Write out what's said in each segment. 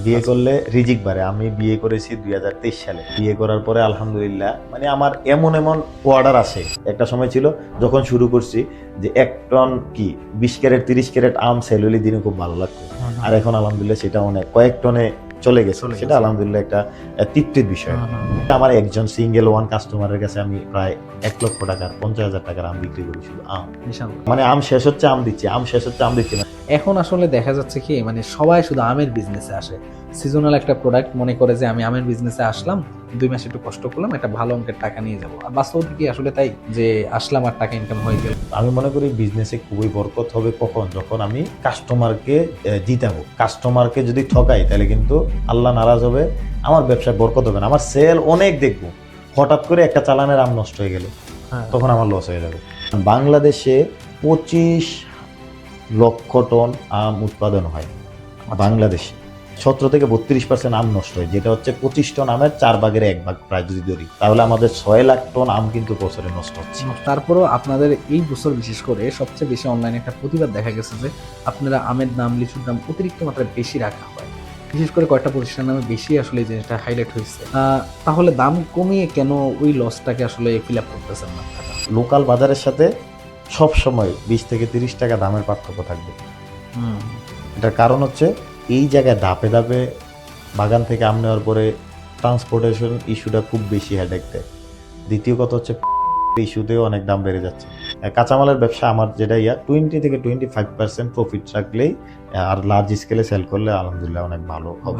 বিয়ে করলে রিজিক বাড়ে। আমি বিয়ে করেছি 2023 সালে। বিয়ে করার পরে আলহামদুলিল্লাহ মানে আমার এমন এমন অর্ডার আসে। একটা সময় ছিল যখন শুরু করছি যে 1 টন কি 20 ক্যারেট 30 ক্যারেট আম সেল হলে দিনে খুব ভালো লাগতো। আর এখন আলহামদুলিল্লাহ সেটা অনেক কয়েক টনে চলে গেছে। সেটা আলহামদুলিল্লাহ একটা তৃপ্তির বিষয়। আমার একজন সিঙ্গেল ওয়ান কাস্টমারের কাছে আমি প্রায় 1 লক্ষ টাকার 50,000 টাকার আম বিক্রি করি শুধু আম। মানে আম শেষ হচ্ছে আম দিচ্ছি, আম শেষ হচ্ছে আম দিচ্ছি না। এখন আসলে দেখা যাচ্ছে কি মানে সবাই শুধু আমের বিজনেসে আসে। সিজনাল একটা প্রোডাক্ট মনে করে যে আমি আমের বিজনেসে আসলাম, 2 মাস একটু কষ্ট করলাম, একটা ভালো অঙ্কের টাকা নিয়ে যাবো। আর বাস্তবতা কি আসলে তাই যে আসলাম আর টাকা ইনকাম হয়ে গেল? আমি মনে করি বিজনেসে খুবই বরকত হবে কখন, যখন আমি কাস্টমারকে জিতাবো। কাস্টমারকে যদি ঠকাই তাহলে কিন্তু আল্লাহ নারাজ হবে, আমার ব্যবসায় বরকত হবে না। আমার সেল অনেক দেখবো, হঠাৎ করে একটা চালানের আম নষ্ট হয়ে গেল, তখন আমার লস হয়ে যাবে। বাংলাদেশে 25 লক্ষ টন আম উৎপাদন হয় বাংলাদেশে। 17 থেকে 32% আম নষ্ট হয়, যেটা হচ্ছে 25 টন আমের 4 ভাগের 1 ভাগ প্রায় যদি ধরি, তাহলে আমাদের 6 লাখ টন আম কিন্তু বছরে নষ্ট হচ্ছে। তারপরেও আপনাদের এই বছর বিশেষ করে সবচেয়ে বেশি অনলাইনে একটা প্রতিবাদ দেখা গেছে যে আপনারা আমের দাম, লিচুর দাম অতিরিক্ত মাত্রায় বেশি রাখা হয়। বিশেষ করে কয়েকটা প্রতিষ্ঠানের নামে বেশি আসলে এই জিনিসটা হাইলাইট হয়েছে। তাহলে দাম কমিয়ে কেন ওই লসটাকে আসলে ফিল আপ করতেছেন না? লোকাল বাজারের সাথে সব সময় 20 থেকে 30 টাকা দামের পার্থক্য থাকবে। এটার কারণ হচ্ছে এই জায়গায় ধাপে ধাপে বাগান থেকে আম নেওয়ার পরে ট্রান্সপোর্টেশন ইস্যুটা খুব বেশি হেডেক দেয়। দ্বিতীয় কথা হচ্ছে ইস্যুতেও অনেক দাম বেড়ে যাচ্ছে। কাঁচামালের ব্যবসা আমার যেটা 20 থেকে 25% প্রফিট রাখলেই আর লার্জ স্কেলে সেল করলে আলহামদুলিল্লাহ অনেক ভালো হবে।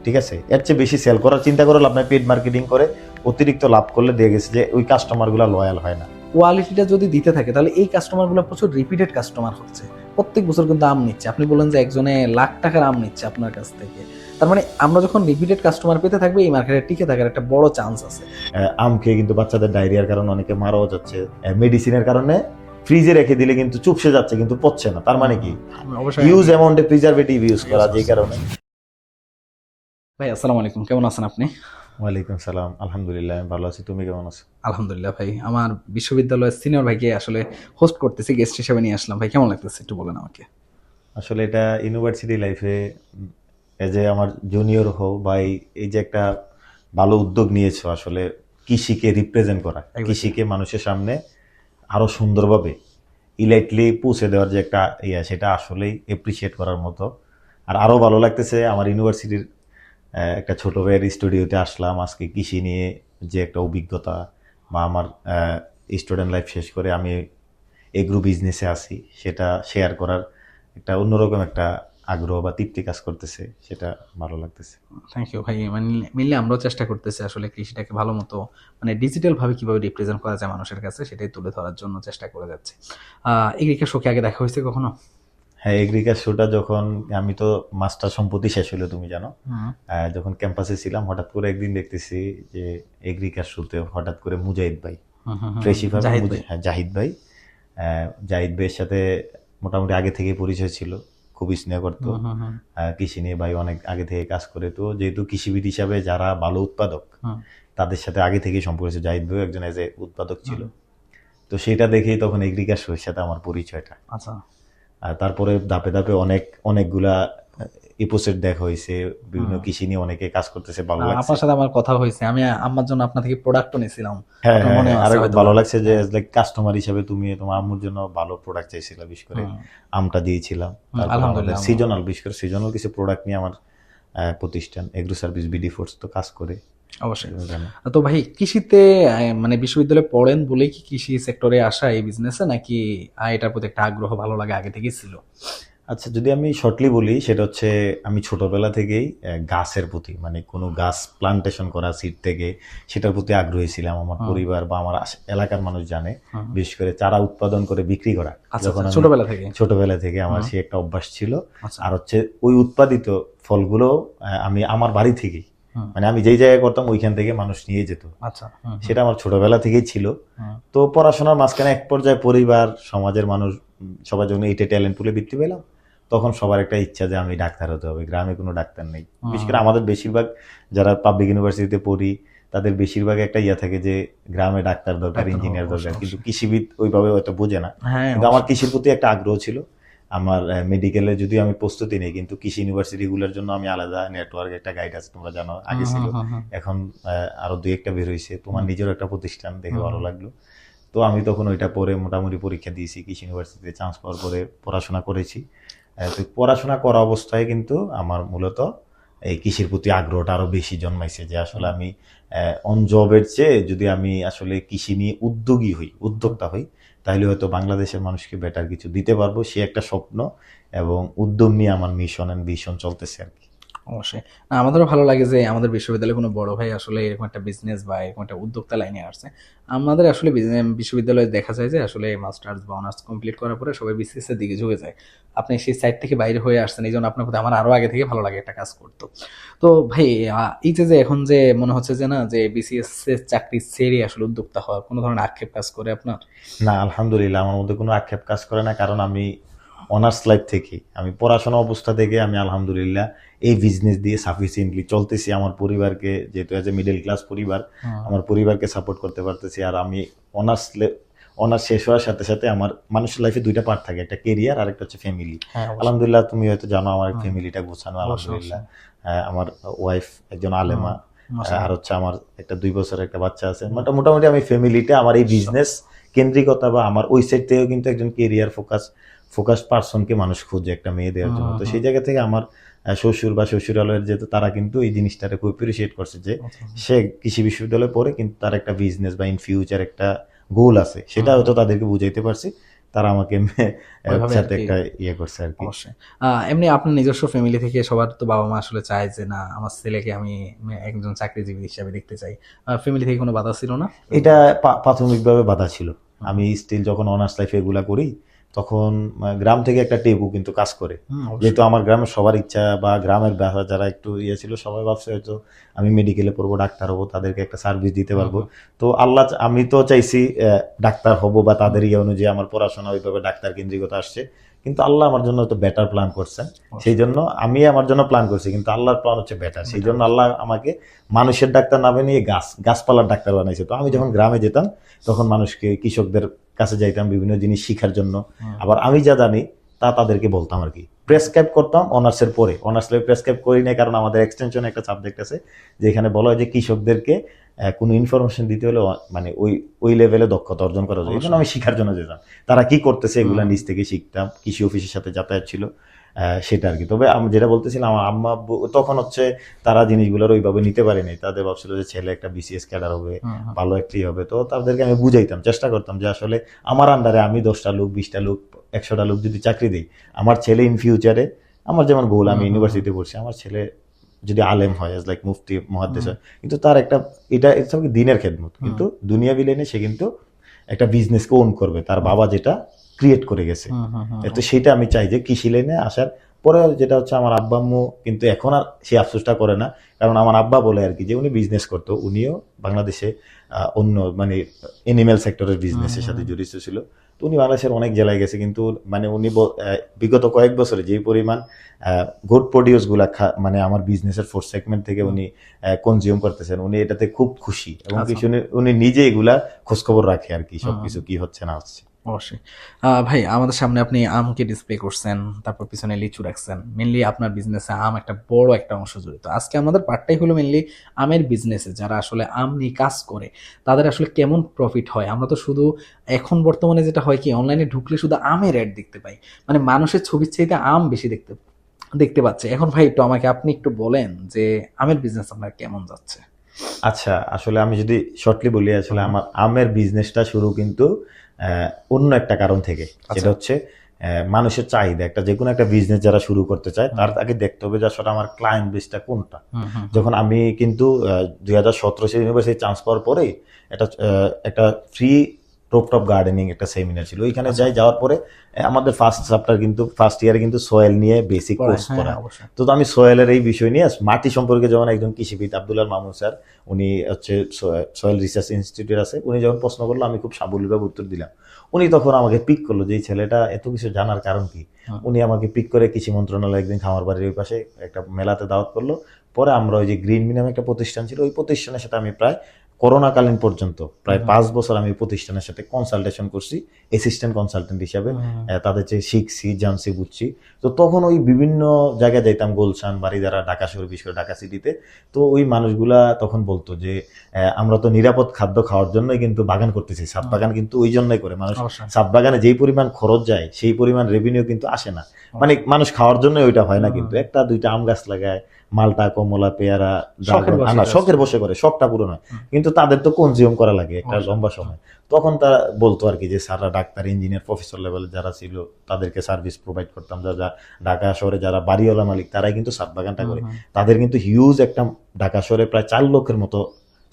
ঠিক আছে, এর চেয়ে বেশি সেল করার চিন্তা করে লাভ নাই। পেড মার্কেটিং করে অতিরিক্ত লাভ করলে দিয়ে গেছে যে ওই কাস্টমারগুলো লয়াল হয় না। কোয়ালিটিটা যদি দিতে থাকে তাহলে এই কাস্টমারগুলো প্রচুর রিপিটেড কাস্টমার হচ্ছে, প্রত্যেক বছর কিন্তু আম নিচ্ছে। আপনি বলেন যে একজনে লাখ টাকার আম নিচ্ছে আপনার কাছ থেকে, তার মানে আমরা যখন রিপিটেড কাস্টমার পেতে থাকবে এই মার্কেটে টিকে থাকার একটা বড় চান্স আছে। আম খেয়ে কিন্তু বাচ্চাদের ডায়রিয়ার কারণে অনেকে মারাও যাচ্ছে। মেডিসিনের কারণে ফ্রিজে রেখে দিলে কিন্তু চুপসে যাচ্ছে কিন্তু পচছে না। তার মানে কি হিউজ অ্যামাউন্টে প্রিজারভেটিভ ইউজ করা, যেই কারণে। ভাই আসসালামু আলাইকুম, কেমন আছেন আপনি? ওয়ালাইকুম সালাম, আলহামদুলিল্লাহ আমি ভালো আছি। তুমি কেমন আছো? আলহামদুলিল্লাহ ভাই, আমার বিশ্ববিদ্যালয়ের সিনিয়র ভাইকে আসলে হোস্ট করতেছি, গেস্ট হিসেবে নিয়ে আসলাম। ভাই কেমন লাগতেছে একটু বলেন আমাকে। আসলে এটা ইউনিভার্সিটি লাইফে এজ এ আমার জুনিয়র হও বা এই যে একটা ভালো উদ্যোগ নিয়েছো, আসলে কৃষিকে রিপ্রেজেন্ট করা, কৃষিকে মানুষের সামনে আরো সুন্দরভাবে ইলাইটলি পৌঁছে দেওয়ার যে একটা সেটা আসলেই এপ্রিসিয়েট করার মতো। আর আরো ভালো লাগতেছে আমার ইউনিভার্সিটির একটা ছোট ভাইয়ের স্টুডিওতে আসলাম আজকে। কৃষি নিয়ে যে একটা অভিজ্ঞতা বা আমার স্টুডেন্ট লাইফ শেষ করে আমি এগ্রো বিজনেসে আছি, সেটা শেয়ার করার একটা অন্যরকম একটা আগ্রহ বা তৃপ্তি কাজ করতেছে, সেটা ভালো লাগতেছে। থ্যাংক ইউ ভাই। মানে মেনলি আমরাও চেষ্টা করতেছি আসলে কৃষিটাকে ভালো মতো মানে ডিজিটাল ভাবে কিভাবে রিপ্রেজেন্ট করা যায় মানুষের কাছে, সেটাই তুলে ধরার জন্য চেষ্টা করে যাচ্ছি। এগ্রিকার শোকে আগে দেখা হয়েছে কখনো? হ্যাঁ, এগ্রিকার শোটা যখন আমি তো মাস্টার সম্প্রতি শেষ হলো তুমি জানো, যখন ক্যাম্পাসে ছিলাম হঠাৎ করে একদিন দেখতেছি যে এগ্রিকার শোতে হঠাৎ করে মুজাহিদ ভাই, ফ্রেশি ফার্ম, জাহিদ ভাই, জাহিদ ভাইয়ের সাথে মোটামুটি আগে থেকে পরিচয় ছিল, খুবই স্নেহ করতো। কৃষি নিয়ে ভাই অনেক আগে থেকে কাজ করে, তো যেহেতু কৃষিবিদ হিসাবে যারা ভালো উৎপাদক তাদের সাথে আগে থেকেই সম্পর্ক ছিল। জাহিদ ভাই একজন এজ এ উৎপাদক ছিল, তো সেটা দেখেই তখন এগ্রিকালচারের সাথে আমার পরিচয়টা। আচ্ছা। আর তারপরে ধাপে ধাপে অনেকগুলা এপিসোড দেখা হয়েছে, বিভিন্ন কৃষি নিয়ে অনেকে কাজ করতেছে, ভালো লাগছে। আপনার সাথে আমার কথা হয়েছে, আমি আম্মার জন্য আপনার থেকে প্রোডাক্টও নিয়েছিলাম। হ্যাঁ, আর ভালো লাগছে যে লাইক কাস্টমার হিসেবে তুমি তোমার আম্মুর জন্য ভালো প্রোডাক্ট চাইছিলা, বিশেষ করে আমটা দিয়েছিলাম। তারপর আমাদের সিজনাল, বিশেষ করে সিজনাল কিছু প্রোডাক্ট নিয়ে আমার প্রতিষ্ঠান এগ্রো সার্ভিস বিডি ফোর্স তো কাজ করে। অবশ্যই। তো ভাই কৃষিতে মানে বিশ্ববিদ্যালয়ে পড়েন বলেই কি কৃষি সেক্টরে আসা এই বিজনেসে, নাকি এটার প্রতি একটা আগ্রহ ভালো লাগে আগে থেকেই ছিল? আচ্ছা, যদি আমি শর্টলি বলি সেটা হচ্ছে আমি ছোটবেলা থেকেই গাছের প্রতি মানে কোনো গাছ প্লান্টেশন করা সিড থেকে সেটার প্রতি আগ্রহী ছিলাম। আমার পরিবার বা আমার এলাকার মানুষ জানে, বিশেষ করে চারা উৎপাদন করে বিক্রি করা। যখন ছোটবেলা থেকে আমার সে একটা অভ্যাস ছিল। আর হচ্ছে ওই উৎপাদিত ফলগুলো আমি আমার বাড়ি থেকেই মানে আমি যেই জায়গায় করতাম ওইখান থেকে মানুষ নিয়ে যেত। সেটা আমার ছোটবেলা থেকেই ছিল। তো পড়াশোনার মাঝখানে এক পর্যায়ে পরিবার, সমাজের মানুষ সবার জন্য এইটা ট্যালেন্ট পুলে বৃত্তি পেলাম, তখন সবার একটা ইচ্ছা যে আমি ডাক্তার হতে হবে। গ্রামে কোনো ডাক্তার নেই, বিশেষ করে আমাদের বেশিরভাগ যারা পাবলিক ইউনিভার্সিটিতে পড়ি তাদের বেশিরভাগ একটা থাকে যে গ্রামে ডাক্তার দরকার, ইঞ্জিনিয়ার দরকার, কিন্তু কৃষিবিদ ওইভাবে হয়তো বোঝে না। কিন্তু আমার কৃষির প্রতি একটা আগ্রহ ছিল। আমার মেডিকেলে যদি আমি প্রস্তুতি নেই, কিন্তু কৃষি ইউনিভার্সিটিগুলোর জন্য আমি আলাদা নেটওয়ার্ক একটা গাইড আছে, তোমরা জানো আগে ছিল, এখন আরো দুই একটা বের হয়েছে। তোমার নিজেরও একটা প্রতিষ্ঠান, দেখে ভালো লাগলো। তো আমি তখন ওইটা পরে মোটামুটি পরীক্ষা দিয়েছি, কৃষি ইউনিভার্সিটিতে চান্স পাওয়ার পরে পড়াশোনা করেছি। তো পড়াশোনা করা অবস্থায় কিন্তু আমার মূলত এই কৃষির প্রতি আগ্রহটা আরো বেশি জন্মাইছে, যে আসলে আমি অন জবের চেয়ে যদি আমি আসলে কৃষি নিয়ে উদ্যোক্তা হই, তাহলে হয়তো বাংলাদেশের মানুষকে বেটার কিছু দিতে পারবো। সে একটা স্বপ্ন এবং উদ্যম নিয়ে আমার মিশন এন্ড ভিশন চলতেছে আর কি। অবশ্যই। না, আমাদেরও ভালো লাগে যে আমাদের বিশ্ববিদ্যালয়ে কোনো বড় ভাই আসলে এরকম একটা বিজনেস বা এরকম একটা উদ্যোক্তা লাইনে আসছে। আমাদের আসলে বিশ্ববিদ্যালয়ে দেখা যায় যে আসলে মাস্টার্স বা অনার্স কমপ্লিট করার পরে সবাই বিসিএস এর দিকে ঝুঁকে যায়। আপনি সেই সাইড থেকে বাইরে হয়ে আসছেন, এই জন্য আপনার প্রতি আমার আরো আগে থেকে ভালো লাগে একটা কাজ করতো। তো ভাই, এই যে এখন যে মনে হচ্ছে যে না, যে বিসিএস এর চাকরি ছেড়ে আসলে উদ্যোক্তা হওয়া, কোনো ধরনের আক্ষেপ কাজ করে আপনার? না, আলহামদুলিল্লাহ আমার মধ্যে কোনো আক্ষেপ কাজ করে না, কারণ আমি অনার্স লাইফ থেকে, আমি পড়াশোনা অবস্থা থেকে আমি আলহামদুলিল্লাহ এই বিজনেস দিয়ে সাফিসিয়েন্টলি চলতেছি। আমার পরিবারকে, যেহেতু এজ এ মিডল ক্লাস পরিবার, আমার পরিবারকে সাপোর্ট করতে পারতেছি। আর আমি অনার্স শেষ হওয়ার সাথে সাথে আমার মানুষের লাইফে দুইটা পার্ট থাকে, একটা কেরিয়ার আর একটা হচ্ছে ফ্যামিলি। আলহামদুলিল্লাহ তুমি হয়তো জানো আমার ফ্যামিলিটা গোছানো আলহামদুলিল্লাহ। আমার ওয়াইফ একজন আলেমা, আর হচ্ছে আমার একটা 2 বছরের একটা বাচ্চা আছে। মোটামুটি আমি ফ্যামিলিটা, আমার এই বিজনেস কেন্দ্রিকতা বা আমার ওই সাইড থেকেও কিন্তু একজন কেরিয়ার ফোকাস পার্সনকে মানুষ খুঁজে একটা মেয়ে দেওয়ার জন্য। তো সেই জায়গা থেকে আমার শ্বশুর বা শ্বশুরালয়ের যেহেতু, তারা কিন্তু এই জিনিসটাকে খুব অ্যাপ্রিসিয়েট করছে যে সে কৃষি বিশ্ববিদ্যালয়ে পড়ে কিন্তু তার একটা বিজনেস বা ইন ফিউচার একটা গোল আছে, সেটা হয়তো তাদেরকে বুঝাইতে পারছি। তারা আমাকে সাথে একটা ইয়ে করছে আর কি। অবশ্যই। এমনি আপনার নিজস্ব ফ্যামিলি থেকে সবার তো বাবা মা আসলে চায় যে না, আমার ছেলেকে আমি একজন চাকরিজীবী হিসাবে দেখতে চাই। ফ্যামিলি থেকে কোনো বাধা ছিল না? এটা প্রাথমিকভাবে বাধা ছিল। আমি স্টিল যখন অনার্স লাইফে এগুলা করি, তখন গ্রাম থেকে একটা টেবু কিন্তু কাজ করে। যেহেতু আমার গ্রামের সবার ইচ্ছা, বা গ্রামের যারা একটু ইয়ে ছিল, সবাই ভাবছে হয়তো আমি মেডিকেলে পড়বো, ডাক্তার হবো, তাদেরকে একটা সার্ভিস দিতে পারবো। তো আমি তো চাইছি ডাক্তার হবো, বা তাদের ইয়ে অনুযায়ী আমার পড়াশোনা ওইভাবে ডাক্তার কেন্দ্রিকতা আসছে। কিন্তু আল্লাহ আমার জন্য তো বেটার প্ল্যান করছেন, সেই জন্য আমি আমার জন্য প্ল্যান করছি, কিন্তু আল্লাহর প্ল্যান হচ্ছে বেটার। সেই জন্য আল্লাহ আমাকে মানুষের ডাক্তার না বানিয়ে গাছপালার ডাক্তার বানাইছে। তো আমি যখন গ্রামে যেতাম, তখন মানুষকে, কৃষকদের কাছে যাইতাম বিভিন্ন জিনিস শিখার জন্য। আবার আমি যা জানি তা তাদেরকে বলতাম আর কি। প্রেসক্রাইব করতাম অনার্সের পরে। অনার্স প্রেসক্রাইব করি না, কারণ আমাদের এক্সটেনশনে একটা সাবজেক্ট আছে যেখানে বলা হয় যে কৃষকদেরকে কোনো ইনফরমেশন দিতে হলে মানে ওই লেভেলে দক্ষতা অর্জন করা যায়। এই জন্য আমি শিখার জন্য যেতাম, তারা কি করতেছে এগুলা নিজ থেকে শিখতাম। কৃষি অফিসের সাথে যাতায়াত ছিল, সেটা আর কি। তবে আমি যেটা বলতেছিলাম, আমার আম্মা আব্বু তখন হচ্ছে তারা জিনিসগুলোর ওইভাবে নিতে পারেনি। তাদের ভাবছিল যে ছেলে একটা বিসিএস ক্যাডার হবে, ভালো একটি হবে। তো তাদেরকে আমি বুঝাইতাম, চেষ্টা করতাম যে আসলে আমার আন্ডারে আমি 10টা লোক, 20টা লোক, 100টা লোক যদি চাকরি দিই, আমার ছেলে ইন ফিউচারে, আমার যেমন গোল, আমি ইউনিভার্সিটিতে পড়ছি, আমার ছেলে যদি আলেম হয়, লাইক মুফতি মুহাদ্দিস হয়, কিন্তু তার একটা এটা দিনের খেদমত, কিন্তু দুনিয়া বিলেনে সে কিন্তু একটা বিজনেসকে ওন করবে, তার বাবা যেটা ক্রিয়েট করে গেছে। তো সেটা আমি চাই যে কৃষি লাইনে আসার পরে, যেটা হচ্ছে আমার আব্বা আম্মু কিন্তু এখন আর সেই আফসোসটা করে না। কারণ আমার আব্বা বলে আর কি, যে উনি বিজনেস করতো, উনিও বাংলাদেশে অন্য মানে এনিম্যাল সেক্টরের বিজনেসের সাথে জড়িত ছিল। তো উনি বাংলাদেশের অনেক জেলায় গেছে, কিন্তু মানে উনি বিগত কয়েক বছরে যে পরিমাণ গুড প্রডিউস গুলা মানে আমার বিজনেসের ফোর্থ সেগমেন্ট থেকে উনি কনজিউম করতেছেন, উনি এটাতে খুব খুশি। এবং কিছু উনি নিজে এগুলা খোঁজখবর রাখে আর কি, সবকিছু কি হচ্ছে না হচ্ছে। অবশ্যই। ভাই, আমাদের সামনে আপনি আমকে ডিসপ্লে করছেন, তারপর পিছনে লিচু রাখছেন। মেনলি আপনার বিজনেসে আম একটা বড় একটা অংশ জড়িত। আজকে আমাদের পার্টটাই হলো মেনলি আমের বিজনেসে যারা আসলে আম নিয়ে কাজ করে তাদের আসলে কেমন প্রফিট হয়। আমরা তো শুধু এখন বর্তমানে যেটা হয় কি, অনলাইনে ঢুকলে শুধু আমের অ্যাড দেখতে পাই, মানে মানুষের ছবির চাইতে আম বেশি দেখতে পাচ্ছে। এখন ভাই একটু আমাকে আপনি একটু বলেন যে আমের বিজনেস আপনার কেমন যাচ্ছে? আচ্ছা, আসলে আমি যদি শর্টলি বলি, আসলে আমার আমের বিজনেসটা শুরু কিন্তু অন্য একটা কারণ থেকে। সেটা হচ্ছে মানুষের চাহিদা। একটা যে কোনো একটা বিজনেস যারা শুরু করতে চায়, তার আগে দেখতে হবে যে আসলে আমার ক্লায়েন্ট বেসটা কোনটা। যখন আমি কিন্তু 2017 সালে ইউনিভার্সিটি চান্স পাওয়ার পরে একটা ফ্রি রুফটপ গার্ডেনিং একটা সেমিনার ছিল, ওইখানে যাওয়ার পরে আমাদের ফার্স্ট ইয়ারে কিন্তু সয়েল নিয়ে বেসিক কোর্স করা। তো আমি সয়েলের এই বিষয় নিয়ে মাটি সম্পর্কে যখন একজন কৃষিবিদ আব্দুল্লাহ মামুন স্যার, উনি হচ্ছে সয়েল রিসার্চ ইনস্টিটিউট আছে, উনি যখন প্রশ্ন করলো, আমি খুব সাবলীলভাবে উত্তর দিলাম। উনি তখন আমাকে পিক করলো যে এই ছেলেটা এত কিছু জানার কারণ কি। উনি আমাকে পিক করে কৃষি মন্ত্রণালয় একদিন খামার বাড়ির ওই পাশে একটা মেলাতে দাওয়াত করলো। পরে আমরা ওই যে গ্রিন মিনাম একটা প্রতিষ্ঠান ছিল, ওই প্রতিষ্ঠানের সাথে আমি প্রায় করোনাকালীন পর্যন্ত প্রায় 5 বছর আমি প্রতিষ্ঠানের সাথে কনসালটেশন করছি অ্যাসিস্ট্যান্ট কনসালটেন্ট হিসাবে। তাদের চেয়ে শিখছি, জানছি, বুঝছি। তো তখন ওই বিভিন্ন জায়গায় যাইতাম, গুলশান, বারিধারা, ঢাকা শহর, বিশেষ করে ঢাকা সিটিতে। তো ওই মানুষগুলা তখন বলতো যে আমরা তো নিরাপদ খাদ্য খাওয়ার জন্যই কিন্তু বাগান করতেছি, ছাদ বাগান কিন্তু ওই জন্যই করে। মানুষ অবশ্যই। ছাদ বাগানে যেই পরিমাণ খরচ যায় সেই পরিমাণ রেভিনিউ কিন্তু আসে না, মানে মানুষ খাওয়ার জন্য ওইটা হয় না, কিন্তু একটা দুইটা আম গাছ লাগায়, মালটা, কমলা, পেয়ারা, শখের বশে আনা, just। শখের বসে করে, শখটা পূরণ হয়, কিন্তু তাদের তো কনজিউম করা লাগে একটা লম্বা সময়। তখন তারা বলতো আর কি যে স্যাররা ডাক্তার, ইঞ্জিনিয়ার, প্রফেসর লেভেলে যারা ছিল তাদেরকে সার্ভিস প্রোভাইড করতাম, যারা ঢাকা শহরে যারা বাড়িওয়ালা মালিক তারাই কিন্তু ছাদ বাগানটা করে। তাদের কিন্তু হিউজ একটা ঢাকা শহরে প্রায় 4 লক্ষের মতো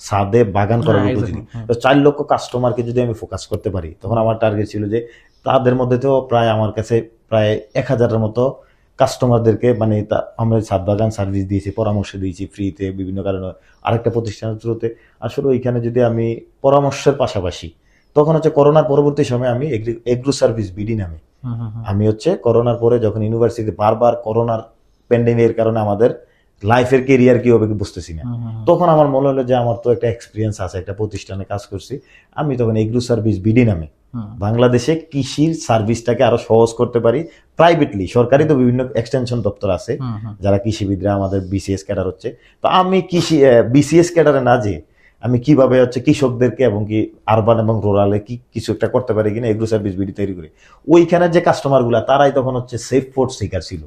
ছাদে বাগান করার উপযোগী। তো 4 লক্ষ কাস্টমারকে যদি আমি ফোকাস করতে পারি, তখন আমার টার্গেট ছিল যে তাদের মধ্যে তো প্রায় আমার কাছে প্রায় 1000-এর মতো কাস্টমারদেরকে, মানে আমরা ছাদ বাগান সার্ভিস দিয়েছি, পরামর্শ দিয়েছি ফ্রিতে বিভিন্ন কারণে আরেকটা প্রতিষ্ঠানের থ্রুতে। আসলে ওইখানে যদি আমি পরামর্শের পাশাপাশি, তখন হচ্ছে করোনার পরবর্তী সময় আমি এগ্রো সার্ভিস বিডি নামে, আমি হচ্ছে করোনার পরে যখন ইউনিভার্সিটি বারবার করোনার প্যান্ডেমিকের কারণে আমাদের লাইফের কেরিয়ার কি হবে বুঝতেছি না, তখন আমার মনে হলো যে আমার তো একটা এক্সপিরিয়েন্স আছে, একটা প্রতিষ্ঠানে কাজ করছি, আমি তখন এগ্রো সার্ভিস বিডি নামে বাংলাদেশে কৃষির সার্ভিসটাকে আরো সহজ করতে পারি প্রাইভেটলি। সরকারি তো বিভিন্ন এক্সটেনশন দপ্তর আছে যারা কৃষিবিদরা আমাদের বিসিএস ক্যাডার হচ্ছে, তো আমি কৃষি বিসিএস ক্যাডারে না যে আমি কিভাবে হচ্ছে কৃষকদেরকে এবং কি আরবান এবং রুরালে কি কিছু একটা করতে পারি কিনা এগ্রো সার্ভিস বিডি তৈরি করি। ওইখানে যে কাস্টমার গুলা তারাই তখন হচ্ছে সেফ ফুড সিকার ছিল।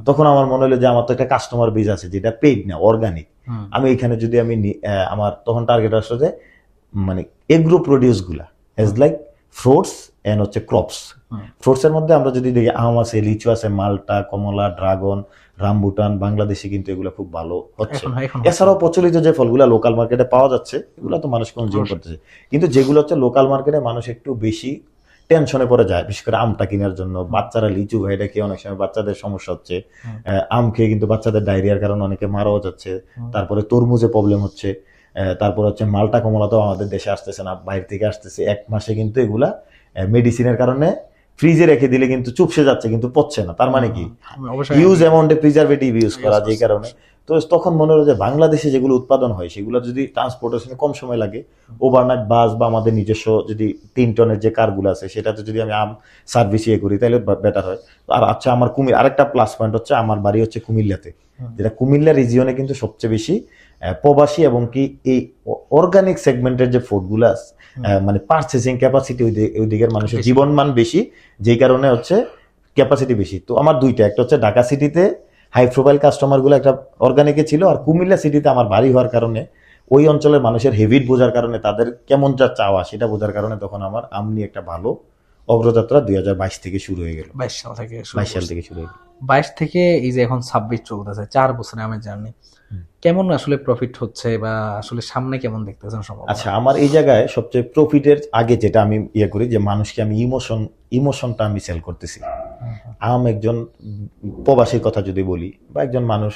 তখন আমার মনে হলো যে আমার তো একটা কাস্টমার বেজ আছে যেটা পেইড না, অর্গানিক। আমি এখানে যদি আমি আমার তখন টার্গেট আসলো যে মানে এগ্রো প্রডিউস গুলা এজ লাইক ফ্রুটস এন্ড হচ্ছে ক্রপস। ফ্রুটস এর মধ্যে আমরা যদি দেখি আম আছে, লিচু আছে, মালটা, কমলা, ড্রাগন, রামবুটান, বাংলাদেশে কিন্তু এগুলো খুব ভালো হচ্ছে। এছাড়াও প্রচলিত যে ফলগুলা লোকাল মার্কেটে পাওয়া যাচ্ছে এগুলো তো মানুষ কনজিউম করতেছে, কিন্তু যেগুলো হচ্ছে লোকাল মার্কেটে মানুষ একটু বেশি টেনশনে পড়ে যায়, বিশেষ করে আমটা কেনার জন্য। বাচ্চারা লিচু ভাইটা খেয়ে অনেক সময় বাচ্চাদের সমস্যা হচ্ছে, আম খেয়ে কিন্তু বাচ্চাদের ডায়রিয়ার কারণে অনেকে মারাও যাচ্ছে। তারপরে তরমুজে প্রবলেম হচ্ছে, তারপর হচ্ছে মালটা, কমলা তো আমাদের দেশে আসতেছে না, বাইরে থেকে আসতেছে। 1 মাসে কিন্তু এগুলা মেডিসিনের কারণে ফ্রিজে রেখে দিলে কিন্তু চুপসে যাচ্ছে, কিন্তু পচছে না। তার মানে কি হিউজ অ্যামাউন্টে প্রিজারভেটিভ ইউজ করা, যে কারণে তো তখন মনে হলো যে বাংলাদেশে যেগুলো উৎপাদন হয় সেগুলো যদি ট্রান্সপোর্টেশনে কম সময় লাগে, ওভারনাইট বাস বা আমাদের নিজস্ব যদি 3 টনের যে কারগুলো আছে সেটাতে যদি আমি আম সার্ভিস করি তাহলে বেটার হয়। আর আচ্ছা, আমার আরেকটা প্লাস পয়েন্ট হচ্ছে আমার বাড়ি হচ্ছে কুমিল্লাতে, যেটা কুমিল্লা রিজিয়নে কিন্তু সবচেয়ে বেশি প্রবাসী এবং কি এই অর্গানিক সেগমেন্টের যে ফুডগুলো আছে, মানে পারচেসিং ক্যাপাসিটি ওই দিকের মানুষের জীবনমান বেশি, যেই কারণে হচ্ছে ক্যাপাসিটি বেশি। তো আমার দুইটা, একটা হচ্ছে ঢাকা সিটিতে হাই প্রোফাইল কাস্টমারগুলো একটা অর্গানিকে ছিল, আর কুমিল্লা সিটিতে আমার বাড়ি হওয়ার কারণে ওই অঞ্চলের মানুষের হেভিট বোঝার কারণে, তাদের কেমন যা চাওয়া সেটা বোঝার কারণে তখন আমার আম নিয়ে একটা ভালো অগ্রযাত্রা 2022 থেকে শুরু হয়ে গেল। 22 সাল থেকে 22 সাল থেকে শুরু হয়ে গেল। 22 থেকে এই যে এখন 26 চলতেছে, 4 বছরে আমি জানি কেমন আসলে প্রফিট হচ্ছে বা আসলে সামনে কেমন দেখতেছেন সম্ভব? আচ্ছা, আমার এই জায়গায় সবচেয়ে প্রফিটের আগে যেটা আমি করি যে মানুষকে আমি ইমোশনটা আমি সেল করতেছি। একজন প্রবাসীর কথা যদি বলি, বা একজন মানুষ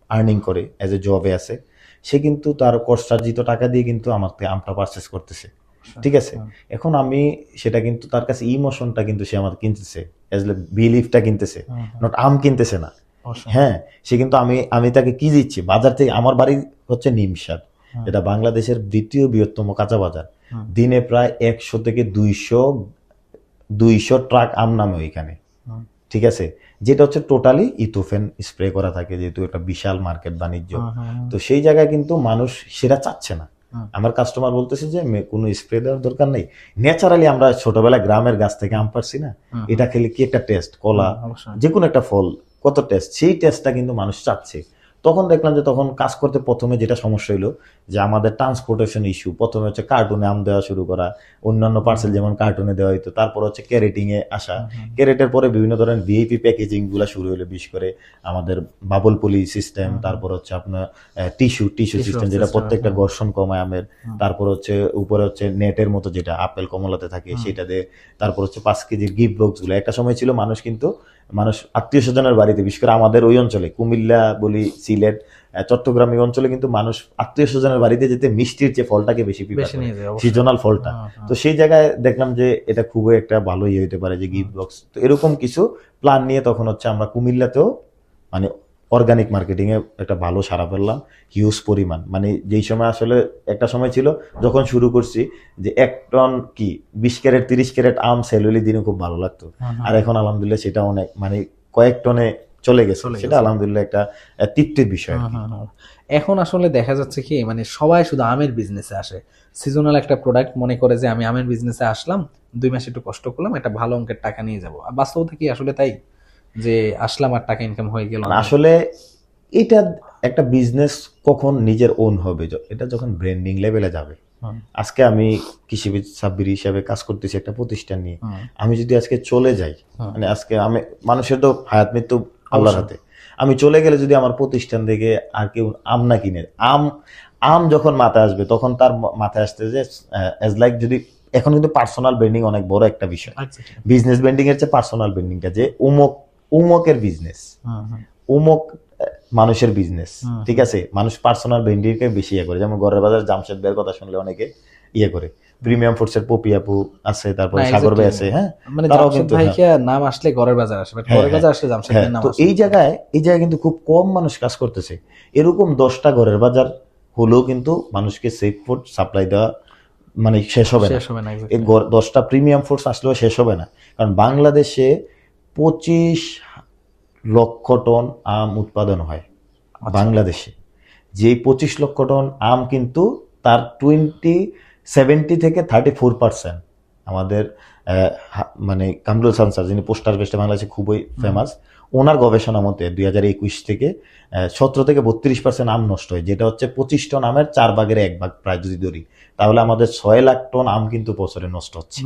আর্নিং করে এজ এ জবে আছে, সে কিন্তু তার কষ্টার্জিত টাকা দিয়ে কিন্তু আমাকে আমটা পারচেস করতেছে, ঠিক আছে। এখন আমি সেটা কিন্তু তার কাছে ইমোশনটা কিন্তু সে আমার কিনতেছে, এজ বিলিফটা কিনতেছে, নট আম কিনতেছে না। হ্যাঁ, সে কিন্তু আমি তাকে কি দিচ্ছি, বাজার থেকে আমার বাড়ি হচ্ছে নিমসার, যেটা বাংলাদেশের 2য় বৃহত্তম কাঁচা বাজার। দিনে প্রায় 100 থেকে 200 ট্রাক আম নামে ওইখানে, ঠিক আছে, যেটা হচ্ছে টোটালি ইথোফেন স্প্রে করা থাকে, যেহেতু একটা বিশাল মার্কেট বাণিজ্য। তো সেই জায়গায় কিন্তু মানুষ সেটা চাচ্ছে না। আমার কাস্টমার বলতেছে যে কোনো স্প্রে দেওয়ার দরকার নেই, ন্যাচারালি আমরা ছোটবেলায় গ্রামের গাছ থেকে আম পারছি না, এটা খেলে কি একটা টেস্ট, কলা যে কোনো একটা ফল কত টেস্ট, সেই টেস্টটা কিন্তু মানুষ চাচ্ছে। তখন দেখলাম যে তখন কাজ করতে প্রথমে যেটা সমস্যা হলো যে আমাদের ট্রান্সপোর্টেশন ইস্যু। প্রথমে হচ্ছে কার্টুনে আম দেওয়া শুরু করা, অন্যান্য পার্সেল যেমন কার্টুনে দেওয়া হইতো, তারপর হচ্ছে ক্যারেটিং এ আসা, ক্যারেটের পরে বিভিন্ন ধরনের ভিআইপি প্যাকেজিং গুলা শুরু হলো, বিশেষ করে আমাদের বাবল পলি সিস্টেম, তারপর হচ্ছে আপনার টিস্যু সিস্টেম, যেটা প্রত্যেকটা ঘর্ষণ কমায় আমের, তারপর হচ্ছে উপরে হচ্ছে নেটের মতো যেটা আপেল কমলাতে থাকে সেটা দিয়ে, তারপর হচ্ছে 5 কেজির গিফট বক্স গুলো। একটা সময় ছিল মানুষ আত্মীয় স্বজনের বাড়িতে, বিশেষ করে আমাদের ওই অঞ্চলে কুমিল্লা বলি, সিলেট, চট্টগ্রাম এই অঞ্চলে কিন্তু মানুষ আত্মীয় স্বজনের বাড়িতে যেতে মিষ্টির যে ফলটাকে বেশি প্রিফার করে, সিজনাল ফলটা। তো সেই জায়গায় দেখলাম যে এটা খুবই একটা ভালো হইতে পারে যে গিফট বক্স। তো এরকম কিছু প্ল্যান নিয়ে তখন হচ্ছে আমরা কুমিল্লাতেও মানে অর্গানিক মার্কেটিং এ একটা ভালো সাড়া পেলাম, হিউজ পরিমাণ। মানে যেই সময় আসলে একটা সময় ছিল যখন শুরু করছি যে 1 টন কি 20 ক্যারেট 30 ক্যারেট আম সেল হলে দিনে খুব ভালো লাগতো, আর এখন আলহামদুলিল্লাহ সেটা অনেক মানে কয়েক টনে চলে গেছে, সেটা আলহামদুলিল্লাহ একটা তৃপ্তির বিষয় আর কি। এখন আসলে দেখা যাচ্ছে কি মানে সবাই শুধু আমের বিজনেসে আসে, সিজনাল একটা প্রোডাক্ট মনে করে যে আমি আমের বিজনেসে আসলাম, 2 মাস একটু কষ্ট করলাম, একটা ভালো অঙ্কের টাকা নিয়ে যাবো। আর বাস্তবতা কি আসলে তাই, যে আসলাম আর টাকা ইনকাম হয়ে গেল? আসলে এটা একটা বিজনেস কখন নিজের ওন হবে, এটা যখন ব্র্যান্ডিং লেভেলে যাবে। আজকে আমি কৃষিবিদ সাব্বির হিসাবে কাজ করতেছি একটা প্রতিষ্ঠান নিয়ে, আমি যদি আজকে চলে যাই, মানে আজকে আমি, মানুষের তো হায়াত মৃত্যু আল্লাহর হাতে, আমি চলে গেলে যদি আমার প্রতিষ্ঠান থেকে আর কেউ আম না কিনে, আম যখন মাথায় আসবে তখন তার মাথায় আসতে যে এজ লাইক, যদি এখন কিন্তু পার্সোনাল ব্র্যান্ডিং অনেক বড় একটা বিষয়, বিজনেস ব্র্যান্ডিং এর চেয়ে পার্সোনাল ব্র্যান্ডিংটা, যে উমকের বিজনেস, উমক মানুষের বিজনেস, ঠিক আছে, মানুষ পার্সোনাল ব্র্যান্ডিংকে বেশি ইয়ে করে। যেমন ঘরের বাজার জামশেদ ভাইয়ের কথা শুনলে অনেকে ইয়ে করে, প্রিমিয়াম ফুডসের পপি আপু আছে, তারপরে সাগর ভাই আছে, হ্যাঁ, মানে তারাও জামশেদ কিন্তু ভাইকে নাম আসলে ঘরের বাজার আসে, বাট ঘরের বাজার আসলে জামশেদ ভাইয়ের নাম তো আসে। এই জায়গায় কিন্তু খুব কম মানুষ কাজ করতেছে। এরকম 10টা ঘরের বাজার হলেও কিন্তু মানুষকে সেফ ফুড সাপ্লাই দেওয়া মানে শেষ হবে না। এই 10টা প্রিমিয়াম ফুডস আসলেও শেষ হবে না, কারণ বাংলাদেশে 25 লক্ষ টন আম উৎপাদন হয় বাংলাদেশে। যে 25 লক্ষ টন আম কিন্তু তার 70 থেকে 34% আমাদের মানে কামরুল হাসান স্যার, যিনি পোস্টার বেস্টে বাংলাদেশে খুবই ফেমাস, ওনার গবেষণা মতে 2021 থেকে 17 থেকে 32% আম নষ্ট হয়, যেটা হচ্ছে 25 টন আমের 4/1 প্রায় যদি ধরি, তাহলে আমাদের 6 লাখ টন আম কিন্তু বছরে নষ্ট হচ্ছে।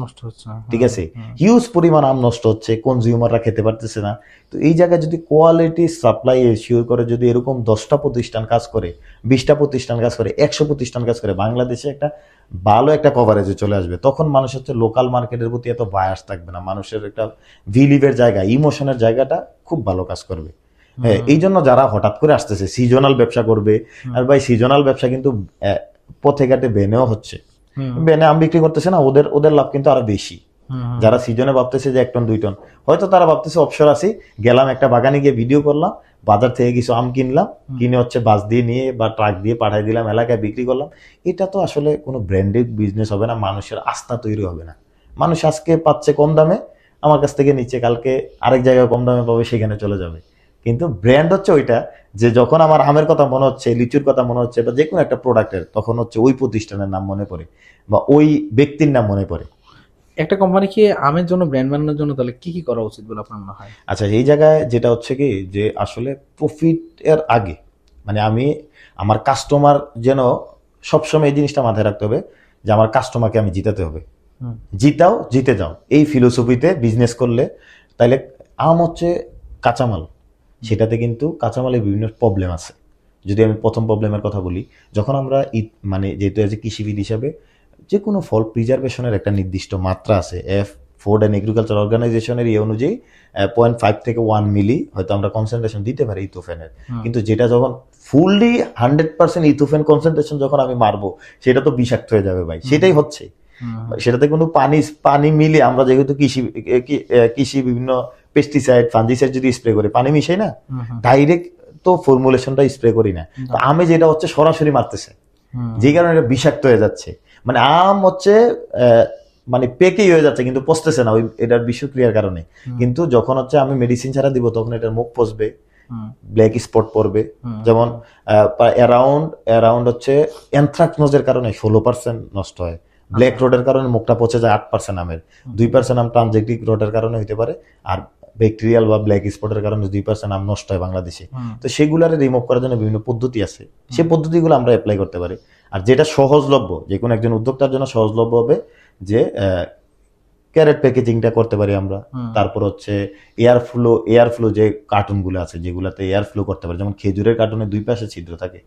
ঠিক আছে, হিউজ পরিমাণ আম নষ্ট হচ্ছে, কনজিউমাররা খেতে পারতেছে না। তো এই জায়গায় যদি কোয়ালিটি সাপ্লাই এনশিওর করে, যদি এরকম 10টা প্রতিষ্ঠান কাজ করে, 20টা প্রতিষ্ঠান কাজ করে, 100 প্রতিষ্ঠান কাজ করে, বাংলাদেশে একটা ভালো একটা কভারেজে চলে আসবে। তখন মানুষ হচ্ছে লোকাল মার্কেটের প্রতি এত বায়াস থাকবে না, মানুষের একটা বিলিভের জায়গা, ইমোশনের জায়গাটা খুব ভালো কাজ করবে। হ্যাঁ, এই জন্য যারা হঠাৎ করে আসতেছে সিজনাল ব্যবসা করবে, আর ভাই সিজনাল ব্যবসা কিন্তু পথে ঘাটে বেনেও হচ্ছে, বেনে আম বিক্রি করতেছে না, ওদের লাভ কিন্তু আরো বেশি। যারা সিজনে ভাবতেছে যে 1 টন 2 টন, হয়তো তারা ভাবতেছে অবসর আছি, গেলাম একটা বাগানে গিয়ে ভিডিও করলাম, বাজার থেকে কিছু আম কিনলাম, কিনে হচ্ছে বাস দিয়ে নিয়ে বা ট্রাক দিয়ে পাঠাই দিলাম, এলাকায় বিক্রি করলাম। এটা তো আসলে কোনো ব্র্যান্ডেড বিজনেস হবে না, মানুষের আস্থা তৈরি হবে না। মানুষ আজকে পাচ্ছে কম দামে, আমার কাছ থেকে নিচ্ছে, কালকে আরেক জায়গায় কম দামে পাবে, সেখানে চলে যাবে। কিন্তু ব্র্যান্ড হচ্ছে ওইটা, যে যখন আমার আমের কথা মনে হচ্ছে, লিচুর কথা মনে হচ্ছে, বা যে কোনো একটা প্রোডাক্টের, তখন হচ্ছে ওই প্রতিষ্ঠানের নাম মনে পড়ে বা ওই ব্যক্তির নাম মনে পড়ে। একটা কোম্পানি কি আমের জন্য ব্র্যান্ড বানানোর জন্য তাহলে কি কি করা উচিত বলে আপনার মনে হয়? আচ্ছা, এই জায়গায় যেটা হচ্ছে কি, যে আসলে প্রফিট এর আগে মানে আমার কাস্টমার যেন সবসময় এই জিনিসটা মাথায় রাখতে হবে যে আমার কাস্টমারকে আমি জিতাতে হবে, জিতাও জিতে যাও, এই ফিলোসফিতে বিজনেস করলে। তাইলে আম হচ্ছে কাঁচামাল, সেটাতে কিন্তু কাঁচামালের বিভিন্ন প্রবলেম আছে। যদি আমি প্রথম প্রবলেমের কথা বলি, যখন আমরা মানে যেহেতু এজ এ কৃষিবিদ হিসাবে, যে কোনো ফল প্রিজার্ভেশনের একটা নির্দিষ্ট মাত্রা আছে, ফুড অ্যান্ড এগ্রিকালচার অর্গানাইজেশনের এই অনুযায়ী 0.5 থেকে 1 মিলি হয়তো আমরা কনসেন্ট্রেশন দিতে পারি ইথোফেনের, কিন্তু যেটা যখন ফুললি 100% ইথোফেন কনসেন্ট্রেশন যখন আমি মারবো, সেটা তো বিষাক্ত হয়ে যাবে ভাই, সেটাই হচ্ছে। সেটাতে কোনো পানি মিলে আমরা যেহেতু কৃষি বিভিন্ন পেস্টিসাইড ফাঞ্জিসাইড যদি স্প্রে করি, পানি মিশাই না, ডাইরেক্ট তো ফর্মুলেশনটা স্প্রে করি না। তো আমি যেটা হচ্ছে সরাসরি মারতেছে, যে কারণে এটা বিষাক্ত হয়ে যাচ্ছে। মানে আম হচ্ছে মানে পেকেই হয়ে যাচ্ছে, কিন্তু পচতেছে না ওই এটার বিষক্রিয়ার কারণে। কিন্তু যখন হচ্ছে আমি মেডিসিন ছাড়া দিব, তখন এটার মুখ পচবে, ব্ল্যাক স্পট পড়বে। যেমন অ্যারাউন্ড হচ্ছে অ্যানথ্রাকনোজের কারণে 16% নষ্ট হয়, ব্ল্যাক রোডের কারণে মুখটা পচে যায় 8% আমের, 2% আম ট্রানজেক্টিক রোডের কারণে হইতে পারে, আর ব্যাকটেরিয়াল বা ব্ল্যাক স্পটের কারণে 2% আম নষ্ট হয় বাংলাদেশে। তো সেগুলারে রিমুভ করার জন্য বিভিন্ন পদ্ধতি আছে, সেই পদ্ধতিগুলো আমরা অ্যাপ্লাই করতে পারি। আর যেটা সহজলভ্য, যে কোনো একজন উদ্যোক্তার জন্য সহজলভ্য হবে, যে ক্যারেট প্যাকেজিংটা করতে পারি আমরা। তারপর হচ্ছে এয়ার ফ্লো যে কার্টুনগুলো আছে, যেগুলাতে এয়ার ফ্লো করতে পারি, যেমন খেজুরের কার্টুনে 2 পাশে ছিদ্র থাকে,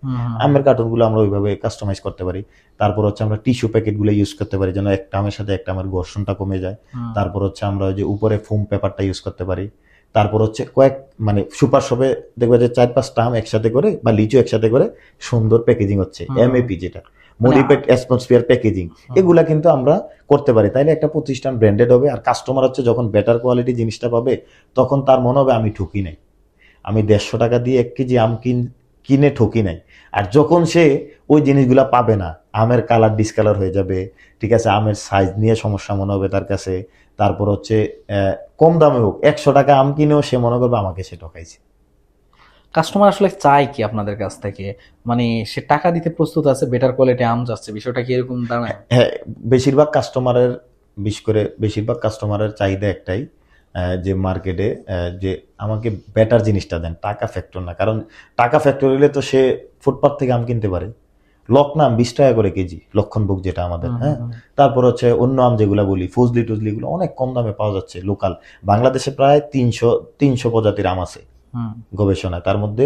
আমের কার্টুনগুলো আমরা ওইভাবে কাস্টমাইজ করতে পারি। তারপর হচ্ছে আমরা টিস্যু প্যাকেটগুলো ইউজ করতে পারি, যেন একটা আমের সাথে একটা আমের ঘর্ষণটা কমে যায়। তারপর হচ্ছে আমরা ওই যে উপরে ফোম পেপারটা ইউজ করতে পারি। তারপর হচ্ছে মানে সুপার শপে দেখবে যে 4-5টা আম একসাথে করে বা লিচু একসাথে করে সুন্দর প্যাকেজিং হচ্ছে, MAP যেটা মডিফাইড অ্যাটমসফিয়ার প্যাকেজিং, এগুলা কিন্তু আমরা করতে পারি। তাইলে একটা প্রতিষ্ঠান ব্র্যান্ডেড হবে, আর কাস্টমার হচ্ছে যখন বেটার কোয়ালিটি জিনিসটা পাবে, তখন তার মনে হবে আমি ঠকি নাই। আমি 150 টাকা দিয়ে 1 কেজি আম কিনে ঠকি নাই। আর যখন সে ওই জিনিসগুলা পাবে না, আমের কালার ডিসকালার হয়ে যাবে, ঠিক আছে, আমের সাইজ নিয়ে সমস্যা মনে হবে তার কাছে, তারপর হচ্ছে কম দামে হোক 100 টাকা আম কিনেও সে মনে করবে আমাকে সে ঠকাইছে। কাস্টমার আসলে চায় কি আপনাদের কাছ থেকে? মানে সে টাকা দিতে প্রস্তুত আছে, বেটার কোয়ালিটি আম যাচ্ছে, বিষয়টা কি এরকম দাঁড়ায়? হ্যাঁ, বেশিরভাগ কাস্টমারের চাহিদা একটাই, যে মার্কেটে যে আমাকে বেটার জিনিসটা দেন, টাকা ফ্যাক্টর না। কারণ টাকা ফ্যাক্টর হলে তো সে ফুটপাথ থেকে আম কিনতে পারে। লকনাম 20 টাকা করে কেজি, লক্ষণভোগ যেটা আমাদের, হ্যাঁ। তারপর হচ্ছে অন্য আম যেগুলা বলি, ফজলি টুজলি, গুলো অনেক কম দামে পাওয়া যাচ্ছে লোকাল। বাংলাদেশে প্রায় 300 প্রজাতির আম আছে গবেষণায়। তার মধ্যে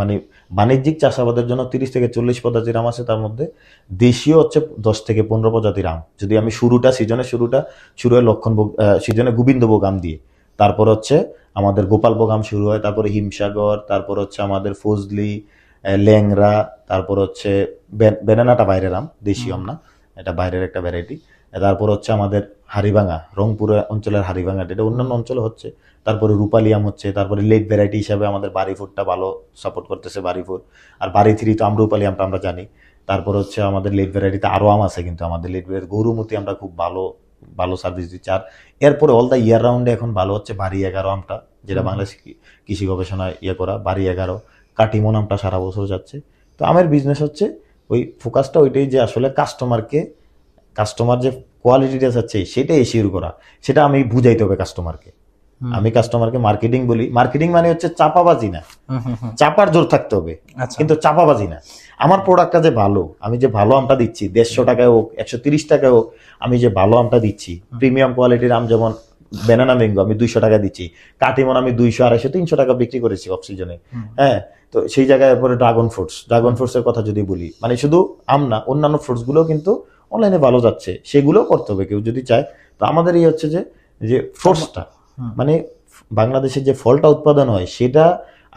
মানে বাণিজ্যিক চাষাবাদের জন্য 30 থেকে 40 প্রজাতির আম আছে। তার মধ্যে দেশীয় হচ্ছে 10 থেকে 15 প্রজাতির আম। যদি আমি শুরু হয় লক্ষণভোগ, সিজনে গোবিন্দভোগ আম দিয়ে, তারপর হচ্ছে আমাদের গোপালভোগ আম শুরু হয়, তারপরে হিমসাগর, তারপর হচ্ছে আমাদের ফজলি, ল্যাংরা, তারপর হচ্ছে বেনানাটা বাইরের আম, দেশীয় আম না, এটা বাইরের একটা ভ্যারাইটি। তারপর হচ্ছে আমাদের হাড়িভাঙা, রংপুর অঞ্চলের হাড়িভাঙা, এটা অন্যান্য অঞ্চলে হচ্ছে। তারপরে রূপালি আম হচ্ছে। তারপরে লেট ভ্যারাইটি হিসাবে আমাদের বাড়িফুটটা ভালো সাপোর্ট করতেছে, বাড়িফুট। আর বাড়ি থ্রি তো আমরুপালি আমটা আমরা জানি। তারপর হচ্ছে আমাদের লেট ভ্যারাইটিতে আরো আম আছে, কিন্তু আমাদের লেট ভ্যারাইটি গৌরমতি আমরা খুব ভালো ভালো সার্ভিস দিচ্ছি। আর এরপরে অল দ্য ইয়ার রাউন্ডে এখন ভালো হচ্ছে বাড়ি 11 আমটা, যেটা বাংলাদেশ কৃষি গবেষণায় করা বাড়ি 11। কাটিমন আমটা সারা বছর যাচ্ছে। তো আমের বিজনেস হচ্ছে ওই ফোকাসটা ওইটাই, যে আসলে কাস্টমার যে কোয়ালিটিটা চাচ্ছে সেটাই এশিওর করা, সেটা আমি বুঝাইতে হবে কাস্টমারকে। আমি কাস্টমারকে মার্কেটিং বলি, মার্কেটিং মানে হচ্ছে চাপাবাজি না, চাপার জোর থাকতে হবে, কিন্তু চাপাবাজি না। আমার প্রোডাক্টটা যে ভালো, আমি যে ভালো আমটা দিচ্ছি, 150 টাকায় হোক 130 টাকায় হোক, আমি যে ভালো আমটা দিচ্ছি, প্রিমিয়াম কোয়ালিটির আম, যেমন বেনানা ম্যাঙ্গো আমি 200 টাকা দিচ্ছি, কাটিমন আমি 200, 250, 300 টাকা বিক্রি করেছি অফ সিজনে, হ্যাঁ। তো সেই জায়গায় পরে ড্রাগন ফ্রুটস এর কথা যদি বলি, মানে শুধু আম না, অন্যান্য ফ্রুটস গুলো কিন্তু অনলাইনে ভালো যাচ্ছে, সেগুলো করতে হবে কেউ যদি চায়। তো আমাদের এই হচ্ছে যে ফ্রুটসটা, মানে বাংলাদেশে যে ফলটা উৎপাদন হয়, সেটা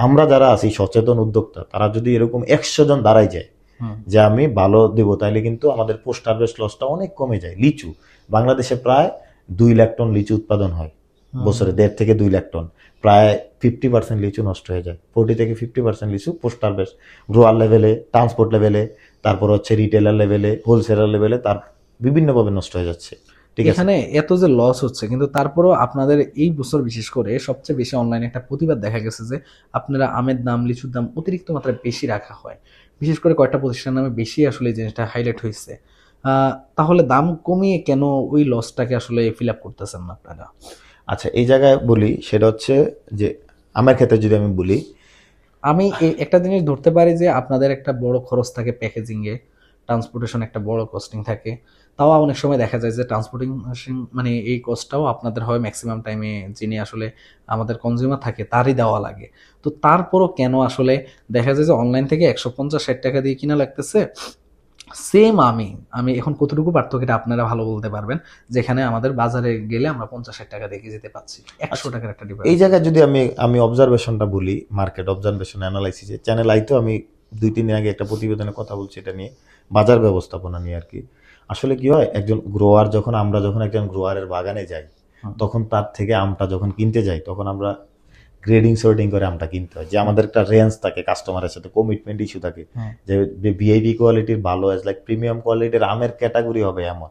আমরা যারা আছি সচেতন উদ্যোক্তা, তারা যদি এরকম 100 জন দাঁড়াই যায় যে আমি ভালো দেবো, তাইলে কিন্তু আমাদের পোস্ট হারভেস্ট লসটা অনেক কমে যায়। লিচু, বাংলাদেশে প্রায় 2 লাখ টন লিচু উৎপাদন হয় বছরে, 1.5 থেকে 2 লাখ টন। প্রায় 50% লিচু নষ্ট হয়ে যায়, 40 থেকে 50% লিচু পোস্ট হারভেস্ট, গ্রোয়ার লেভেলে, ট্রান্সপোর্ট লেভেলে, তারপর হচ্ছে রিটেলার লেভেলে, হোলসেলার লেভেলে, তার বিভিন্নভাবে নষ্ট হয়ে যাচ্ছে। ঠিক আছে, এখানে এত যে লস হচ্ছে, কিন্তু তারপরেও আপনাদের এই বছর বিশেষ করে সবচেয়ে বেশি অনলাইনে একটা প্রতিবাদ দেখা গেছে যে আপনারা আমের দাম, লিচুর দাম অতিরিক্ত মাত্রায় বেশি রাখা হয়। বিশেষ করে কয়েকটা প্রতিষ্ঠান নামে বেশি আসলে এই জিনিসটা হাইলাইট হয়েছে। তাহলে দাম কমিয়ে কেন ওই লসটাকে আসলে ফিল আপ করতেছেন না আপনারা? আচ্ছা, এই জায়গায় বলি, সেটা হচ্ছে যে আমার ক্ষেত্রে যদি আমি বলি, আমি একটা জিনিস ধরতে পারি যে আপনাদের একটা বড় খরচ থাকে প্যাকেজিংয়ে, ট্রান্সপোর্টেশন একটা বড় কস্টিং থাকে। তাও অনেক সময় দেখা যায় যে ট্রান্সপোর্টিং মানে এই কস্টটাও আপনাদের হয় ম্যাক্সিমাম টাইমে, যিনি আসলে আমাদের কনজিউমার থাকে তারই দেওয়া লাগে। তো তারপরও কেন আসলে দেখা যায় যে অনলাইন থেকে 150-60 টাকা দিয়ে কিনা লাগতেছে সেম আমি এখন কতটুকু পার্থক্যটা আপনারা ভালো বলতে পারবেন, যেখানে আমাদের বাজারে গেলে আমরা 50-60 টাকা দিয়ে কেজিতে পাচ্ছি, 100 টাকার একটা এই ডিফারেন্স। জায়গায় যদি আমি অবজারভেশনটা বলি, মার্কেট অবজারভেশন অ্যানালাইসিসে চ্যানেল আইতেও আমি 2-3 দিন আগে একটা প্রতিবেদনে কথা বলছি এটা নিয়ে, বাজার ব্যবস্থাপনা নিয়ে আর কি। আসলে কি হয়, আমরা যখন একজন গ্রোয়ারের বাগানে যাই, তখন তার থেকে আমটা যখন কিনতে যাই, তখন আমরা গ্রেডিং সর্টিং করে আমটা কিনতে হয়, যে আমাদের একটা রেঞ্জ থাকে, কাস্টমারের সাথে কমিটমেন্ট ইস্যু থাকে, যে ভিআইপি কোয়ালিটির ভালো অ্যাজ লাইক প্রিমিয়াম কোয়ালিটির আমের ক্যাটাগরি হবে এমন,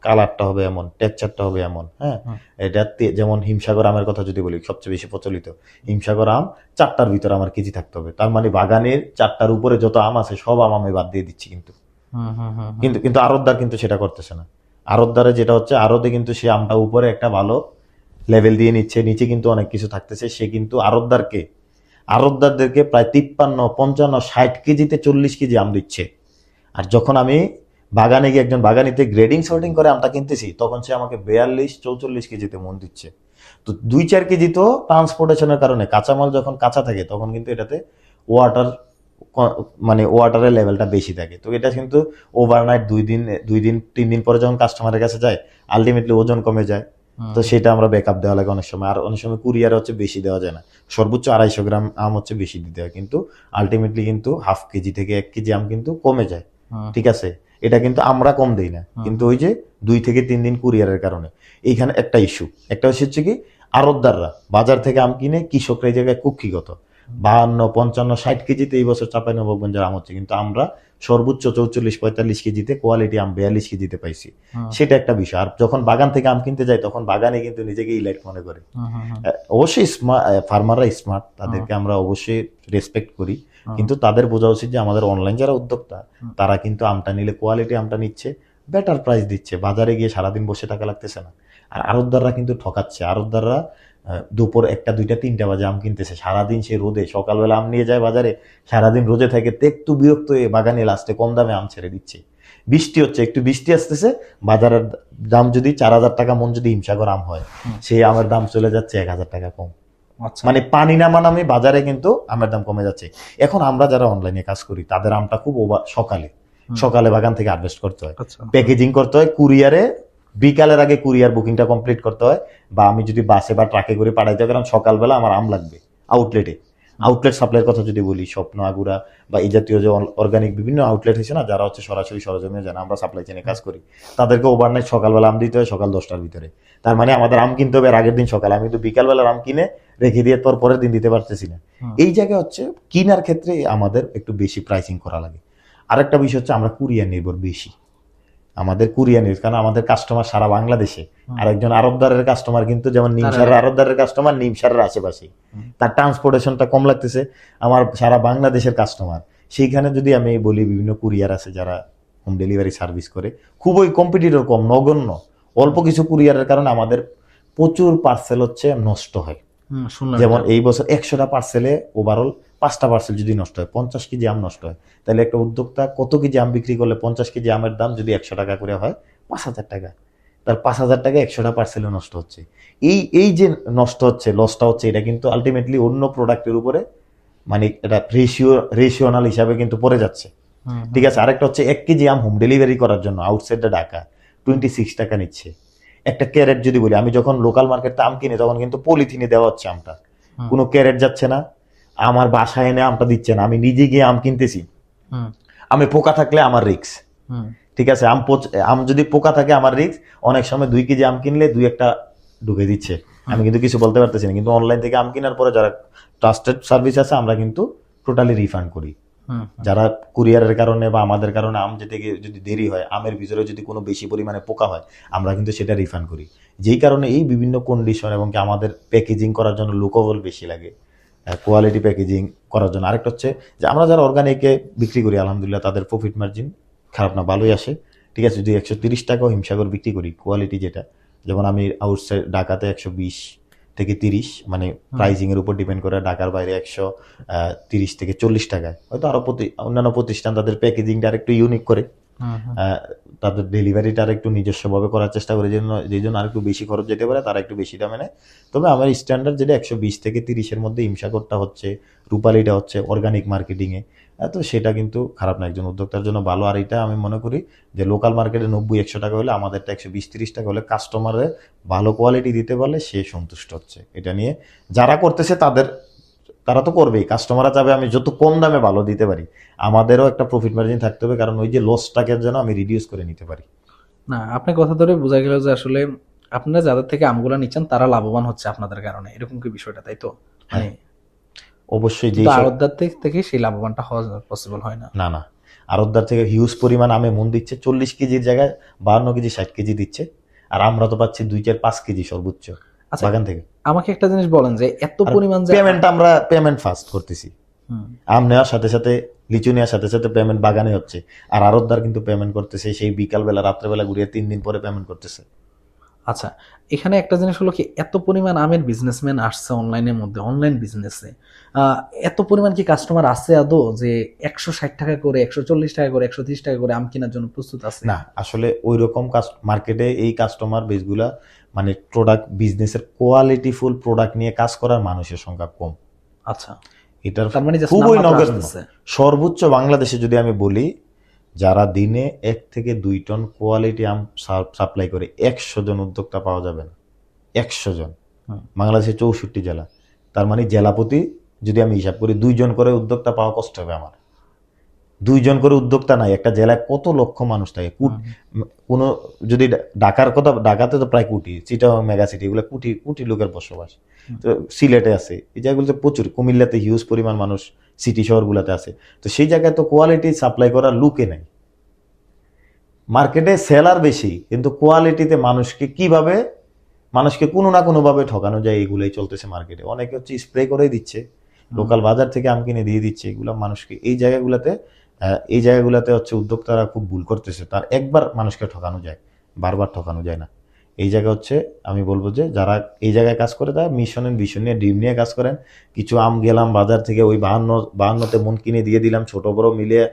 কালারটা হবে এমন, টেক্সচারটা হবে এমন, হ্যাঁ। এটা যেমন হিমসাগর আমের কথা যদি বলি, সবচেয়ে বেশি প্রচলিত হিমসাগর আম 4টার ভিতরে আমার কেজি থাকতে হবে। তার মানে বাগানের 4টার উপরে যত আম আছে সব আম আমি বাদ দিয়ে দিচ্ছি, কিন্তু কিন্তু আড়তদার কিন্তু সেটা করতেছে না। আড়তদারে যেটা হচ্ছে, আড়তে কিন্তু সে আমটা উপরে একটা ভালো লেভেল দিয়ে নিচ্ছে, নিচে কিন্তু অনেক কিছু থাকতেছে। সে কিন্তু আড়তদারদেরকে প্রায় 53, 55, 60 কেজিতে 40 কেজি আম দিচ্ছে। আর যখন আমি বাগানে গিয়ে একজন বাগানিতে গ্রেডিং সর্টিং করে আমটা কিনতেছি, তখন সে আমাকে 42-44 কেজিতে মন দিচ্ছে। তো 2-4 কেজি তো ট্রান্সপোর্টেশনের কারণে, কাঁচামাল যখন কাঁচা থাকে তখন কিন্তু এটাতে ওয়াটারের লেভেলটা বেশি থাকে। তো এটা কিন্তু ওভারনাইট 2 দিন 3 দিন পরে যখন কাস্টমারের কাছে যায়, আলটিমেটলি ওজন কমে যায়। তো সেটা আমরা ব্যাকআপ দেওয়া লাগে অনেক সময়। আর অনেক সময় কুরিয়ারে হচ্ছে বেশি দেওয়া যায় না, সর্বোচ্চ 250 গ্রাম আম হচ্ছে বেশি দিতে হয়, কিন্তু আলটিমেটলি কিন্তু হাফ কেজি থেকে 1 কেজি আম কিন্তু কমে যায়। ঠিক আছে, এটা কিন্তু আমরা কম দেই না, কিন্তু ওই যে 2 থেকে 3 দিন কুরিয়ারের কারণে এইখানে একটা ইস্যু হচ্ছে কি, আড়তদাররা বাজার থেকে আম কিনে, কৃষকরা এই জায়গায় কুক্ষিগত। 52, 55, 60 কেজিতে এই বছর চাঁপাইনবাবগঞ্জের আম হচ্ছে, কিন্তু আমরা সর্বোচ্চ 44-45 কেজিতে কোয়ালিটি আম 42 কেজিতে পাইছি। সেটা একটা বিষয়। আর যখন বাগান থেকে আম কিনতে যাই তখন বাগানে কিন্তু নিজেকে ইলাইট মনে করে। অবশ্যই ফার্মাররা স্মার্ট, তাদেরকে আমরা অবশ্যই রেসপেক্ট করি, কিন্তু তাদের বোঝা উচিত যে আমাদের অনলাইন যারা উদ্যোক্তা তারা কিন্তু আমটা নিলে কোয়ালিটি আমটা নিচ্ছে, বেটার প্রাইস দিচ্ছে, বাজারে গিয়ে সারাদিন বসে থাকা লাগতেছে না। আর আড়তদাররা কিন্তু ঠকাচ্ছে। আড়তদাররা দুপুর 1টা 2টা 3টা বাজে আম কিনতেছে, সারাদিন সে রোদে, সকালবেলা আম নিয়ে যায় বাজারে, সারাদিন রোদে থাকে, একটু বিরক্ত হয়ে বাগানে লাস্টে কম দামে আম ছেড়ে দিচ্ছে। বৃষ্টি হচ্ছে, একটু বৃষ্টি আসতেছে, বাজারের দাম যদি 4,000 টাকা মন যদি হিমসাগর আম হয়, সেই আমের দাম চলে যাচ্ছে 1,000 টাকা কম। আচ্ছা, মানে পানি নামানামি বাজারে কিন্তু আমের দাম কমে যাচ্ছে। এখন আমরা যারা অনলাইনে কাজ করি তাদের আমটা খুব সকালে সকালে বাগান থেকে হারভেস্ট করতে হয়, আচ্ছা, প্যাকেজিং করতে হয়, কুরিয়ারে বিকালের আগে কুরিয়ার বুকিংটা কমপ্লিট করতে হয়, বা আমি যদি বাসে বা ট্রাকে করে পাঠাইতে হয়, কারণ সকালবেলা আমার আম লাগবে আউটলেটে। আউটলেট সাপ্লাইয়ের কথা যদি বলি, স্বপ্ন, আগুরা বা এই জাতীয় যে অর্গানিক বিভিন্ন আউটলেট হয়েছে না, যারা হচ্ছে সরাসরি সরজমিনে জানা, আমরা সাপ্লাই চেনে কাজ করি, তাদেরকে ওভারনাইট সকালবেলা আম দিতে হয় সকাল 10টার ভিতরে। তার মানে আমাদের আম কিনতে হবে এর আগের দিন সকালে, আমি কিন্তু বিকালবেলার আম কিনে রেখে দিয়ে তোর পরের দিন দিতে পারতেছি না। এই জায়গায় হচ্ছে কিনার ক্ষেত্রে আমাদের একটু বেশি প্রাইসিং করা লাগে। আরেকটা বিষয় হচ্ছে আমরা কুরিয়ার নির্ভর বেশি, আমাদের কুরিয়ার নির্ভর, কারণ আমাদের কাস্টমার সারা বাংলাদেশে, আর একজন আরবদারের কাস্টমার কিন্তু যেমন নিমসারের আরবদারের কাস্টমার নিমসারের আশেপাশে, তার ট্রান্সপোর্টেশনটা কম লাগতেছে, আমার সারা বাংলাদেশের কাস্টমার। সেইখানে যদি আমি বলি বিভিন্ন কুরিয়ার আছে যারা হোম ডেলিভারি সার্ভিস করে, খুবই কম্পিটিটর কম, নগণ্য, অল্প কিছু কুরিয়ারের কারণে আমাদের প্রচুর পার্সেল হচ্ছে নষ্ট হয়। যেমন এই বছর 100টা পার্সেলে ওভারঅল 5টা পার্সেল যদি নষ্ট হয়, 50 কেজি আম নষ্ট হয়, তাহলে একটা উদ্যোক্তা কত কেজি আম বিক্রি করলে 50 কেজি আমের দাম যদি 100 টাকা করে হয়, 5,000 টাকা, তার 5,000 টাকা 100টা পার্সেলে নষ্ট হচ্ছে। এই যে নষ্ট হচ্ছে, লসটা হচ্ছে, এটা কিন্তু আলটিমেটলি অন্য প্রোডাক্টের উপরে, মানে এটা রেশিওনাল হিসাবে কিন্তু পড়ে যাচ্ছে। ঠিক আছে। আরেকটা হচ্ছে 1 কেজি আম হোম ডেলিভারি করার জন্য আউটসাইড ঢাকা 26 টাকা নিচ্ছে। একটা ক্যারেট যদি বলি, আমি যখন লোকাল মার্কেটে আম কিনি তখন কিন্তু পলিথিনে দেওয়া হচ্ছে আমটা, কোনো ক্যারেট যাচ্ছে না, আমার বাসায় এনে আমটা দিচ্ছে না, আমি নিজে গিয়ে আম কিনতেছি। আমি পোকা থাকলে আমার রিস্ক, ঠিক আছে, আম যদি পোকা থাকে আমার রিস্ক। অনেক সময় 2 কেজি আম কিনলে 2-1টা ঢুকে দিচ্ছে, আমি কিন্তু কিছু বলতে পারতেছি না। কিন্তু অনলাইন থেকে আম কেনার পরে যারা ট্রাস্টেড সার্ভিস আছে, আমরা কিন্তু টোটালি রিফান্ড করি। যারা কুরিয়ারের কারণে বা আমাদের কারণে আম যেতে গিয়ে যদি দেরি হয়, আমের ভিতরে যদি কোনো বেশি পরিমাণে পোকা হয়, আমরা কিন্তু সেটা রিফান্ড করি। যেই কারণে এই বিভিন্ন কন্ডিশন এবং কি আমাদের প্যাকেজিং করার জন্য লোকবল বেশি লাগে, কোয়ালিটি প্যাকেজিং করার জন্য। আরেকটা হচ্ছে যে আমরা যারা অর্গানিকে বিক্রি করি, আলহামদুলিল্লাহ তাদের প্রফিট মার্জিন খারাপ না, ভালোই আসে। ঠিক আছে, যদি 130 টাকাও হিমসাগর বিক্রি করি কোয়ালিটি যেটা, যেমন আমি আউটসাইড ঢাকাতে 120 থেকে 30, মানে প্রাইজিং এর উপর ডিপেন্ড করে, ঢাকার বাইরে 130 থেকে 40 টাকায়, হয়তো আরো অন্যান্য প্রতিষ্ঠান তাদের প্যাকেজিংটা আরেকটু ইউনিক করে, তাদের ডেলিভারিটা আরেকটু নিজস্বভাবে করার চেষ্টা করে, যেই জন্য আরেকটু বেশি খরচ যেতে পারে, তারা একটু বেশি দামে নেয়। তবে আমার স্ট্যান্ডার্ড যেটা 120 থেকে 30-এর মধ্যে হিমসাগরটা হচ্ছে, রূপালীটা হচ্ছে অর্গানিক মার্কেটিংয়ে, তো সেটা কিন্তু খারাপ না, একজন উদ্যোক্তার জন্য ভালো। আর এটা আমি মনে করি যে লোকাল মার্কেটে 90-100 টাকা হলে, আমাদেরটা 120-30 টাকা হলে কাস্টমারে ভালো কোয়ালিটি দিতে পারলে সে সন্তুষ্ট হচ্ছে। এটা নিয়ে যারা করতেছে তারা তো করবেই, কাস্টমাররা চাবে আমি যত কম দামে ভালো দিতে পারি, আমাদেরও একটা প্রফিট মার্জিন থাকতে হবে, কারণ ওই যে লসটাকে যেন আমি রিডিউস করে নিতে পারি। না, আপনার কথা ধরে বোঝা গেল যে আসলে আপনারা যাদের থেকে আমগুলা নিচ্ছেন তারা লাভবান হচ্ছে আপনাদের কারণে, এরকম কি বিষয়টা, তাই তো? মানে অবশ্যই যে কিন্তু আড়তদার থেকে সেই লাভবানটা হওয়া পসিবল হয় না। না, আড়তদার থেকে হিউজ পরিমাণ আমে মন দিচ্ছে, 40 কেজির জায়গায় 52 কেজি 60 কেজি দিচ্ছে, আর আমরা তো পাচ্ছি 2-4-5 কেজি সর্বোচ্চ বাগান থেকে। আমাকে একটা জিনিস বলেন যে এত পরিমাণ যে আমরা পেমেন্ট ফাস্ট করতেছি, আম নেওয়ার সাথে সাথে, লিচু নেওয়ার সাথে সাথে পেমেন্ট বাগানে হচ্ছে, আর আড়তদার কিন্তু পেমেন্ট করতেছে সেই বিকালবেলা রাত্রেবেলা ঘুরিয়ে 3 দিন পরে পেমেন্ট করতেছে। আচ্ছা, এখানে একটা জিনিস হলো কি, এত পরিমাণ আমের বিজনেসম্যান আসছে অনলাইনের মধ্যে, অনলাইন বিজনেসে এত পরিমাণ কি কাস্টমার আছে আদৌ যে 160 টাকা করে, 140 টাকা করে, 130 টাকা করে আম কেনার জন্য প্রস্তুত আছে? না, আসলে ওই রকম মার্কেটে এই কাস্টমার বেসগুলা, মানে প্রোডাক্ট বিজনেসের কোয়ালিটিফুল প্রোডাক্ট নিয়ে কাজ করার মানুষের সংখ্যা কম। আচ্ছা, এটার তার মানে just খুবই নামমাত্র নগণ্য। আসতেছে। সর্বোচ্চ বাংলাদেশে যদি আমি বলি, যারা দিনে 1 থেকে 2 টন কোয়ালিটি আম সাপ্লাই করে, 100 জন উদ্যোক্তা পাওয়া যাবে না, 100 জন। বাংলাদেশের 64 জেলা, তার মানে জেলাপতি যদি আমি হিসাব করি 2 জন করে উদ্যোক্তা পাওয়া কষ্ট হবে আমার। 2 জন করে উদ্যোক্তা নাই, একটা জেলায় কত লক্ষ মানুষ থাকে, কোনো যদি ঢাকার কথা, ঢাকাতে তো প্রায় কোটি, চিটাগাং মেগা সিটি, এগুলো কোটি কোটি লোকের বসবাস। তো সিলেটে আছে, এই জায়গাগুলোতে প্রচুর, কুমিল্লাতে হিউজ পরিমাণ মানুষ সিটি শহরগুলোতে আছে। তো সেই জায়গায় তো কোয়ালিটি সাপ্লাই করার লোকে নাই, মার্কেটে সেলার বেশি, কিন্তু কোয়ালিটিতে মানুষকে কোনো না কোনো ভাবে ঠকানো যায়, এগুলোই চলতেছে মার্কেটে। অনেকে হচ্ছে স্প্রে করেই দিচ্ছে, লোকাল বাজার থেকে আম কিনে দিয়ে দিচ্ছে, এগুলো মানুষকে এই জায়গাগুলোতে হচ্ছে উদ্যোক্তারা খুব ভুল করতেছে। তার একবার মানুষকে ঠকানো যায়, বারবার ঠকানো যায় না। এই জায়গা হচ্ছে আমি বলবো যে যারা এই জায়গায় কাজ করে তারা মিশনের ভিশন নিয়ে, ড্রিম নিয়ে কাজ করেন। কিছু আম গেলাম বাজার থেকে, ওই 52তে মন কিনে দিয়ে দিলাম, ছোট বড় মিলিয়ে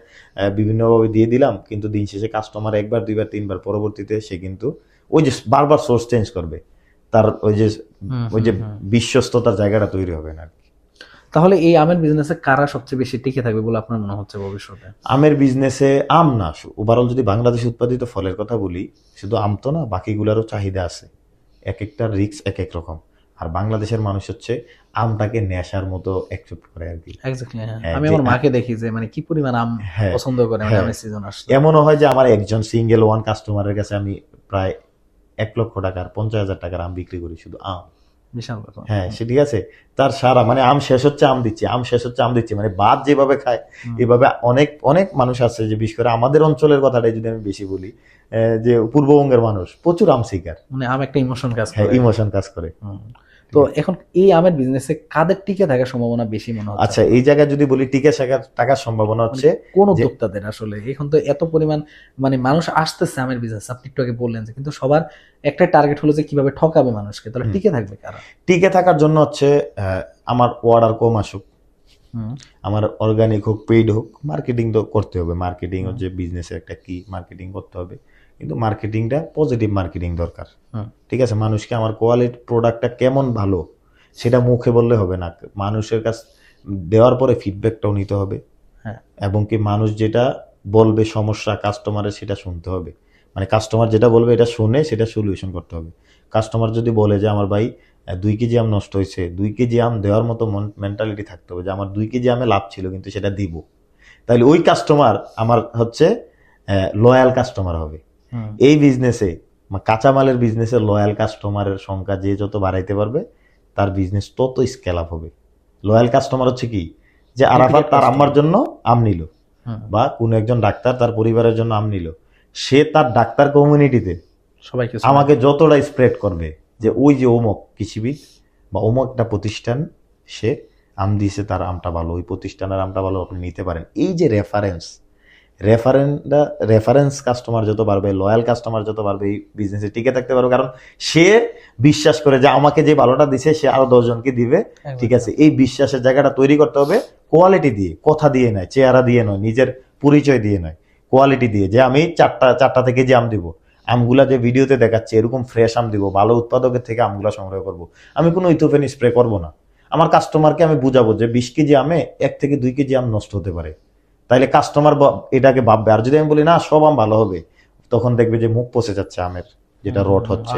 বিভিন্নভাবে দিয়ে দিলাম, কিন্তু দিন শেষে কাস্টমার একবার, দুইবার, তিনবার, পরবর্তীতে সে কিন্তু ওই যে বারবার সোর্স চেঞ্জ করবে, তার ওই যে বিশ্বস্ততার জায়গাটা তৈরি হবে না। তাহলে এই আমের বিজনেসে কারা সবচেয়ে বেশি টিকে থাকবে বলে আপনার মনে হচ্ছে ভবিষ্যতে? আমের বিজনেসে আম না, ওভারঅল যদি বাংলাদেশে উৎপাদিত ফলের কথা বলি, শুধু আম তো না, বাকিগুলোরও চাহিদা আছে, এক একটা রিস্ক এক এক রকম। আর বাংলাদেশের মানুষ হচ্ছে আমটাকে নেশার মতো অ্যাকসেপ্ট করে আর কি। এক্স্যাক্টলি, হ্যাঁ। হ্যাঁ, আমি যে আমার মাকে দেখি যে মানে কি পরিমাণ আম হ্যাঁ, পছন্দ করে, মানে হ্যাঁ। আমের সিজন আসলে। এমনও হয় যে আমার একজন সিঙ্গেল ওয়ান কাস্টমারের কাছে আমি প্রায় 1 লক্ষ টাকার 50,000 টাকার আম বিক্রি করি, শুধু আম। বিশাল ব্যাপার। হ্যাঁ, সে ঠিক আছে, তার সারা মানে আম শেষ হচ্ছে আম দিচ্ছে, আম শেষ হচ্ছে আম দিচ্ছে, মানে ভাত যেভাবে খায় এভাবে অনেক অনেক মানুষ আছে। যে বিশেষ করে আমাদের অঞ্চলের কথাটাই যদি আমি বেশি বলি, যে পূর্ববঙ্গের মানুষ প্রচুর আম শিকার। মানে আম একটা ইমোশন কাজ হ্যাঁ, করে। ইমোশন কাজ করে। তো এখন এই আমের বিজনেসে কাদের টিকে থাকার সম্ভাবনা বেশি মনে হচ্ছে? আচ্ছা, এই জায়গায় যদি বলি টিকে থাকার সম্ভাবনা হচ্ছে কোন উদ্যোক্তাদের? আসলে এখন তো এত পরিমাণ মানে মানুষ আসতেছে আমের বিজনেস, আপনি একটু আগে বললেন যে, কিন্তু সবার একটা টার্গেট হলো যে কিভাবে ঠকাবে মানুষকে, তাহলে টিকে থাকবে কারা? টিকে থাকার জন্য হচ্ছে আমার অর্ডার কম আসুক, আমার অর্গানিক হোক, পেইড হোক, মার্কেটিং তো করতে হবে। মার্কেটিং হচ্ছে বিজনেসের একটা কি, মার্কেটিং করতে হবে, কিন্তু মার্কেটিংটা পজিটিভ মার্কেটিং দরকার। ঠিক আছে, মানুষকে আমার কোয়ালিটি প্রোডাক্টটা কেমন ভালো সেটা মুখে বললে হবে না, মানুষের কাছ দেওয়ার পরে ফিডব্যাকটাও নিতে হবে। এবং কি মানুষ যেটা বলবে সমস্যা কাস্টমারের, সেটা শুনতে হবে। মানে কাস্টমার যেটা বলবে এটা শুনে সেটা সলিউশন করতে হবে। কাস্টমার যদি বলে যে আমার ভাই 2 কেজি আম নষ্ট হয়েছে, 2 কেজি আম দেওয়ার মতো মেন্টালিটি থাকতে হবে যে আমার 2 কেজি আমে লাভ ছিল কিন্তু সেটা দিব, তাহলে ওই কাস্টমার আমার হচ্ছে লয়াল কাস্টমার হবে। এই বিজনেসে, কাঁচামালের বিজনেসে লয়াল কাস্টমারের সংখ্যা যে যত বাড়াইতে পারবে তার বিজনেস তত স্কেল আপ হবে। লয়াল কাস্টমার হচ্ছে কি, যে আরাফাত তার আম্মার জন্য আম নিল, বা কোনো একজন ডাক্তার তার পরিবারের জন্য আম নিল, সে তার ডাক্তার কমিউনিটিতে সবাইকে আমাকে যতটা স্প্রেড করবে যে ওই যে অমুক কৃষিবিদ বা অমুক একটা প্রতিষ্ঠান সে আম দিয়েছে, তার আমটা ভালো, ওই প্রতিষ্ঠানের আমটা ভালো, আপনি নিতে পারেন। এই যে রেফারেন্স কাস্টমার যত বাড়বে, লয়াল কাস্টমার যত বাড়বে, এই বিজনেসে টিকে থাকতে পারবে, কারণ সে বিশ্বাস করে যে আমাকে যে ভালোটা দিছে সে আরো 10 জনকে দিবে। ঠিক আছে, এই বিশ্বাসের জায়গাটা তৈরি করতে হবে কোয়ালিটি দিয়ে, কথা দিয়ে নয়, চেহারা দিয়ে নয়, নিজের পরিচয় দিয়ে নয়, কোয়ালিটি দিয়ে। যে আমি চারটা থেকে যে আম দিব, আমগুলা যে ভিডিওতে দেখাচ্ছে এরকম ফ্রেশ আম দিব, ভালো উৎপাদকের থেকে আমগুলা সংগ্রহ করব, আমি কোনো ইথোফেন স্প্রে করব না। আমার কাস্টমারকে আমি বুঝাবো যে 20 কেজি আমে 1 থেকে 2 কেজি আম নষ্ট হতে পারে, তাইলে কাস্টমার এটাকে ভাববে। আর যদি আমি বলি না সব আম ভালো হবে, তখন দেখবে যে মুখ পচে যাচ্ছে আমের, যেটা রট হচ্ছে,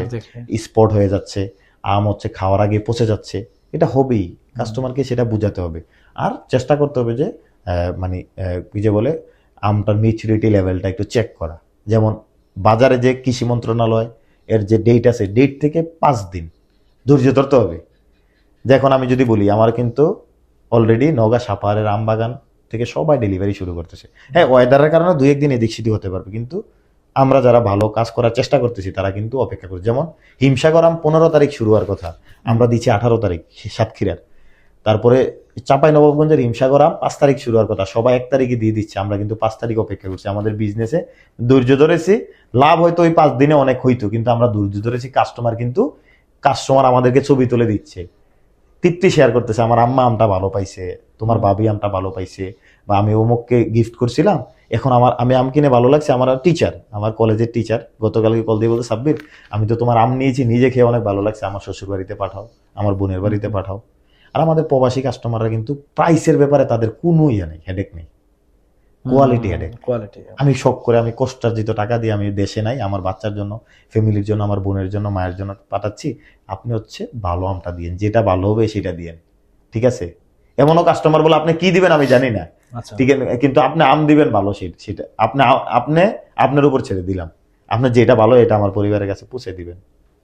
স্পট হয়ে যাচ্ছে, আম হচ্ছে খাওয়ার আগে পচে যাচ্ছে, এটা হবেই। কাস্টমারকে সেটা বুঝাতে হবে। আর চেষ্টা করতে হবে যে মানে কি যে বলে আমটার ম্যাচুরিটি লেভেলটা একটু চেক করা। যেমন বাজারে যে কৃষি মন্ত্রণালয় এর যে ডেট আছে, ডেট থেকে 5 দিন ধৈর্য ধরতে হবে। যখন আমি যদি বলি, আমার কিন্তু অলরেডি নওগাঁ সাপাহারের আম বাগান থেকে সবাই ডেলিভারি শুরু করতেছে। হ্যাঁ, ওয়েদারের কারণে 2-1 দিন এদিক সেদিক হতে পারবে, কিন্তু আমরা যারা ভালো কাজ করার চেষ্টা করতেছি তারা কিন্তু অপেক্ষা করছি। যেমন হিমসাগর আম 15 তারিখ শুরু হওয়ার কথা, আমরা দিচ্ছি 18 তারিখ সাতক্ষীরার। তারপরে চাঁপাইনবাবগঞ্জের হিমসাগর আম 5 তারিখ শুরু হওয়ার কথা, সবাই 1 তারিখে দিয়ে দিচ্ছে, আমরা কিন্তু 5 তারিখ অপেক্ষা করছি। আমাদের বিজনেসে ধৈর্য ধরেছি, লাভ হয়তো ওই 5 দিনে অনেক হইতো, কিন্তু আমরা ধৈর্য ধরেছি। কাস্টমার আমাদেরকে ছবি তুলে দিচ্ছে, তৃপ্তি শেয়ার করতেছে, আমার আম্মা আমটা ভালো পাইছে, তোমার ভাবি আমটা ভালো পাইছে, বা আমি অমুককে গিফট করছিলাম, এখন আমি আম কিনে ভালো লাগছে। আমার টিচার, আমার কলেজের টিচার গতকালকে কল দিয়ে বলতে, সাব্বির আমি তো তোমার আম নিয়েছি, নিজে খেয়ে অনেক ভালো লাগছে, আমার শ্বশুর বাড়িতে পাঠাও, আমার বোনের বাড়িতে পাঠাও। আর আমাদের প্রবাসী কাস্টমাররা কিন্তু প্রাইসের ব্যাপারে তাদের কোনো নেই, হেডেক নেই, কোয়ালিটি হেডেক। আমি শখ করে, আমি কষ্টার্জিত টাকা দিয়ে আমি দেশে নাই, আমার বাচ্চার জন্য, ফ্যামিলির জন্য, আমার বোনের জন্য, মায়ের জন্য পাঠাচ্ছি, আপনি হচ্ছে ভালো আমটা দিয়েন, যেটা ভালো হবে সেটা দিয়েন। ঠিক আছে, এমনও কাস্টমার বলে আপনি কি দিবেন আমি জানি না, আচ্ছা ঠিক আছে, কিন্তু আপনি আম দিবেন ভালো সেটা আপনি আপনি আপনার উপর ছেড়ে দিলাম, আপনি যেটা ভালো এটা আমার পরিবারের কাছে পৌঁছে দিবেন,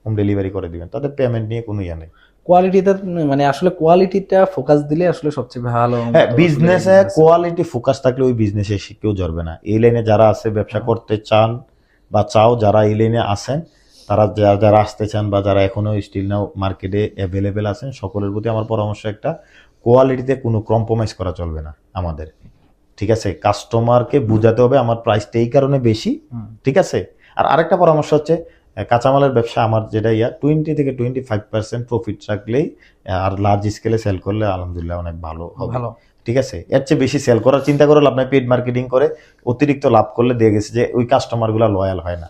হোম ডেলিভারি করে দিবেন, তাদের পেমেন্ট নিয়ে কোনো ইয়ে নেই। কোয়ালিটিতে, মানে আসলে কোয়ালিটিটা ফোকাস দিলে আসলে সবচেয়ে ভালো হ্যাঁ, মতো আসলে বিজনেসে business-এ। কোয়ালিটি ফোকাস থাকলে ওই বিজনেসে কেউ জড়বে না। এই লাইনে যারা আছে ব্যবসা করতে চান বা চাও, যারা এই লাইনে আছেন, তারা যারা আসতে চান বা যারা এখনো স্টিল নাও মার্কেটে অ্যাভেলেবেল আছেন, সকলের প্রতি আমার পরামর্শ একটা, কোয়ালিটিতে কোনো কম্প্রোমাইজ করা চলবে না আমাদের। ঠিক আছে, কাস্টমারকে বুঝাতে হবে আমার প্রাইসটা এই কারণে বেশি। ঠিক আছে, আর আরেকটা পরামর্শ হচ্ছে কাঁচামালের ব্যবসা আমার যেটা 20 থেকে 25% প্রফিট রাখলেই, আর লার্জ স্কেলে সেল করলে আলহামদুলিল্লাহ অনেক ভালো হবে। ভালো। ঠিক আছে, এর চেয়ে বেশি সেল করার চিন্তা করে লাভ নাই। পেড মার্কেটিং করে অতিরিক্ত লাভ করলে দিয়ে গেছে যে ওই কাস্টমারগুলো লয়াল হয় না,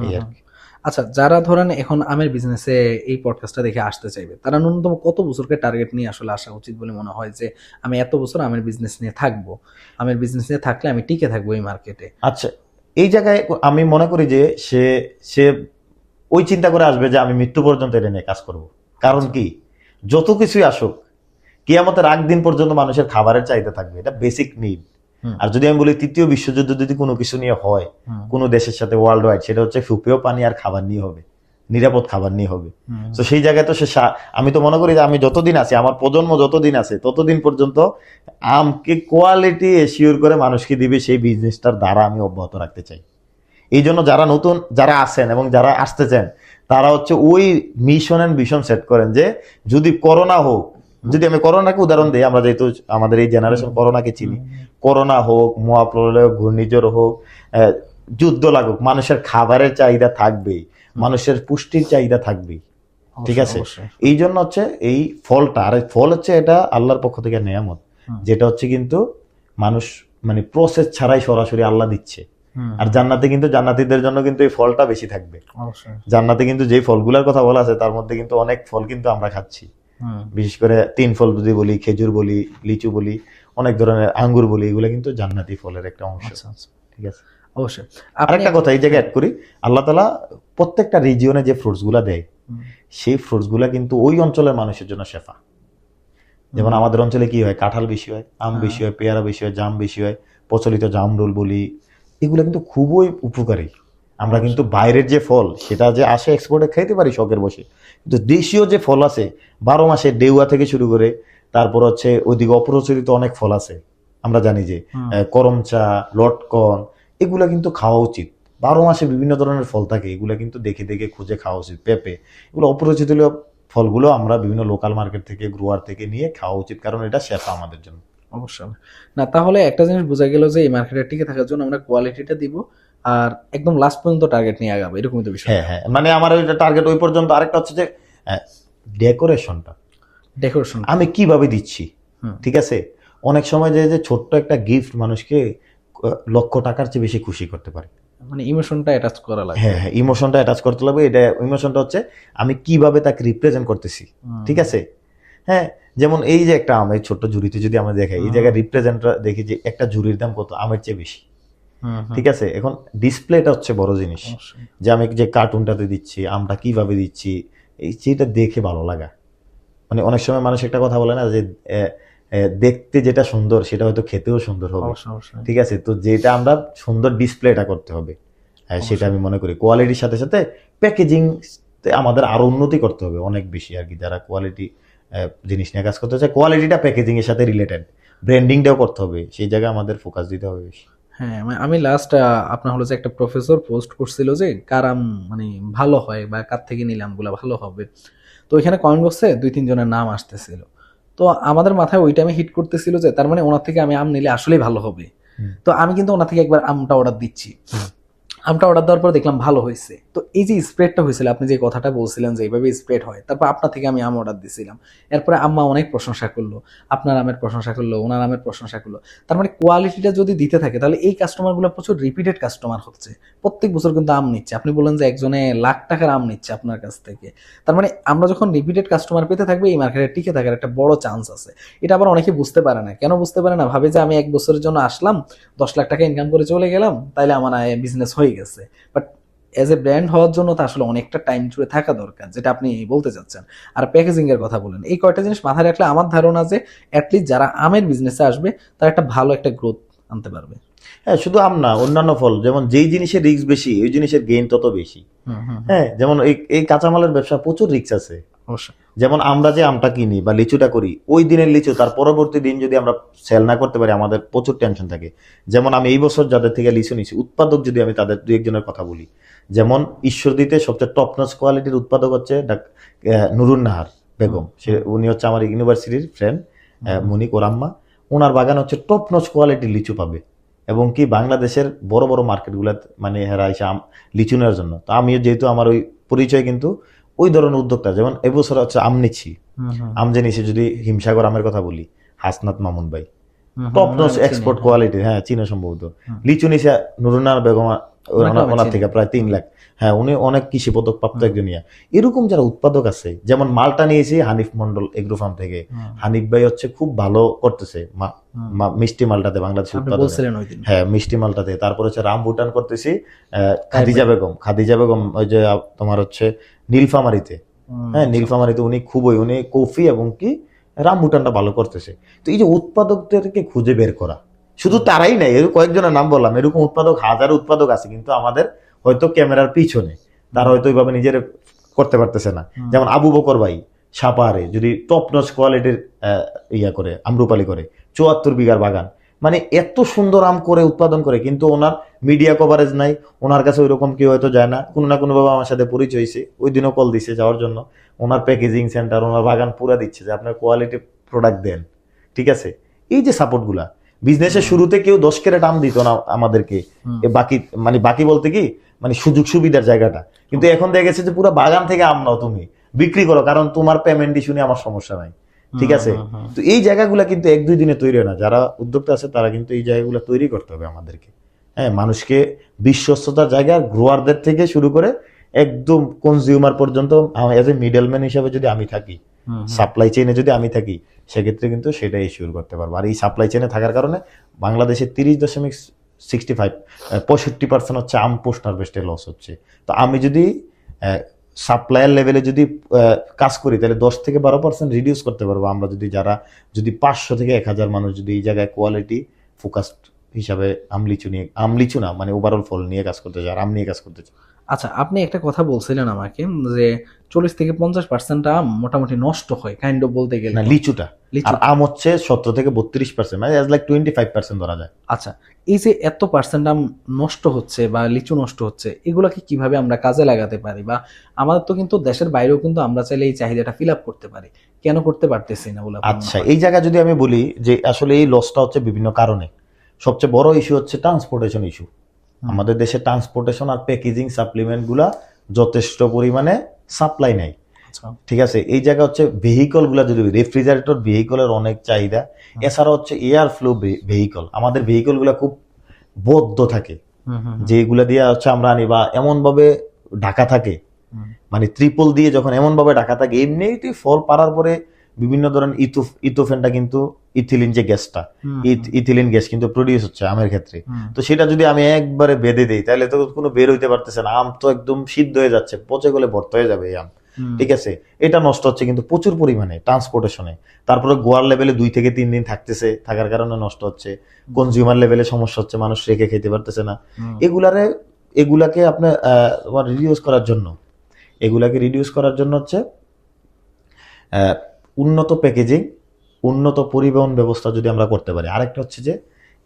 এই আর কি। আচ্ছা, যারা ধরেন এখন আমের বিজনেসে এই পডকাস্টটা দেখে আসতে চাইবে, তারা ন্যূনতম কত বছরকে টার্গেট নিয়ে আসলে আসা উচিত বলে মনে হয়, যে আমি এত বছর আমের বিজনেস নিয়ে থাকবো, আমের বিজনেস নিয়ে থাকলে আমি টিকে থাকবো এই মার্কেটে? আচ্ছা, এই জায়গায় আমি মনে করি যে সে সে ওই চিন্তা করে আসবে যে আমি মৃত্যু পর্যন্ত এটা নিয়ে কাজ করব। কারণ কি, যত কিছুই আসুক, কিয়ামতের আগ দিন পর্যন্ত মানুষের খাবারের চাহিদা থাকবে, এটা বেসিক নিড। আর যদি আমি বলি তৃতীয় বিশ্বযুদ্ধ যদি কোনো কিছু নিয়ে হয় কোনো দেশের সাথে ওয়ার্ল্ড ওয়াইড, সেটা হচ্ছে সুপেয় পানি আর খাবার নিয়ে হবে, নিরাপদ খাবার নিয়ে হবে। তো সেই জায়গায় তো আমি তো মনে করি যে আমি যতদিন আছি, আমার প্রজন্ম যতদিন আছে, ততদিন পর্যন্ত আমকে কোয়ালিটি এশিওর করে মানুষকে দিবে, সেই বিজনেসটার দ্বারা আমি অব্যাহত রাখতে চাই। এই জন্য যারা নতুন যারা আছেন এবং যারা আসতে চান, তারা হচ্ছে ওই মিশন এন্ড ভিশন সেট করেন যে যদি করোনা হোক, যদি আমি করোনাকে উদাহরণ দিই, আমরা যেহেতু আমাদের এই জেনারেশন করোনাকে চিনি, করোনা হোক, মহাপ্রলয় হোক, ঘূর্ণিঝড় হোক, যুদ্ধ লাগুক, মানুষের খাবারের চাহিদা থাকবেই, মানুষের পুষ্টির চাহিদা থাকবেই। ঠিক আছে, এই জন্য হচ্ছে এই ফলটা, আর এই ফল হচ্ছে এটা আল্লাহর পক্ষ থেকে নেয়ামত, যেটা হচ্ছে কিন্তু মানুষ মানে প্রসেস ছাড়াই সরাসরি আল্লাহ দিচ্ছে। আর জান্নাতে কিন্তু জান্নাতীদের জন্য কিন্তু এই ফলটা বেশি থাকবে। জান্নাতে কিন্তু যে ফলগুলোর কথা বলা আছে তার মধ্যে কিন্তু অনেক ফল কিন্তু আমরা খাচ্ছি, বিশেষ করে 3 ফল যদি বলি, খেজুর বলি, লিচু বলি, অনেক ধরনের আঙ্গুর বলি, এগুলো কিন্তু জান্নাতি ফলের একটা অংশ। ঠিক আছে, অবশ্যই। আরেকটা কথা এই জায়গায় অ্যাড করি, আল্লাহ তাআলা প্রত্যেকটা রিজিয়নে যে ফ্রুটস গুলা দেয়, সেই ফ্রুটস গুলা কিন্তু ওই অঞ্চলের মানুষের জন্য শেফা। যেমন আমাদের অঞ্চলে কি হয়, কাঁঠাল বেশি হয়, আম বেশি হয়, পেয়ারা বেশি হয়, জাম বেশি হয়, প্রচলিত জামরুল বলি, এগুলো কিন্তু খুবই উপকারী। আমরা কিন্তু বাইরের যে ফল সেটা যে আসে এক্সপোর্টে খাইতে পারি শখের বসে, কিন্তু দেশীয় যে ফল আছে 12 মাসে, ডেউয়া থেকে শুরু করে, তারপর হচ্ছে ওইদিকে অপ্রচলিত অনেক ফল আছে, আমরা জানি যে করমচা, লটকন, এগুলা কিন্তু খাওয়া উচিত। 12 মাসে বিভিন্ন ধরনের ফল থাকে, এগুলা কিন্তু দেখে দেখে খুঁজে খাওয়া উচিত। পেঁপে, এগুলো অপরিচিত ফলগুলো আমরা বিভিন্ন লোকাল মার্কেট থেকে, গ্রোয়ার থেকে নিয়ে খাওয়া উচিত, কারণ এটা শেফা আমাদের জন্য। অবশ্যই। না, তাহলে একটা জিনিস বোঝা গেল যে এই মার্কেটে টিকে থাকার জন্য আমরা কোয়ালিটিটা দিব, আর একদম লাস্ট পর্যন্ত টার্গেট নিয়ে আগাবো, এরকমই তো বিষয়। হ্যাঁ হ্যাঁ, মানে আমার ওইটা টার্গেট ওই পর্যন্ত। আরেকটা হচ্ছে যে ডেকোরেশনটা ডেকোরেশন আমি কিভাবে দিচ্ছি। ঠিক আছে, অনেক সময় যে ছোট্ট একটা গিফট মানুষকে লক্ষ টাকার চেয়ে বেশি খুশি করতে পারে। মানে ইমোশনটা অ্যাটাচ করা লাগে। হ্যাঁ হ্যাঁ, ইমোশনটা অ্যাটাচ করতে হবে। এটা ইমোশনটা হচ্ছে আমি কিভাবে তাকে রিপ্রেজেন্ট করতেছি। ঠিক আছে, হ্যাঁ, যেমন এই যে একটা আমের ছোট্ট ঝুড়িতে যদি আমরা দেখাই, এই জায়গায় রিপ্রেজেন্টটা দেখি যে একটা ঝুড়ির দাম কত, আমের চেয়ে বেশি। ঠিক আছে, এখন ডিসপ্লেটা হচ্ছে বড় জিনিস, যে আমি যে কার্টুনটাতে দিচ্ছি, আমটা কিভাবে দিচ্ছি, এই যেটা দেখে ভালো লাগা। মানে অনেক সময় মানুষ একটা কথা বলে না যে দেখতে যেটা সুন্দর সেটা হয়তো খেতেও সুন্দর হবে। ঠিক আছে, তো যেটা আমরা সুন্দর ডিসপ্লেটা করতে হবে, সেটা আমি মনে করি কোয়ালিটির সাথে সাথে প্যাকেজিং আমাদের আরো উন্নতি করতে হবে অনেক বেশি আর কি। যারা কোয়ালিটি জিনিস নিয়ে কাজ করতে চায়, কোয়ালিটিটা প্যাকেজিং এর সাথে রিলেটেড, ব্র্যান্ডিংটাও করতে হবে, সেই জায়গায় আমাদের ফোকাস দিতে হবে বেশি। হ্যাঁ, আমি লাস্ট আপনার হলো যে একটা প্রফেসর পোস্ট করছিল যে কার আম মানে ভালো হয় বা কার থেকে নিলে আমগুলো ভালো হবে, তো ওইখানে কমেন্ট বক্সে 2-3 জনের নাম আসতেছিল। তো আমাদের মাথায় ওই টাইমে হিট করতেছিল যে তার মানে ওনার থেকে আমি আম নিলে আসলেই ভালো হবে। তো আমি কিন্তু ওনার থেকে একবার আমটা অর্ডার দিচ্ছি, আমটা অর্ডার দেওয়ার পর দেখলাম ভালো হয়েছে। তো এই যে স্প্রেডটা হয়েছিল, আপনি যে কথাটা বলছিলেন যে এইভাবে স্প্রেড হয়, তারপর আপনার থেকে আমি আম অর্ডার দিয়েছিলাম, এরপরে আম্মা অনেক প্রশংসা করলো, আপনার আমের প্রশংসা করলো, ওনার আমের প্রশংসা করলো। তার মানে কোয়ালিটিটা যদি দিতে থাকে তাহলে এই কাস্টমারগুলো প্রচুর রিপিটেড কাস্টমার হচ্ছে, প্রত্যেক বছর কিন্তু আম নিচ্ছে। আপনি বললেন যে একজনে লাখ টাকার আম নিচ্ছে আপনার কাছ থেকে, তার মানে আমরা যখন রিপিটেড কাস্টমার পেতে থাকবে এই মার্কেটে টিকে থাকার একটা বড় চান্স আছে। এটা আবার অনেকে বুঝতে পারে না। কেন বুঝতে পারে না? ভাবে যে আমি 1 বছরের জন্য আসলাম, 10 লাখ টাকা ইনকাম করে চলে গেলাম, তাইলে আমার বিজনেস হয়ে গেছে। বাট এজ এ ব্র্যান্ড হওয়ার জন্য তো আসলে অনেকটা টাইম জুড়ে থাকা দরকার, যেটা আপনি বলতে চাচ্ছেন। আর প্যাকেজিং এর কথা বলেন, এই কয়টা জিনিস মাথায় রাখলে আমার ধারণা যে অ্যাটলিস্ট যারা আমের বিজনেসে আসবে তারা একটা ভালো একটা গ্রোথ আনতে পারবে। হ্যাঁ, শুধু আম না, অন্যান্য ফল, যেমন যেই জিনিসের রিস্ক বেশি ওই জিনিসের গেইন তত বেশি। হুম হুম, হ্যাঁ, যেমন এই এই কাঁচামালের ব্যবসা প্রচুর রিস্ক আছে। অবশ্যই। যেমন আমরা যে আমটা কিনি বা লিচুটা করি, ওই দিনের লিচু তার পরবর্তী দিন যদি আমরা সেল না করতে পারি আমাদের প্রচুর টেনশন থাকে। যেমন আমি এই বছর যাদের থেকে লিচু নিছি, উৎপাদক যদি আমি তাদের দুই একজনের কথা বলি, যেমন ঈশ্বরদীতে সবচেয়ে টপ নচ কোয়ালিটির উৎপাদক হচ্ছে নুরুন নাহার বেগম। উনি হচ্ছে আমার ইউনিভার্সিটির ফ্রেন্ড, মনিক ওরাম্মা। ওনার বাগান হচ্ছে টপ নচ কোয়ালিটির লিচু পাবে, এবং কি বাংলাদেশের বড় বড় মার্কেটগুলো মানে হেরা এসে লিচু নেওয়ার জন্য। তো আমিও যেহেতু আমার ওই পরিচয় কিন্তু ওই ধরনের উদ্যোক্তা, যেমন এবছর হচ্ছে আম নিচ্ছি, আম যে নিচ্ছি, যদি হিমসাগর আমের কথা বলি, হাসনাত মামুন ভাই টপ নচ এক্সপোর্ট কোয়ালিটি, হ্যাঁ চীনা সম্ভবত। লিচু নিছে নুরুন্নার বেগম, ওনার থেকে প্রায় 3 লাখ। হ্যাঁ, উনি অনেক কৃষি পদক প্রাপ্ত একজন ইয়া। এরকম যারা উৎপাদক আছে, যেমন মালটা নিয়েছি হানিফ মন্ডল এগ্রো ফার্ম থেকে। হানিফ ভাই হচ্ছে খুব ভালো করতেছে মিষ্টি মালটাতে, বাংলাদেশের উৎপাদক। হ্যাঁ, মিষ্টি মালটাতে। তারপর হচ্ছে রামবুটান করতেছি খাদিজা বেগম ওই যে তোমার হচ্ছে নীলফামারিতে। হ্যাঁ, নীলফামারিতে উনি উনি কফি এবং কি রামবুটানটা ভালো করতেছে। তো এই যে উৎপাদকদেরকে খুঁজে বের করা, শুধু তারাই নাই, এর কয়েকজনের নাম বললাম, এরকম উৎপাদক হাজার উৎপাদক আছে, কিন্তু আমাদের হয়তো ক্যামেরার পিছনে তারা হয়তো ওইভাবে নিজের করতে পারতেছে না। যেমন আবু বকর ভাই সাপাহারে যদি টপ নচ কোয়ালিটির ইয়া করে আম্রপালি করে, 74 বিঘার বাগান, মানে এত সুন্দর আম করে উৎপাদন করে, কিন্তু ওনার মিডিয়া কভারেজ নাই, ওনার কাছে ওইরকম কেউ হয়তো যায় না। কোনো না কোনো ভাবে আমার সাথে পরিচয় হয়েছে, ওই দিনও কল দিছে যাওয়ার জন্য। ওনার প্যাকেজিং সেন্টার, ওনার বাগান পুরা দিচ্ছে যে আপনার কোয়ালিটি প্রোডাক্ট দেন, ঠিক আছে। এই যে সাপোর্ট গুলা, বিজনেসের শুরুতে কেউ 10 ক্যারেট আম দিত না আমাদেরকে, বাকি মানে বাকি বলতে কি মানে সুযোগ সুবিধার জায়গাটা, কিন্তু এখন দেখা গেছে যে পুরো বাগান থেকে আম নাও, তুমি বিক্রি করো, কারণ তোমার পেমেন্ট ইস্যু আমার সমস্যা নাই, ঠিক আছে। তো এই জায়গাগুলা কিন্তু 1-2 দিনে তৈরি হয় না। যারা উদ্যোক্তা আছে তারা কিন্তু এই জায়গাগুলো তৈরি করতে হবে আমাদেরকে। হ্যাঁ, মানুষকে বিশ্বস্ততার জায়গা, গ্রোয়ারদের থেকে শুরু করে একদম কনজিউমার পর্যন্ত এজ এ মিডলম্যান হিসাবে যদি আমি থাকি, সাপ্লাই চেইনে যদি আমি থাকি, সেক্ষেত্রে কিন্তু সেটাই ইস্যুর করতে পারবো। আর এই সাপ্লাই চেইনে থাকার কারণে বাংলাদেশে 30.65% হচ্ছে আম পোস্ট হারভেস্টে লস হচ্ছে। তো আমি যদি সাপ্লায়ার লেভেলে যদি কাজ করি, তাহলে 10-12% রিডিউস করতে পারবো আমরা, যদি 500 থেকে 1000 মানুষ যদি এই জায়গায় কোয়ালিটি ফোকাসড হিসাবে আমলিচু না মানে ওভারঅল ফল নিয়ে কাজ করতে চায়, আর আম নিয়ে কাজ করতে চায়। আচ্ছা, আপনি একটা কথা বলছিলেন আমাকে যে 40-50% আম মোটামুটি নষ্ট হয়, কাইন্ড অফ বলতে গেলে না, লিচুটা। আর আম হচ্ছে 17-32%, মানে এজ লাইক 25% ধরা যায়। আচ্ছা, এই যে এত পার্সেন্ট আম নষ্ট হচ্ছে বা লিচু নষ্ট হচ্ছে, এগুলাকে কিভাবে আমরা কাজে লাগাতে পারি? বা আমাদের তো কিন্তু দেশের বাইরেও কিন্তু আমরা চাইলে এই চাহিদাটা ফিল আপ করতে পারি, কেন করতে পারতেছি না বলে? আচ্ছা, এই জায়গায় যদি আমি বলি যে আসলে এই লসটা হচ্ছে বিভিন্ন কারণে। সবচেয়ে বড় ইস্যু হচ্ছে ট্রান্সপোর্টেশন ইস্যু। আমাদের দেশে ট্রান্সপোর্টেশন আর প্যাকেজিং সাপ্লিমেন্ট গুলা যথেষ্ট পরিমাণে সাপ্লাই নাই, ঠিক আছে। এই জায়গা হচ্ছে ভেহিকল গুলা, যদি রেফ্রিজারেটর ভেহিকলের অনেক চাহিদা। এছাড়া হচ্ছে এয়ার ফ্লো ভেহিকল, আমাদের ভেহিকল গুলা খুব বদ্ধ থাকে, যেগুলা দিয়ে হচ্ছে আমরা আনি, বা এমন ভাবে ঢাকা থাকে, মানে ত্রিপল দিয়ে যখন এমন ভাবে ঢাকা থাকে, এমনিতেই ফল পারার পরে বিভিন্ন ধরনের ইথোফেনটা কিন্তু ইথিলিন যে গ্যাসটা, ইথিলিন গ্যাস কিন্তু প্রডিউস হচ্ছে আমের ক্ষেত্রে। তো সেটা যদি আমি একবারে বেঁধে দিই, তাহলে তো কোনো বের হইতে পারতেছে না, আম তো একদম সিদ্ধ হয়ে যাচ্ছে, পচে গেলে ভর্তা হয়ে যাবে এই আম, ঠিক আছে। এটা নষ্ট হচ্ছে কিন্তু প্রচুর পরিমাণে ট্রান্সপোর্টেশনে। তারপরে গোয়ার লেভেলে 2 থেকে 3 দিন থাকার কারণে নষ্ট হচ্ছে। কনজিউমার লেভেলে সমস্যা হচ্ছে, মানুষ রেখে খেতে পারতেছে না। এগুলাকে আপনার রিডিউস করার জন্য হচ্ছে উন্নত প্যাকেজিং, উন্নত পরিবহন ব্যবস্থা যদি আমরা করতে পারি। আরেকটা হচ্ছে যে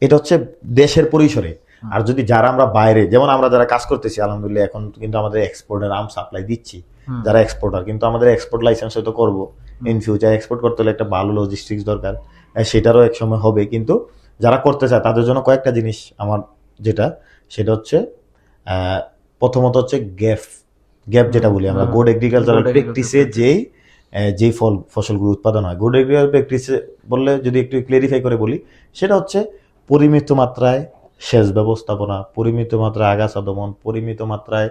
এটা হচ্ছে দেশের পরিসরে। আর যদি যারা আমরা বাইরে, যেমন আমরা যারা কাজ করতেছি আলহামদুলিল্লাহ, এখন কিন্তু আমাদের এক্সপোর্টের আম সাপ্লাই দিচ্ছি, যারা এক্সপোর্টার, কিন্তু আমাদের এক্সপোর্ট লাইসেন্স হয়তো করবো ইন ফিউচার। এক্সপোর্ট করতে হলে একটা ভালো লজিস্টিক্স দরকার, সেটারও এক সময় হবে। কিন্তু যারা করতে চায় তাদের জন্য কয়েকটা জিনিস আমার সেটা হচ্ছে প্রথমত হচ্ছে গ্যাপ যেটা বলি আমরা, গুড এগ্রিকালচারাল প্র্যাকটিসে যেই ফসলগুলো উৎপাদন হয়। গুড এগ্রিকালচারাল প্র্যাকটিসে বললে যদি একটু ক্লিয়ারিফাই করে বলি, সেটা হচ্ছে পরিমিত মাত্রায় সেচ ব্যবস্থাপনা, পরিমিত মাত্রায় আগাছা দমন, পরিমিত মাত্রায়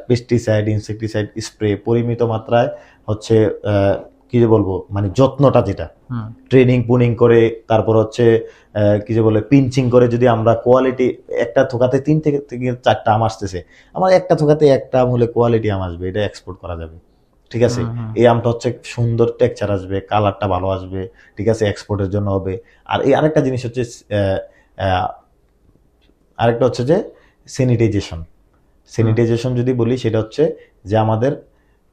পেস্টিসাইড ইনসেক্টিসাইড স্প্রে, পরিমিত মাত্রায় হচ্ছে কি যে বলবো মানে যত্নটা যেটা হুম ট্রেনিং পুনিং করে তারপর হচ্ছে কি যে বলে পিঞ্চিং করে যদি আমরা কোয়ালিটি একটা থোকাতে 3 থেকে 4টা আম আসতেছে, আমার একটা থোকাতে একটা আম হলে কোয়ালিটি আম আসবে, এটা এক্সপোর্ট করা যাবে। ঠিক আছে, হুম হুম এই আমটা হচ্ছে সুন্দর টেক্সচার আসবে, কালারটা ভালো আসবে, ঠিক আছে, এক্সপোর্টের জন্য হবে। আর এই আরেকটা জিনিস হচ্ছে আহ, আহ, আরেকটা হচ্ছে যে স্যানিটাইজেশন। হুম স্যানিটাইজেশন যদি বলি সেটা হচ্ছে যে আমাদের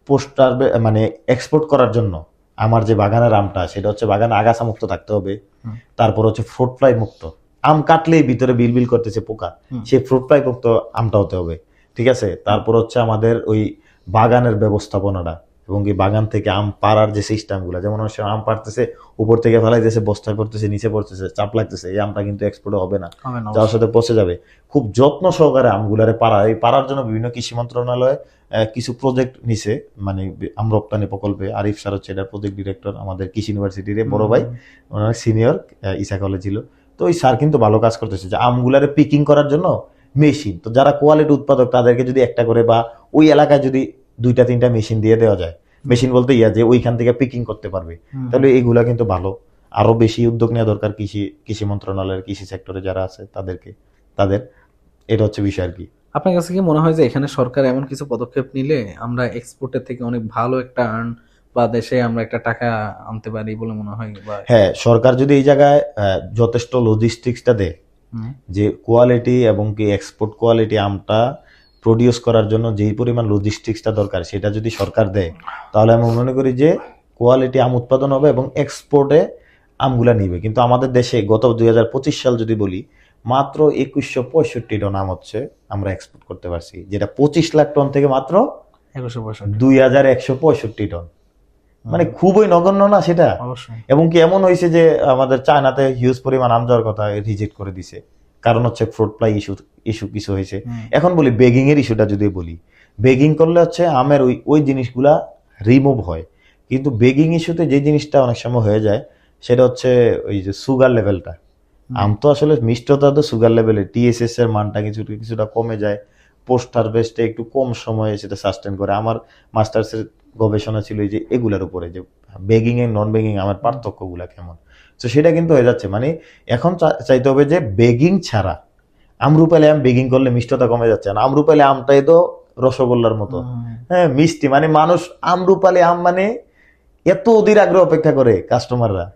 পোস্টার মানে এক্সপোর্ট করার জন্য আমার যে বাগানের আমটা সেটা হচ্ছে বাগানে আগাছা মুক্ত থাকতে হবে। হুম তারপর হচ্ছে ফ্রুট ফ্লাই মুক্ত, আম কাটলেই ভিতরে বিল করতেছে পোকা, হুম সেই ফ্রুট ফ্লাই মুক্ত আমটা হতে হবে। ঠিক আছে, তারপর হচ্ছে আমাদের ওই বাগানের ব্যবস্থাপনাটা এবং এই বাগান থেকে আম পাড়ার যে সিস্টেমগুলো, যেমন অনেক সময় আম পাড়তেছে উপর থেকে ফেলাইতেছে, বস্তায় পড়তেছে, নিচে পড়তেছে, চাপ লাগতেছে, এই আমটা কিন্তু এক্সপোর্ট হবে না, হবে না যাওয়ার অবশ্যই। সাথে পচে যাবে। খুব যত্ন সহকারে আমগুলারে পাড়া, এই পাড়ার জন্য বিভিন্ন কৃষি মন্ত্রণালয় কিছু প্রজেক্ট নিছে, মানে আম রপ্তানি প্রকল্পে। আরিফ স্যার হচ্ছে এটার প্রজেক্ট ডিরেক্টর, আমাদের কৃষি ইউনিভার্সিটির বড় ভাই, ওনার সিনিয়র ইসা কলেজ ছিল। তো ওই স্যার কিন্তু ভালো কাজ করতেছে যে আমগুলারে পিকিং করার জন্য মেশিন, তো যারা কোয়ালিটি উৎপাদক তাদেরকে যদি একটা করে বা ওই এলাকায় যদি 2-3টা মেশিন দিয়ে দেওয়া যায়, মেশিন বলতে ইয়া যে ওইখান থেকে পিকিং করতে পারবে, হুম তাহলে এইগুলা কিন্তু ভালো। আরো বেশি উদ্যোগ নেওয়া দরকার কৃষি কৃষি মন্ত্রণালয়ের কৃষি সেক্টরে যারা আছে তাদেরকে, তাদের, এটা হচ্ছে বিষয় আর কি। আপনার কাছে কি মনে হয় যে এখানে সরকার এমন কিছু পদক্ষেপ নিলে আমরা এক্সপোর্টের থেকে অনেক ভালো একটা আর্ন বা দেশে আমরা একটা টাকা আনতে পারি বলে মনে হয় বা হ্যাঁ, সরকার যদি এই জায়গায় যথেষ্ট লজিস্টিক্সটা দেয়, হুম যে কোয়ালিটি এবং কি এক্সপোর্ট কোয়ালিটি আমটা প্রডিউস করার জন্য যেই পরিমাণ লজিস্টিক্সটা দরকার সেটা যদি সরকার দেয়, তাহলে আমি মনে করি যে কোয়ালিটি আম উৎপাদন হবে এবং এক্সপোর্টে আমগুলা নিবে। কিন্তু আমাদের দেশে গত 2025 সাল যদি বলি, মাত্র 2165 টন আম হচ্ছে আমরা এক্সপোর্ট করতে পারছি, যেটা 25 লাখ টন থেকে মাত্র 2165। 2165 টন, মানে হুম, খুবই নগণ্য না সেটা? অবশ্যই। এবং কি এমন হয়েছে যে আমাদের চায়নাতে হিউজ পরিমাণ আম যাওয়ার কথা রিজেক্ট করে দিছে, কারণ হচ্ছে ফ্রুট ফ্লাই ইস্যু ইস্যু কিছু হয়েছে। হুম এখন বলি বেগিং এর ইস্যুটা যদি বলি, বেগিং করলে হচ্ছে আমের ওই ওই জিনিসগুলা রিমুভ হয়, কিন্তু বেগিং ইস্যুতে যে জিনিসটা অনেক সময় হয়ে যায় সেটা হচ্ছে ওই যে সুগার লেভেলটা। হুম আম তো আসলে মিষ্টতা তো সুগার লেভেলে, টিএসএস এর মানটা কিছুটা কমে যায়, পোস্ট হারভেস্টে একটু কম সময়ে সেটা সাস্টেন করে। আমার মাস্টার্সের গবেষণা ছিল এই যে এগুলার উপরে, যে বেগিং এর নন বেগিং আমার পার্থক্যগুলা কেমন। তো সেটা কিন্তু হয়ে যাচ্ছে, মানে এখন চাইতে হবে যে বেগিং ছাড়া আমরুপালি আম বেগিং করলে মিষ্টতা কমে যাচ্ছে না, আমরুপালি আমটাই তো রসগোল্লার মতো, হুম হ্যাঁ মিষ্টি, মানে মানুষ আমরুপালি আম মানে এত অধীর আগ্রহ অপেক্ষা করে কাস্টমাররা,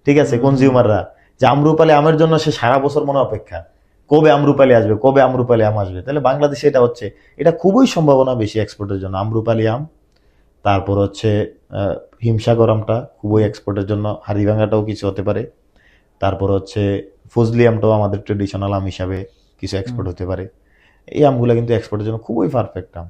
ঠিক আছে, হুম কনজিউমাররা, যে আমরুপালি আমের জন্য সে সারা বছর মনে অপেক্ষা, কবে আমরুপালি আসবে, কবে আমরুপালি আম আসবে। তাহলে বাংলাদেশে এটা হচ্ছে, এটা খুবই সম্ভাবনা বেশি এক্সপোর্টের জন্য আমরুপালি আম। তারপর হচ্ছে আহ, হিমসাগর আমটা খুবই এক্সপোর্টের জন্য, হাড়িভাঙাটাও কিছু হতে পারে। তারপর হচ্ছে ফজলি আমটাও আমাদের ট্রেডিশনাল আম হিসাবে কিছু হুম। এক্সপোর্ট হতে পারে। এই আমগুলো কিন্তু এক্সপোর্টের জন্য খুবই পারফেক্ট আম।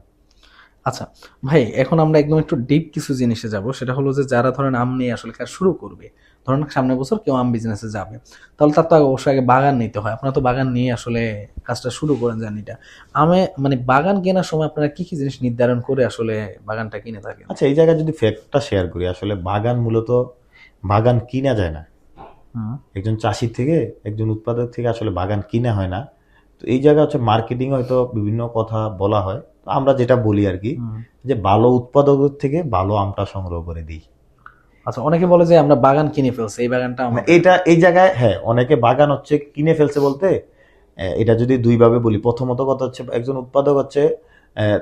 আচ্ছা ভাই, এখন আমরা একদম একটু ডিপ কিছু জিনিসে যাব। সেটা হলো যে যারা ধরেন আম নিয়ে আসলে কাজ শুরু করবে, ধরেন সামনের বছর কেউ আম বিজনেসে যাবে, তাহলে তার তো অবশ্যই আগে বাগান নিতে হয়। আপনারা তো বাগান নিয়ে আসলে কাজটা শুরু করেন জার্নিটা। আমে মানে বাগান কেনার সময় আপনারা কি কি জিনিস নির্ধারণ করে আসলে বাগানটা কিনে থাকেন? আচ্ছা, এই জায়গায় যদি ফ্যাক্টটা শেয়ার করি, আসলে বাগান মূলত বাগান কিনা যায় না, হুম একজন চাষি থেকে একজন উৎপাদক থেকে আসলে বাগান কিনা হয় না। তো এই জায়গা হচ্ছে মার্কেটিং হয়তো বিভিন্ন কথা বলা হয়, তো আমরা যেটা বলি আর কি, হুম। যে ভালো উৎপাদকের থেকে ভালো আমটা সংগ্রহ করে দিই। আচ্ছা, অনেকে বলে যে আমরা বাগান কিনে ফেলছি, এই বাগানটা না, আমাদের। এটা এই জায়গায় হ্যাঁ অনেকে বাগান হচ্ছে কিনে ফেলছে বলতে, এটা যদি দুই ভাবে বলি, প্রথমত কথা হচ্ছে একজন উৎপাদক হচ্ছে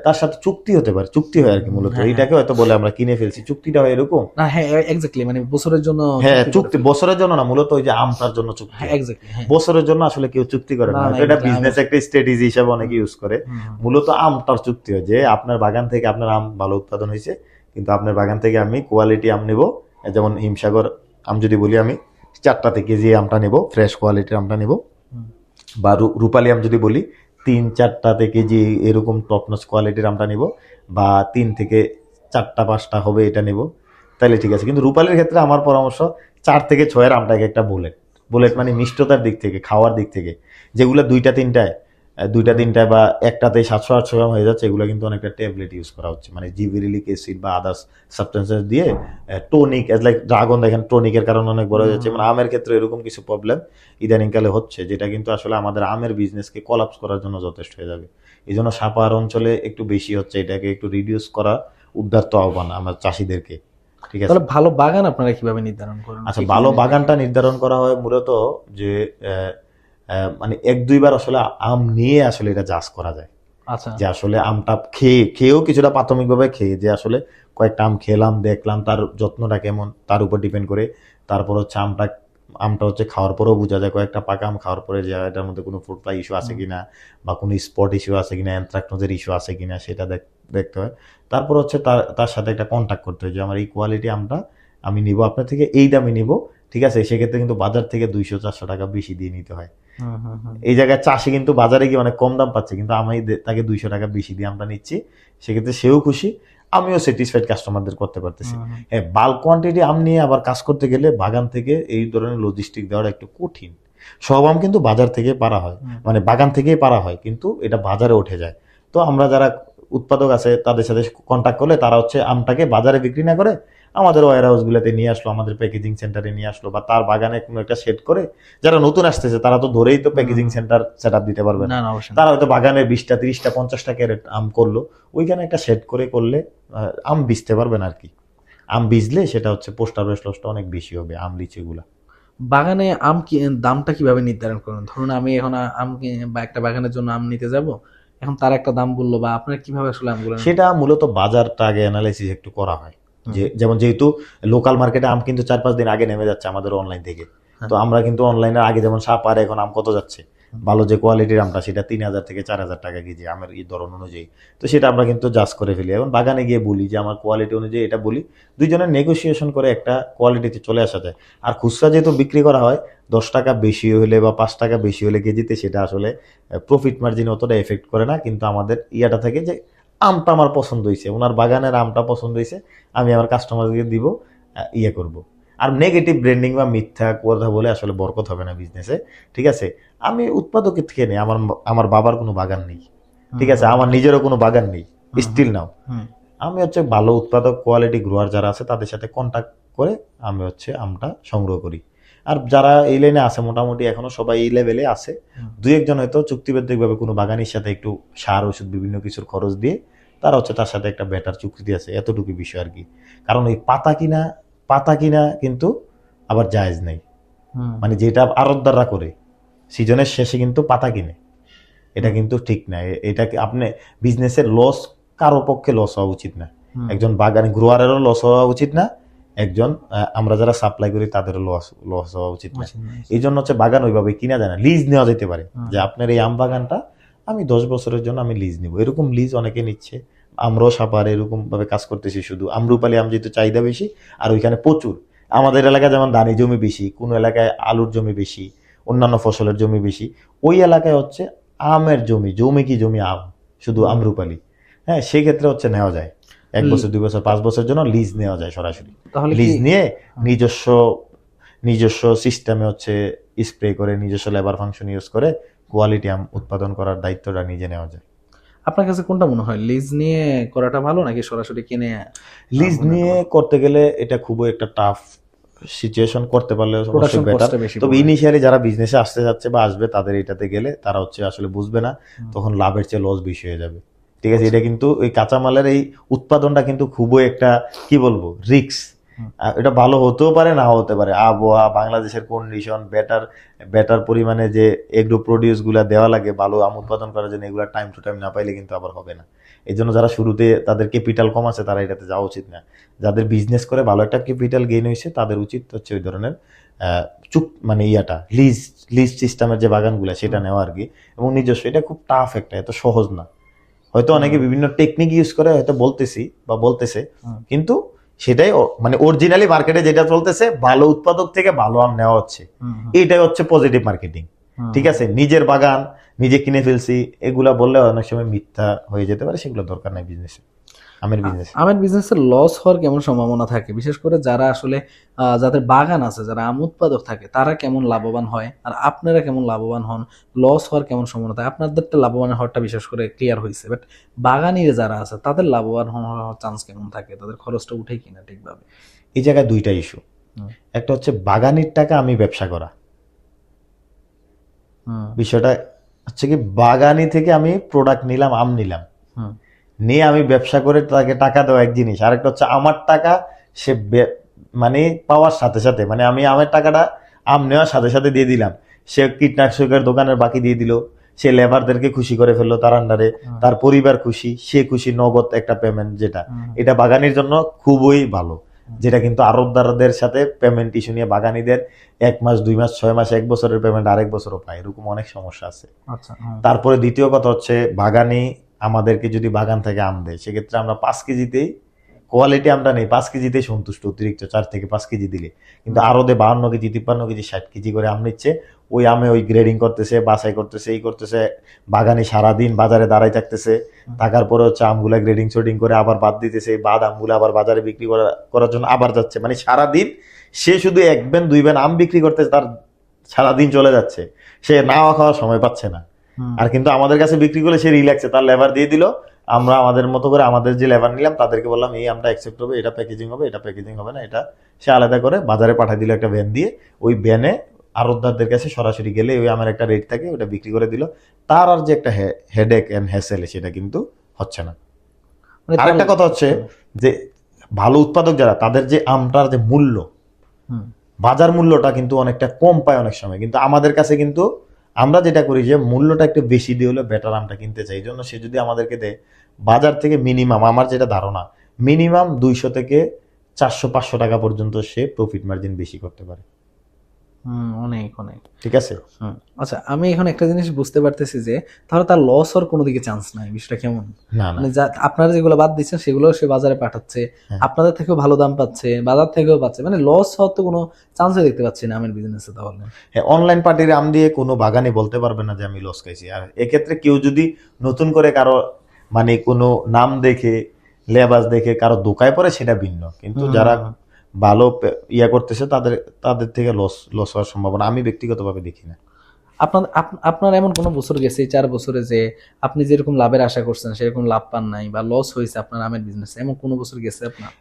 তার সাথে চুক্তি হতে পারে, চুক্তি হয় আর কি, মূলত হ্যাঁ হ্যাঁ। এইটাকে হয়তো বলে আমরা কিনে ফেলছি, চুক্তিটা হয় এরকম। না হ্যাঁ, এক্স্যাক্টলি, মানে বছরের জন্য হ্যাঁ চুক্তি করে চুক্তি ফেলছে। বছরের জন্য না, মূলত ওই যে আমটার জন্য চুক্তি হ্যাঁ হয়। এক্স্যাক্টলি, হ্যাঁ। বছরের জন্য আসলে কেউ চুক্তি করে না না, না, হয়তো এটা এক্স্যাক্টলি আমি বিজনেস একটা স্ট্র্যাটেজি হিসাবে অনেকে ইউজ করে। হুম হুম মূলত আমটার চুক্তি হয় যে আপনার বাগান থেকে আপনার আম ভালো উৎপাদন হয়েছে, কিন্তু আপনার বাগান থেকে আমি কোয়ালিটি আম নেব, যেমন হিমসাগর আম যদি বলি আমি 4টা কেজি আমটা নেব, ফ্রেশ কোয়ালিটির আমটা নেব। হুম বা রূপালি আম যদি বলি 3-4টা কেজি এরকম টপনচ কোয়ালিটির আমটা নিব, বা 3 থেকে 4টা 5টা হবে এটা নিব, তাহলে ঠিক আছে। কিন্তু রূপালির ক্ষেত্রে আমার পরামর্শ 4 থেকে 6-এর আমটাকে একটা বুলেট, বুলেট আচ্ছা। মানে মিষ্টতার দিক থেকে, খাওয়ার দিক থেকে, যেগুলো 2টা 3টায় বা একটাতে 700-800 গ্রাম হয়ে যাচ্ছে, এগুলো কিন্তু অনেকটা ট্যাবলেট ইউজ করা হচ্ছে, মানে জিবিরিলিক অ্যাসিড বা আদার্স সাবস্টেন্সেস দিয়ে টনিক, এজ লাইক ড্রাগন দেখেন টনিকের কারণে অনেক বড় হয়ে যাচ্ছে, মানে আমের ক্ষেত্রে এরকম কিছু প্রবলেম ইদানিংকালে হচ্ছে, যেটা কিন্তু আসলে আমাদের আমের বিজনেসকে কলাপস করার জন্য যথেষ্ট হয়ে যাবে। এই জন্য সাপাহার অঞ্চলে একটু বেশি হচ্ছে, এটাকে একটু রিডিউস করা উদ্ধার্ত আহ্বান আমার চাষিদেরকে। ঠিক আছে। তাহলে ভালো বাগান আপনারা কিভাবে নির্ধারণ করেন? আচ্ছা, কি কি ভালো জিনিস বাগানটা দেখেন? নির্ধারণ করা হয় মূলত যে মানে এক দুইবার আসলে আম নিয়ে আসলে এটা জাজ করা যায়, আচ্ছা। যে আসলে আমটা খেয়েও কিছুটা প্রাথমিকভাবে খেয়ে যে আসলে কয়েকটা আম খেলাম, দেখলাম তার যত্নটা কেমন, তার উপর ডিপেন্ড করে। তারপর হচ্ছে আমটা আমটা হচ্ছে খাওয়ার পরেও বোঝা যায়, কয়েকটা পাকা আম খাওয়ার পরে যে এটার মধ্যে কোনো ফ্রুট ফ্লাই ইস্যু আছে হুম। কিনা, বা কোনো স্পট ইস্যু আছে কিনা, অ্যানথ্রাকনোজের ইস্যু আছে কিনা, সেটা দেখতে হয়। তারপর হচ্ছে তার সাথে একটা কন্ট্যাক্ট করতে হয় যে আমার এই কোয়ালিটি আমটা আমি নিব আপনার থেকে, এই দামে নিব, ঠিক আছে। সেক্ষেত্রে কিন্তু বাজার থেকে 200-400 টাকা বেশি দিয়ে নিতে হয়। হুম, হুম, হুম। এই জায়গায় চাষি কিন্তু বাজারে গিয়ে অনেক কম দাম পাচ্ছে, কিন্তু আমি তাকে 200 টাকা বেশি দিয়ে আমরা নিচ্ছি, সেক্ষেত্রে সেও খুশি, আমিও স্যাটিসফাইড কাস্টমারদের করতে পারতেছি। হুম, হুম। হ্যাঁ, বাল্ক কোয়ান্টিটি আম নিয়ে আবার কাজ করতে গেলে বাগান থেকে এই ধরনের লজিস্টিক দেওয়াটা একটু কঠিন। সব আম কিন্তু বাজার থেকে পারা হয়, হুম। মানে বাগান থেকেই পারা হয়, কিন্তু এটা বাজারে উঠে যায়। তো আমরা যারা উৎপাদক আছে তাদের সাথে কন্ট্যাক্ট করলে তারা হচ্ছে আমটাকে বাজারে বিক্রি না করে আমাদের ওয়্যার হাউসগুলোতে নিয়ে আসলো, আমাদের প্যাকেজিং সেন্টারে নিয়ে আসলো, বা তার বাগানে কোনো একটা সেট করে, যারা নতুন আসতেছে তারা তো ধরেই তো প্যাকেজিং সেন্টার সেট দিতে পারবে না। না, না, অবশ্যই না। তারা হয়তো বাগানে 20টা 30টা 50টা ক্যারেট আম করলো, ওইখানে একটা সেট করলে আম বেচতে পারবেন আর কি। আম বীজলে সেটা হচ্ছে পোস্ট হারভেস্ট লসটা অনেক বেশি হবে আম লিচুগুলা। বাগানে আম কি দামটা কিভাবে নির্ধারণ করেন? ধরুন আমি এখন আম বা একটা বাগানের জন্য আম নিতে যাব, এখন তার একটা দাম বললো, বা আপনারা কিভাবে আসলে আমগুলো সেটা মূলত বাজারটা আগে অ্যানালাইসিস একটু করা হয়, যে যেমন যেহেতু লোকাল মার্কেটে আম কিন্তু 4-5 দিন আগে নেমে যাচ্ছে আমাদের অনলাইন থেকে। হ্যাঁ। তো আমরা কিন্তু অনলাইনে আগে যেমন সাপার, এখন আম কত যাচ্ছে, ভালো যে কোয়ালিটির আমটা সেটা 3000 থেকে 4000 টাকা কেজি আমের এই ধরন অনুযায়ী। তো সেটা আমরা কিন্তু জাজ করে ফেলি, এখন বাগানে গিয়ে বলি যে আমার কোয়ালিটি অনুযায়ী এটা বলি, দুইজনের নেগোসিয়েশন করে একটা কোয়ালিটিতে চলে আসা যায়। আর খুচরা যেহেতু বিক্রি করা হয়, 10 টাকা বেশি হলে বা 5 টাকা বেশি হলে কেজিতে, সেটা আসলে প্রফিট মার্জিন অতটা এফেক্ট করে না। কিন্তু আমাদের ইয়াটা থাকে যে আমটা আমার পছন্দ হয়েছে, ওনার বাগানের আমটা পছন্দ হয়েছে, আমি আমার কাস্টমারকে দিব, ইয়ে করব। আর নেগেটিভ ব্র্যান্ডিং বা মিথ্যা কথা বলে আসলে বরকত হবে না বিজনেসে, ঠিক আছে। আমি উৎপাদকের থেকে নেই, আমার আমার বাবার কোনো বাগান নেই, ঠিক আছে, আমার নিজেরও কোনো বাগান নেই, স্টিল নাও। আমি হচ্ছে ভালো উৎপাদক কোয়ালিটি গ্রোয়ার যারা আছে তাদের সাথে কন্ট্যাক্ট করে আমি হচ্ছে আমটা সংগ্রহ করি। আর যারা এই লাইনে আছে মোটামুটি এখনো সবাই এই লেভেলে আছে, দুই একজন হয়তো চুক্তিবদ্ধভাবে কোনো বাগানের সাথে একটু সার ওষুধ বিভিন্ন কিছুর খরচ দিয়ে তারা হচ্ছে তার সাথে একটা বেটার চুক্তি আছে, এতটুকু বিষয় আর কি। কারণ ওই পাতা কিনা কিন্তু আবার জায়েজ নেই, মানে যেটা আড়তদাররা করে সিজনের শেষে কিন্তু পাতা কিনে, এটা কিন্তু ঠিক না। এটাকে আপনি বিজনেসের লস, কারো পক্ষে লস হওয়া উচিত না, একজন বাগান গ্রোয়ারেরও লস হওয়া উচিত না, একজন আমরা যারা সাপ্লাই করি তাদেরও লস হওয়া উচিত না। এই জন্য হচ্ছে বাগান ওইভাবে কিনা যায় না, লিজ নেওয়া যেতে পারে, যে আপনার এই আম বাগানটা আমি 10 বছরের জন্য আমি লিজ নিব, এরকম লিজ অনেকে নিচ্ছে। আমরাও সাপার এরকম ভাবে কাজ করতেছি, শুধু আমরুপালি আম যেহেতু চাহিদা বেশি, আর ওইখানে প্রচুর, আমাদের এলাকায় যেমন ধানি জমি বেশি, কোনো এলাকায় আলুর জমি বেশি, অন্যান্য ফসলের জমি বেশি, ওই এলাকায় হচ্ছে আমের জমি আম, শুধু আমরুপালি। হ্যাঁ, সেই ক্ষেত্রে হচ্ছে নেওয়া যায় 1 বছর 2 বছর 5 বছরের জন্য লিজ নেওয়া যায় সরাসরি। তাহলে কি লিজ নিয়ে নিজস্ব নিজস্ব সিস্টেমে হচ্ছে স্প্রে করে, নিজস্ব লেবার ফাংশন ইউজ করে কোয়ালিটি আম উৎপাদন করার দায়িত্বটা নিজে নেওয়া যায়। আপনার কাছে কোনটা মনে হয়, লিজ নিয়ে করাটা ভালো নাকি সরাসরি কিনে লিজ নিয়ে করতে গেলে এটা খুবই একটা টাফ সিচুয়েশন, করতে পারলে অবশ্যই প্রোডাকশন বেটার। কস্টটা বেশি তবে পড়বে? ইনিশিয়ালি যারা বিজনেসে আসতে যাচ্ছে বা আসবে তাদের এটাতে গেলে তারা হচ্ছে আসলে বুঝবে না, তখন লাভের চেয়ে লস বেশি হয়ে যাবে, ঠিক আছে। এটা কিন্তু এই কাঁচামালের এই উৎপাদনটা কিন্তু খুবই একটা কি বলবো রিস্ক, এটা ভালো হতেও পারে না হতে পারে, আবহাওয়া, বাংলাদেশের কন্ডিশন, বেটার পরিমাণে যে এগ্রো প্রডিউস গুলা দেওয়া লাগে ভালো আম উৎপাদন করার জন্য, এগুলা টাইম টু টাইম না পাইলে কিন্তু আবার হবে না। এই জন্য যারা শুরুতে তাদের ক্যাপিটাল কম আছে তারা এটাতে যাওয়া উচিত না। যাদের বিজনেস করে ভালো একটা ক্যাপিটাল গেইন হয়েছে তাদের উচিত হচ্ছে ওই ধরনের মানে লিজ সিস্টেমের যে বাগানগুলা সেটা নেওয়া আর কি, এবং নিজস্ব। এটা খুব টাফ একটা, এত সহজ না। হয়তো অনেকে বিভিন্ন টেকনিক ইউজ করে হয়তো বলতেছে, কিন্তু সেটাই মানে অরিজিনালি মার্কেটে যেটা চলতেছে, ভালো উৎপাদক থেকে ভালো আম নেওয়া হচ্ছে, এইটাই হচ্ছে পজিটিভ মার্কেটিং, ঠিক আছে। নিজের বাগান নিজে কিনে ফেলছি এগুলা বললে অনেক সময় মিথ্যা হয়ে যেতে পারে, সেগুলো দরকার নাই বিজনেসে, আমের বিজনেসের লস হওয়ার কেমন সম্ভাবনা থাকে, বিশেষ করে যারা আসলে যাদের বাগান আছে, যারা আম উৎপাদক থাকে, তারা কেমন লাভবান হয় আর আপনারা কেমন লাভবান হন, লস হওয়ার কেমন সম্ভাবনা থাকে? আপনাদেরটা লাভবান হওয়ারটা বিশেষ করে ক্লিয়ার হয়েছে, বাট বাগানির যারা আছে তাদের লাভবান হওয়ার চান্স কেমন থাকে, তাদের খরচটা উঠে কিনা ঠিকভাবে? এই জায়গায় দুইটা ইস্যু, একটা হচ্ছে বাগানির টাকা আমি ব্যবসা করা, বিষয়টা হচ্ছে কি বাগানি থেকে আমি প্রোডাক্ট নিলাম, আম নিলাম, নিয়ে আমি ব্যবসা করে তাকে টাকা দেওয়া এক জিনিস, আরেকটা হচ্ছে আমার টাকা সে মানে পাওয়ার সাথে সাথে, মানে আমি আমের টাকাটা আম নেওয়ার সাথে সাথে দিয়ে দিলাম, সে কীটনাশকের দোকানের বাকি দিয়ে দিল, সে লেবারদেরকে খুশি করে ফেললো তার আন্ডারে, তার পরিবার খুশি, সে খুশি, নগদ একটা পেমেন্ট, যেটা এটা বাগানির জন্য খুবই ভালো। যেটা কিন্তু আড়তদারদের সাথে পেমেন্ট ইস্যু নিয়ে বাগানিদের 1 মাস 2 মাস 6 মাস 1 বছরের পেমেন্ট আরেক বছরও পায়, এরকম অনেক সমস্যা আছে। আচ্ছা, তারপরে দ্বিতীয় কথা হচ্ছে, বাগানি আমাদেরকে যদি বাগান থেকে আম দেয়, সেক্ষেত্রে আমরা 5 কেজিতেই, কোয়ালিটি আমরা নেই 5 কেজিতেই সন্তুষ্ট, অতিরিক্ত 4 থেকে 5 কেজি দিলে। কিন্তু আরো 52 কেজি 53 কেজি 60 কেজি করে আম নিচ্ছে, ওই আমে ওই গ্রেডিং করতেছে, বাছাই করতেছে, এই করতেছে, বাগানি সারাদিন বাজারে দাঁড়াই থাকতেছে, থাকার পরে হচ্ছে আমগুলা গ্রেডিং শোডিং করে আবার বাদ দিতেছে, বাদ আমগুলো আবার বাজারে বিক্রি করার জন্য আবার যাচ্ছে, মানে সারাদিন সে শুধু 1 ব্যান 2 ব্যান আম বিক্রি করতেছে, তার সারাদিন চলে যাচ্ছে, সে নাওয়া খাওয়ার সময় পাচ্ছে না। আর কিন্তু আমাদের কাছে বিক্রি করলে সে রিল্যাক্সে তার লেবার দিয়ে দিল, আমরা আমাদের মতো করে আমাদের যে লেবার নিলাম তাদেরকে বললাম এই আমটা অ্যাকসেপ্ট হবে, এটা প্যাকেজিং হবে, এটা প্যাকেজিং হবে না, এটা সে আলাদা করে বাজারে পাঠিয়ে দিল একটা ভ্যান দিয়ে, ওই ভ্যানে আড়তদারদের কাছে সরাসরি গেলে ওই আমার একটা রেট থাকে, ওটা বিক্রি করে দিল। তার আর যে একটা হেডেক এন্ড হ্যাসেল, সেটা কিন্তু হচ্ছে না। মানে আরেকটা কথা হচ্ছে যে ভালো উৎপাদক যারা, তাদের যে আমটার যে মূল্য, বাজার মূল্যটা কিন্তু অনেকটা কম পায় অনেক সময়, কিন্তু আমাদের কাছে কিন্তু আমরা যেটা করি যে মূল্যটা একটু বেশি দিয়ে হলে বেটার আমটা কিনতে চাই। এই জন্য সে যদি আমাদেরকে দেয় বাজার থেকে মিনিমাম, আমার যেটা ধারণা, মিনিমাম 200 থেকে 400-500 টাকা পর্যন্ত সে প্রফিট মার্জিন বেশি করতে পারে। অনেক অনেক ঠিক আছে। আচ্ছা, আমি এখন একটা জিনিস বুঝতে পারতেছি যে তাহলে তার লস হওয়ার কোনো দিকে চান্স নাই, বিষয়টা কেমন? না না, মানে আপনারা যেগুলো বাদ দিচ্ছেন সেগুলো সে বাজারে পাঠাচ্ছে, আপনাদের থেকেও ভালো দাম পাচ্ছে, বাজার থেকেও পাচ্ছে, মানে লস হওয়ার তো কোনো চান্সই দেখতে পাচ্ছি না আমের বিজনেসে। তাহলে হ্যাঁ, অনলাইন পার্টির আম দিয়ে কোনো বাগানে বলতে পারবে না যে আমি লস খাইছি। আর এক্ষেত্রে কেউ যদি নতুন করে কারো মানে কোনো নাম দেখে, লেবাস দেখে কারো দোকায় পড়ে, সেটা ভিন্ন, কিন্তু যারা ভালো ইয়া করতেছে তাদের থেকে লস হওয়ার সম্ভাবনা আমি ব্যক্তিগতভাবে দেখি না। আপনার এমন কোনো বছর গেছে এই 4 বছরে যে আপনি যেরকম লাভের আশা করছেন সেরকম লাভ পান নাই বা লস হয়েছে আপনার আমের বিজনেসে, এমন কোনো বছর গেছে আপনার?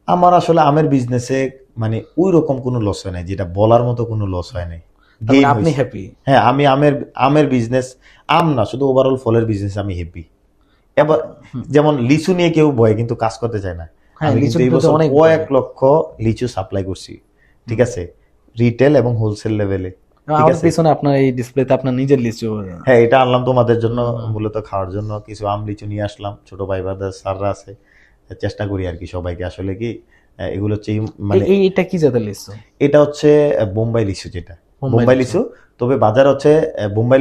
আমার আসলে আমের বিজনেসে মানে ওই রকম কোনো লস হয় নাই, যেটা বলার মতো কোনো লস হয় নাই। আপনি হ্যাপি? হ্যাঁ, আমি আমের বিজনেস, আম না শুধু ওভারঅল ফলের বিজনেস আমি হ্যাপি। এবার যেমন লিচু নিয়ে কেউ ভয় কিন্তু কাজ করতে চায় না, আমি কিন্তু এই বছর কয়েক লক্ষ লিচু সাপ্লাই করছি, ঠিক আছে, রিটেল এবং হোলসেল লেভেলে। আমার পিছনে আপনার এই ডিসপ্লেতে আপনার নিজের লিচু। হ্যাঁ, এটা আনলাম তোমাদের জন্য, মূলত খাওয়ার জন্য কিছু আম লিচু নিয়ে আসলাম, ছোট ভাই ব্রাদার স্যাররা আছে, চেষ্টা করি আর কি সবাইকে। আসলে কি এগুলো হচ্ছে মানে এটা কি জাতের লিচু? এটা হচ্ছে বোম্বাই লিচু, যেটা বোম্বাই লিচু। তবে বাজার হচ্ছে বোম্বাই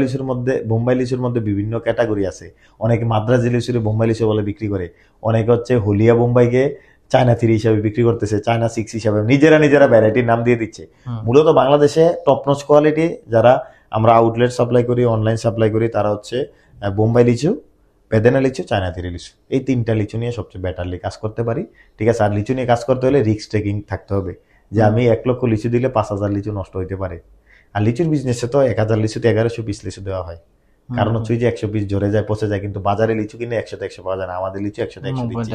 লিচুর মধ্যে বিভিন্ন ক্যাটাগরি আছে। অনেকে মাদ্রাজি লিচুরে বোম্বাই লিচু বলে বিক্রি করে, অনেকে হচ্ছে হলিয়া বোম্বাইকে চায়না 3 হিসাবে বিক্রি করতেছে, চায়না 6 হিসাবে নিজেরা ভ্যারাইটির নাম দিয়ে দিচ্ছে। মূলত বাংলাদেশে টপনচ কোয়ালিটি যারা আমরা আউটলেট সাপ্লাই করি, অনলাইন সাপ্লাই করি, তারা হচ্ছে বোম্বাই লিচু, বেদেনা লিচু, চায়না 3 লিচু, এই 3টা লিচু নিয়ে সবচেয়ে বেটারলি কাজ করতে পারি। ঠিক আছে। আর লিচু নিয়ে কাজ করতে হলে রিস্ক টেকিং থাকতে হবে, যে আমি 1 লক্ষ লিচু দিলে 5,000 লিচু নষ্ট হইতে পারে। আর লিচুর বিজনেসে তো 1000 লিচুতে 1100 পিস লিচু দেওয়া হয়, কারণ হচ্ছে যে 100 পিস ঝরে যায়, পচে যায়, কিন্তু বাজারে লিচু কিনে 100তে 100 পাওয়া যায় না। আমাদের লিচু 100তে 100 দিচ্ছি,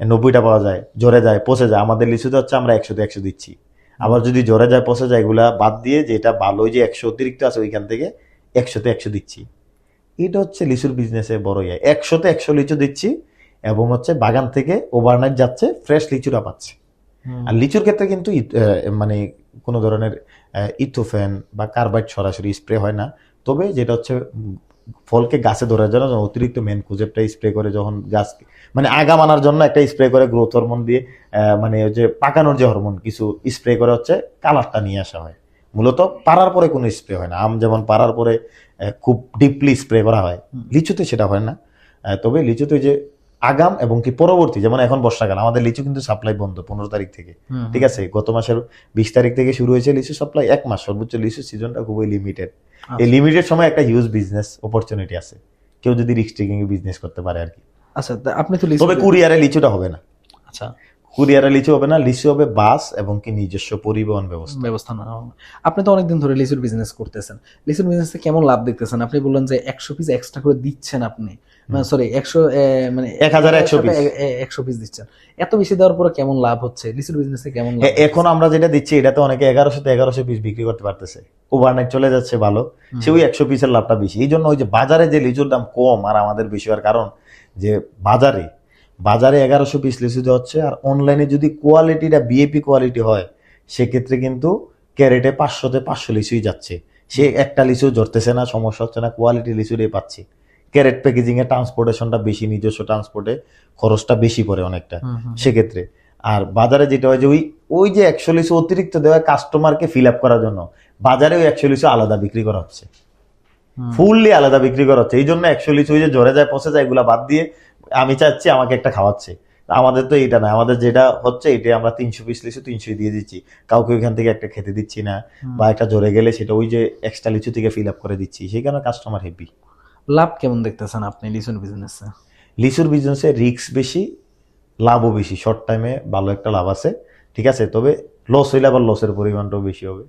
90টা পাওয়া যায়, ঝরে যায়, পচে যায়। আমাদের লিচুতে হচ্ছে আমরা 100তে 100 দিচ্ছি। আবার যদি ঝরে যায়, পচে যায়, এগুলা বাদ দিয়ে যেটা ভালো, যে 100 অতিরিক্ত আছে ওইখান থেকে 100তে 100 দিচ্ছি। এটা হচ্ছে লিচুর বিজনেসে বড় ইয়ে, 100তে 100 লিচু দিচ্ছি এবং হচ্ছে বাগান থেকে ওভারনাইট যাচ্ছে, ফ্রেশ লিচুরা পাচ্ছে। আর লিচুর ক্ষেত্রে কিন্তু মানে কোনো ধরনের ইথোফেন বা কার্বাইড সরাসরি স্প্রে হয় না। তবে যেটা হচ্ছে ফলকে গাছে ধরার জন্য অতিরিক্ত মেনকোজেবটা স্প্রে করে, যখন গাছ মানে আগাম আনার জন্য একটা স্প্রে করে, গ্রোথ হরমোন দিয়ে, মানে যে পাকানোর যে হরমোন কিছু স্প্রে করে হচ্ছে কালারটা নিয়ে আসা হয়। মূলত পারার পরে কোনো স্প্রে হয় না। আম যেমন পারার পরে খুব ডিপলি স্প্রে করা হয়, লিচুতে সেটা হয় না। তবে লিচুতে যে আগাম এবং কি পরবর্তী, যেমন এখন বর্ষাকাল, আমাদের লিচু কিন্তু সাপ্লাই বন্ধ 15 তারিখ থেকে, ঠিক আছে। গত মাসের 20 তারিখ থেকে শুরু হয়েছে লিচু সাপ্লাই, 1 মাস সর্বোচ্চ। লিচু সিজনটা খুবই লিমিটেড। এই লিমিটেড সময় একটা হিউজ বিজনেস অপরচুনিটি আছে, কেউ যদি রিস্ক টেকিং এ বিজনেস করতে পারে আর কি। আচ্ছা, আপনি তো লিচু, তবে কুরিয়ারে লিচুটা হবে না। আচ্ছা, কুরিয়ারে লিচু হবে না, লিচু হবে বাস এবং কি নিজস্ব পরিবহন ব্যবস্থা না। আপনি তো অনেকদিন ধরে লিচুর বিজনেস করতেছেন, লিচুর বিজনেসে কেমন লাভ দেখতেছেন? আপনি বললেন যে 100 পিস এক্সট্রা করে দিচ্ছেন আপনি, সরি 100 মানে 1100 পিস দিচ্ছেন। এত বেশি দেওয়ার পরে কেমন লাভ হচ্ছে লিচুর বিজনেসে? কেমন লাভ এখন আমরা যেটা দিচ্ছি, এটাতে অনেকে 1100 পিস বিক্রি করতে পারতেছে, ওভারনাইট চলে যাচ্ছে ভালো, সে ওই 100 পিসের লাভটা বেশি। এই জন্য ওই যে বাজারে যে লিচুর দাম কম আর আমাদের বেশি হওয়ার কারণ, যে বাজারে বাজারে 1100 পিস লিচু দেওয়া হচ্ছে, আর অনলাইনে যদি কোয়ালিটিটা বিএপি কোয়ালিটি হয় সেক্ষেত্রে কিন্তু ক্যারেটে 500 লিচুই যাচ্ছে। সে একটা লিচু ধরতেছে না, সমস্যা হচ্ছে না, কোয়ালিটি লিচুটাই পাচ্ছি। ক্যারেট প্যাকেজিং এ ট্রান্সপোর্টেশনটা বেশি, নিজস্ব ট্রান্সপোর্টে খরচটা বেশি পড়ে অনেকটা সেক্ষেত্রে। আর বাজারে যেটা হয় যে ওই যে 100 লিচু অতিরিক্ত দেওয়া কাস্টমারকে ফিল আপ করার জন্য বাজারে ওই 100 লিচু আলাদা বিক্রি করা হচ্ছে, ফুললি আলাদা বিক্রি করা হচ্ছে। এই জন্য 100 লিচু ওই যে ঝরে যায় পচে যায়, এগুলা বাদ দিয়ে আমি চাচ্ছি আমাকে একটা খাওয়াচ্ছে। আমাদের তো এটা না, আমাদের যেটা হচ্ছে এটা আমরা 300 পিস লিচু 300 দিয়ে দিচ্ছি, কাউকে ওইখান থেকে একটা খেতে দিচ্ছি না, বা একটা ঝরে গেলে সেটা ওই যে এক্সট্রা লিচু থেকে ফিল আপ করে দিচ্ছি, সেই কারণে কাস্টমার হ্যাপি। লাভ কেমন দেখতেছেন আপনি লিচুর বিজনেসে? লিচুর বিজনেসে রিস্ক বেশি, লাভও বেশি। শর্ট টাইমে ভালো একটা লাভ আছে, ঠিক আছে, তবে লস হইলে আবার লসের পরিমাণটাও বেশি হবে।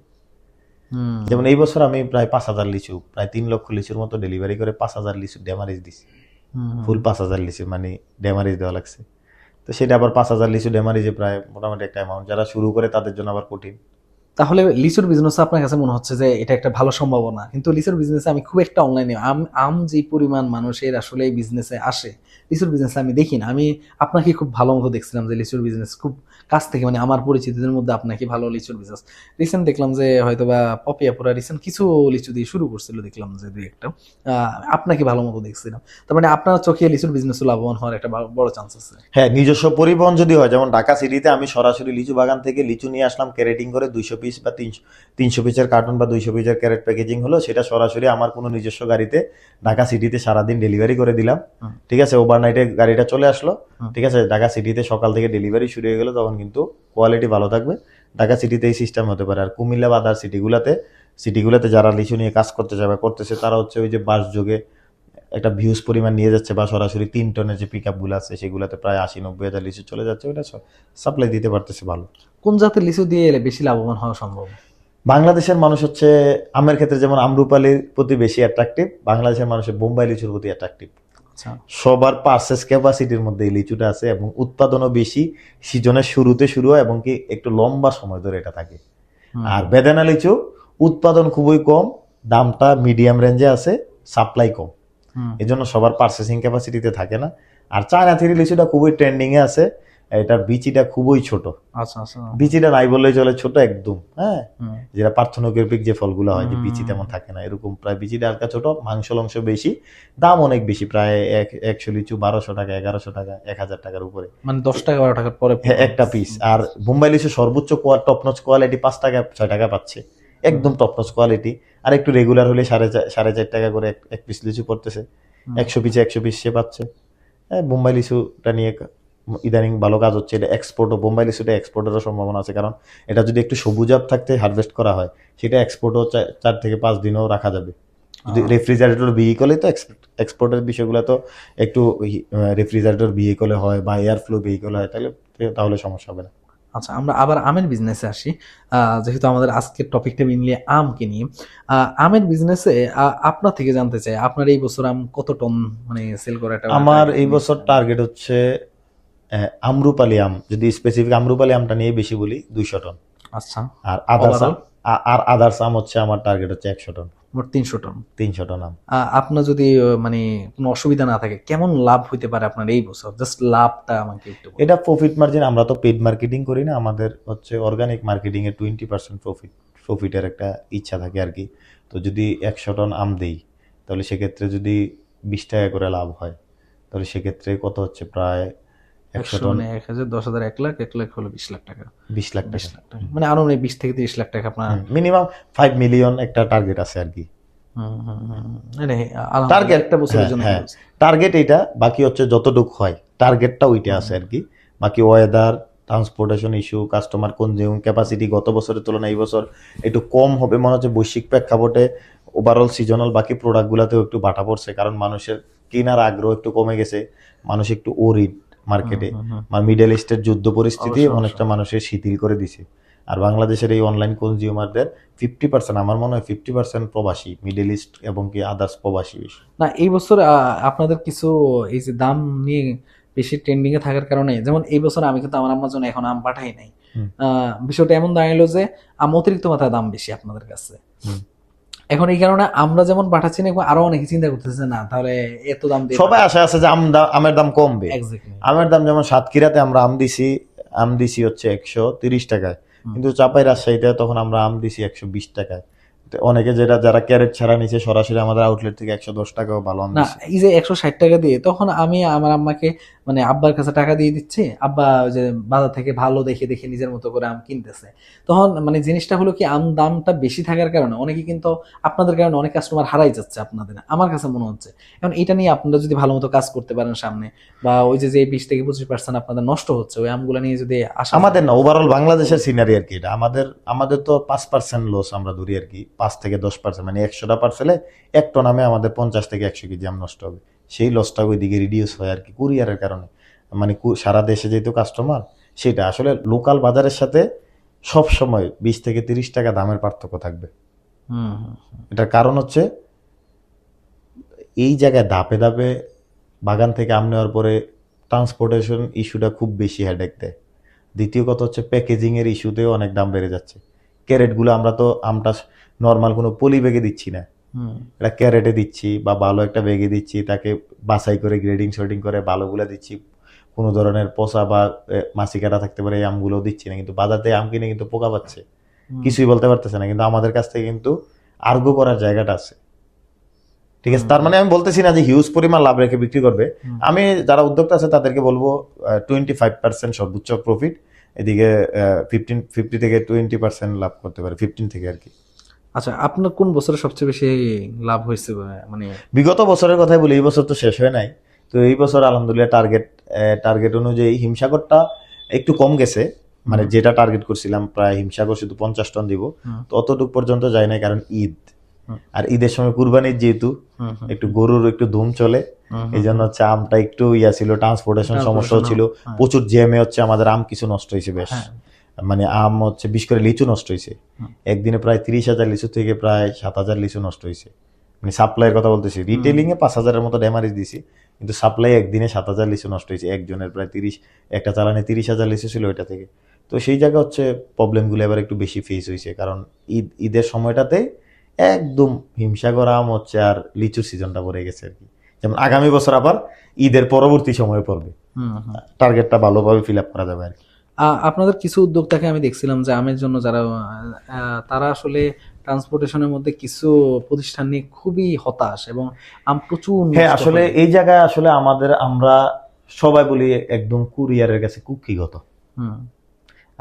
যেমন এই বছর আমি প্রায় 5000 লিচু, প্রায় 3 লক্ষ লিচুর মতো ডেলিভারি করে 5000 লিচু ড্যামারেজ দিছি। ফুল 5000 লিচু মানে ড্যামারেজ দেওয়া লাগছে। তো সেটা আবার 5000 লিচু ড্যামারেজে প্রায় মোটামুটি একটা অ্যামাউন্ট, যারা শুরু করে তাদের জন্য আবার কঠিন। তাহলে লিচুর বিজনেস আপনার কাছে মনে হচ্ছে যে এটা একটা ভালো সম্ভাবনা, কিন্তু লিচুর বিজনেসে আমি খুব একটা অনলাইনে আম যে পরিমাণ মানুষের আসলে এই বিজনেসে আসে, লিচুর বিজনেসে আমি দেখি না। আমি আপনাকে খুব ভালো মতো দেখছিলাম যে লিচুর বিজনেস খুব কাছ থেকে, মানে আমার পরিচিতদের মধ্যে আপনাকে ভালো লিচুর বিজনেস। রিসেন্ট দেখলাম যে হয়তো বা পপিয়াপুরা রিসেন্ট কিছু লিচু দিয়ে শুরু করছিল, দেখলাম যে দুই একটা। আপনাকে ভালো মতো দেখছিলাম। তার মানে আপনার চোখে লিচুর বিজনেস লাভবান হওয়ার একটা বড় চান্স আছে। হ্যাঁ, নিজস্ব পরিবহন যদি হয়, যেমন ঢাকা সিটিতে আমি সরাসরি লিচু বাগান থেকে লিচু নিয়ে আসলাম, ক্যারেটিং করে 200 পিস বা 300 পিসের কার্টন বা 200 পিসের ক্যারেট প্যাকেজিং হলো, সেটা সরাসরি আমার কোনো নিজস্ব গাড়িতে ঢাকা সিটিতে সারাদিন ডেলিভারি করে দিলাম, ঠিক আছে, ওভারনাইটে গাড়িটা চলে আসলো, ঠিক আছে, ঢাকা সিটিতে সকাল থেকে ডেলিভারি শুরু হয়ে গেলো, তখন কিন্তু কোয়ালিটি ভালো থাকবে। ঢাকা সিটিতে এই সিস্টেম হতে পারে। আর কুমিল্লা বা আদার সিটিগুলোতে যারা লিচু নিয়ে কাজ করতে যাবে করতেছে, তারা হচ্ছে ওই যে বাস যোগে একটা ভিউজ পরিমাণ নিয়ে যাচ্ছে, বা সরাসরি 3 টনের যে পিক আপগুলো আছে সেগুলোতে প্রায় 80-90 হাজার লিচু চলে যাচ্ছে, ওটা সাপ্লাই দিতে পারতেছে ভালো। কোন জাতের লিচু দিয়ে এলে বেশি লাভবান হওয়া সম্ভব? বাংলাদেশের মানুষ হচ্ছে আমের ক্ষেত্রে যেমন আমরুপালির প্রতি বেশি অ্যাট্রাকটিভ, বাংলাদেশের মানুষের বোম্বাই লিচুর প্রতি অ্যাট্রাকটিভ। আচ্ছা, সবার পার্সেস ক্যাপাসিটির মধ্যে এই লিচুটা আছে, এবং উৎপাদনও বেশি, সিজনের শুরুতে শুরু হয় এবং কি একটু লম্বা সময় ধরে এটা থাকে। আর বেদানা লিচু উৎপাদন খুবই কম, দামটা মিডিয়াম রেঞ্জে আছে, সাপ্লাই কম, এই জন্য সবার পার্সেসিং ক্যাপাসিটিতে থাকে না। আর চায়না থ্রি লিচুটা খুবই ট্রেন্ডিং এ আছে, এটার বিচিটা খুবই ছোট। আচ্ছা, আচ্ছা। বিচিটা নাই বললেই চলে, ছোট একদম। হ্যাঁ, যেটা পার্থনোগ্রাফিক যে ফলগুলো হয় যে বিচি তেমন থাকে না, এরকম প্রায় বিচিটা হালকা ছোট, মাংস বেশি, দাম অনেক বেশি, প্রায় 100 লিচু 1200 টাকা, 1100 টাকা, 1000 টাকার উপরে, মানে 10 টাকা 12 টাকার পরে একটা পিস। আর বোম্বাই লিচু সর্বোচ্চ টপনচ কোয়ালিটি 5 টাকা 6 টাকা পাচ্ছে, একদম টপনচ কোয়ালিটি। আর একটু রেগুলার হলে 4.5 টাকা করে এক পিস লিচু পড়তেছে, 100 পিস সে পাচ্ছে। হ্যাঁ, বোম্বাই লিচুটা নিয়ে ইদানিং ভালো কাজ হচ্ছে। এটা এক্সপোর্টও, বোম্বাই লিচুটা এক্সপোর্টেরও সম্ভাবনা আছে, কারণ এটা যদি একটু সবুজাব থাকতে হারভেস্ট করা হয়, সেটা এক্সপোর্টও 4 থেকে 5 দিনও রাখা যাবে। যদি রেফ্রিজারেটর ভেহিকলে, তো এক্সপোর্টের বিষয়গুলো তো একটু রেফ্রিজারেটর ভেহিকলে হয় বা এয়ার ফ্লো ভেহিকল হয়, তাহলে সমস্যা হবে না। আচ্ছা, আমরা আবার আমের বিজনেসে আসি। যেহেতু আমাদের আজকের টপিকটা মেইনলি আমকে নিয়ে, আমের বিজনেসে আপনার থেকে জানতে চাই, আপনার এই বছর আম কত টন মানে সেল করা? আমার এই বছর টার্গেট হচ্ছে আমরুপালি আম, যদি স্পেসিফিক আমরুপালি আমটা নিয়ে বেশি বলি, 200 টন। আচ্ছা, আর আদার্স আম হচ্ছে আমার টার্গেট হচ্ছে 100 টন, মোট 300 টন। 300 টন আম। আপনার যদি মানে কোনো অসুবিধা না থাকে, কেমন লাভ হইতে পারে আপনার এই বছর? জাস্ট লাভটা আমাকে একটু বলুন। এটা প্রফিট মার্জিন, আমরা তো পেড মার্কেটিং করি না, আমাদের হচ্ছে অর্গানিক মার্কেটিং এর 20% প্রফিটের একটা ইচ্ছা থাকে আর কি। তো যদি 100 টন আম দেই, তাহলে সেক্ষেত্রে যদি 20 টাকা করে লাভ হয়, তাহলে সেক্ষেত্রে কত হচ্ছে, প্রায় 100 টন 1000, 10,000, 1 লাখ, 1 লাখ হলো 20 লাখ টাকা। 20 লাখ টাকা, 20 লাখ টাকা মানে আরো 20 থেকে 30 লাখ টাকা আপনার মিনিমাম 5 মিলিয়ন একটা টার্গেট আছে আর কি। টার্গেট একটা বছরের জন্য। হ্যাঁ, টার্গেট এটা, বাকি হচ্ছে যতটুক হয় টার্গেটটা ওইটা আছে আর কি। বাকি weather, transportation issue, customer consume capacity গত বছরের তুলনায় এই বছর একটু কম হবে মনে হচ্ছে, বৈশ্বিক প্রেক্ষাপটে ওভারঅল সিজনাল বাকি প্রোডাক্টগুলোতেও একটু বাটা পড়ছে, কারণ মানুষের কেনার আগ্রহ একটু কমে গেছে, মানুষ একটু ওরিড মার্কেটে, মিডল ইস্টের যুদ্ধ পরিস্থিতি অনেকটা মানুষের শিথিল করে দিছে। আর বাংলাদেশের এই অনলাইন কনজিউমারদের 50%, আমার মনে হয় 50% প্রবাসী, মিডল ইস্ট এবং কি আদার্স প্রবাসী বেশি। না, এই বছর আপনাদের কিছু এই যে দাম নিয়ে বেশি ট্রেন্ডিং এ থাকার কারণে, যেমন এই বছর আমি কিন্তু আমার আম্মার জন্য এখন আম পাঠাই নাই। বিষয়টা এমন দাঁড়ালো যে আম অতিরিক্ত মাত্রায় দাম বেশি আপনাদের কাছে। এখন এই কারণে আমরা যেমন পাঠাচ্ছি না, আরো অনেকে চিন্তা করতেছে না তাহলে এত দাম দিয়ে সবাই আশা আছে যে আমের দাম কমবে। এক্স্যাক্টলি। আমের দাম যেমন সাতক্ষীরাতে আমরা আম দিছি হচ্ছে 130 টাকায়, কিন্তু চাপাই রাজশাহীতে তখন আমরা আম দিছি 120 টাকায়। তো অনেকে যারা ক্যারেট ছাড়া নিচে সরাসরি আমাদের আউটলেট থেকে 110 টাকাও ভালো আম না, দিছে। এই যে 160 টাকা দিয়ে তখন আমি আমার আম্মাকে মানে আব্বার কাছে টাকা দিয়ে দিচ্ছি, আব্বা ওই যে বাজার থেকে ভালো দেখে দেখে নিজের মতো করে আম কিনতেছে। তখন মানে জিনিসটা হলো কি, আম দামটা বেশি থাকার কারণে অনেকে কিন্তু আপনাদের কারণে অনেক কাস্টমার হারাই যাচ্ছে আপনাদের, আমার কাছে মনে হচ্ছে। এখন এটা নিয়ে আপনারা যদি ভালো মতো কাজ করতে পারেন সামনে, বা ওই যে 20 থেকে 25% আপনাদের নষ্ট হচ্ছে ওই আমগুলো নিয়ে যদি আসা আমাদের না, ওভারঅল বাংলাদেশের সিনারি আর কি এটা। আমাদের তো 5% লস আমরা ধরি আর কি, 5 থেকে 10%, মানে 100টা পার্সেলে 1 টন আমে আমাদের 50 থেকে 100 কেজি আম নষ্ট হবে। সেই লসটা ওইদিকে রিডিউস হয় আর কি কুরিয়ারের কারণে। মানে সারা দেশে যেহেতু কাস্টমার, সেটা আসলে লোকাল বাজারের সাথে সব সময় 20 থেকে 30 টাকা দামের পার্থক্য থাকবে। হুম। এটার কারণ হচ্ছে এই জায়গায় ধাপে ধাপে বাগান থেকে আম নেওয়ার পরে ট্রান্সপোর্টেশন ইস্যুটা খুব বেশি হেডেক দেয়। দ্বিতীয় কথা হচ্ছে প্যাকেজিং এর ইস্যুতেও অনেক দাম বেড়ে যাচ্ছে। ক্যারেটগুলো আমরা তো আমটা নর্মাল কোনো পলি ব্যাগে দিচ্ছি না, হুম। এটা ক্যারেটে দিচ্ছি বা ভালো একটা ব্যাগে দিচ্ছি, তাকে বাছাই করে গ্রেডিং শর্টিং করে ভালোগুলো দিচ্ছি। কোনো ধরনের পচা বা মাছি কাটা থাকতে পারে এই আমগুলো দিচ্ছি না, কিন্তু বাজার থেকে আম কিনে কিন্তু পোকা পাচ্ছে, কিছুই বলতে পারতেছে না, কিন্তু আমাদের কাছ থেকে কিন্তু আর্গো করার জায়গাটা আছে। ঠিক আছে, তার মানে আমি বলতেছি না যে হিউজ পরিমাণ লাভ রেখে বিক্রি করবে। আমি যারা উদ্যোক্তা আছে তাদেরকে বলবো 25% সর্বোচ্চ প্রফিট, এদিকে 50 থেকে 20% লাভ করতে পারে, 15 থেকে আর কি। আচ্ছা, আপনার কোন বছরে সবচেয়ে বেশি লাভ হয়েছে মানে? বিগত বছরের কথাই বলি, এই বছর তো শেষ হয় নাই। তো এই বছর আলহামদুলিল্লাহ টার্গেট অনুযায়ী হিমসাগরটা একটু কম গেছে, মানে যেটা টার্গেট করছিলাম প্রায় হিমসাগর শুধু 50 টন দিব, তো অতটুকু পর্যন্ত যায় নাই, কারণ ঈদ। আর ঈদের সময় কুরবানির যেহেতু একটু গরুর একটু ধুম চলে, এই জন্য হচ্ছে আমটা একটু ছিল, ট্রান্সপোর্টেশন সমস্যাও ছিল, প্রচুর জ্যামে হচ্ছে আমাদের আম কিছু নষ্ট হয়েছে বেশ। মানে আম হচ্ছে বিশেষ করে লিচু নষ্ট হয়েছে, একদিনে প্রায় 30,000 লিচু থেকে প্রায় 7,000 লিচু নষ্ট হয়েছে। মানে সাপ্লাইয়ের কথা বলতেছি, রিটেলিং এ 5,000-এর মতো ড্যামারেজ দিছি, কিন্তু সাপ্লাই একদিনে 7,000 লিচু নষ্ট হয়েছে। একজনের প্রায় 30, একটা চালানে 30,000 লিচু ছিল ওইটা থেকে। তো সেই জায়গা হচ্ছে প্রবলেমগুলো এবার একটু বেশি ফেস হয়েছে, কারণ ঈদের সময়টাতে একদম হিমসাগর আম হচ্ছে আর লিচুর সিজনটা পড়ে গেছে আর কি। যেমন আগামী বছর আবার ঈদের পরবর্তী সময়ে পড়বে, টার্গেটটা ভালোভাবে ফিল আপ করা যাবে আর কি। আপনাদের কিছু উদ্যোক্তাকে আমি দেখছিলাম যে আমের জন্য যারা তারা আসলে ট্রান্সপোর্টেশনের মধ্যে কিছু প্রতিষ্ঠান নিয়ে খুবই হতাশ, এবং আম প্রচুর হ্যাঁ, নষ্ট আসলে হয়। এই জায়গায় আসলে আমরা সবাই বলি একদম কুরিয়ারের কাছে কুক্ষিগত। হুম।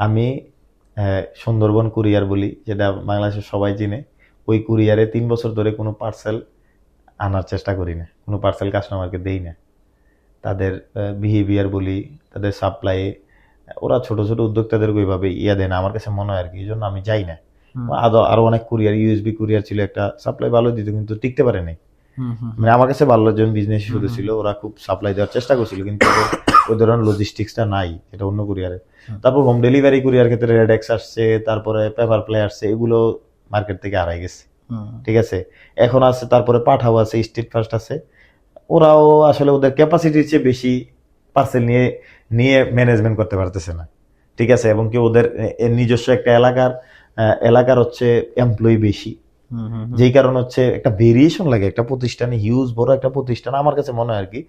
আমি সুন্দরবন কুরিয়ার বলি, যেটা বাংলাদেশের সবাই চিনে। ওই কুরিয়ারে 3 বছর ধরে কোনো পার্সেল আনার চেষ্টা করি না, কোনো পার্সেল কাস্টমারকে দেই না। তাদের বিহেভিয়ার বলি, তাদের সাপ্লাই, ওরা ছোট ছোট উদ্যোক্তাদের ওইভাবে দেয় না আমার কাছে মনে হয় আর কি। এই জন্য আমি যাই না। আরো অনেক কুরিয়ার, ইউএসবি কুরিয়ার ছিল একটা, সাপ্লাই ভালো দিত কিন্তু টিকতে পারে নাই। মানে আমার কাছে ভালো জন বিজনেস শুরু ছিল, ওরা খুব সাপ্লাই দেওয়ার চেষ্টা করছিল, কিন্তু ওই ধরনের লজিস্টিক্সটা নাই, এটা অন্য কুরিয়ারে। তারপর হোম ডেলিভারি কুরিয়ার ক্ষেত্রে রেডেক্স আসছে, তারপরে পেপার প্লে আসছে, এগুলো মার্কেট থেকে হারাই গেছে। ঠিক আছে, এখন আছে, তারপরে পাঠাও আছে, স্টেট ফার্স্ট আছে। ওরাও আসলে ওদের ক্যাপাসিটির চেয়ে বেশি পার্সেল নিয়ে নিয়ে ম্যানেজমেন্ট করতে পারতেছে না। ঠিক আছে, এবং কি ওদের নিজস্ব একটা এলাকার হচ্ছে এমপ্লয়ি বেশি, যেই কারণে হচ্ছে একটা ভেরিয়েশন লাগে একটা প্রতিষ্ঠানে, হিউজ বড় একটা প্রতিষ্ঠান। আমার কাছে মনে হয় আর কি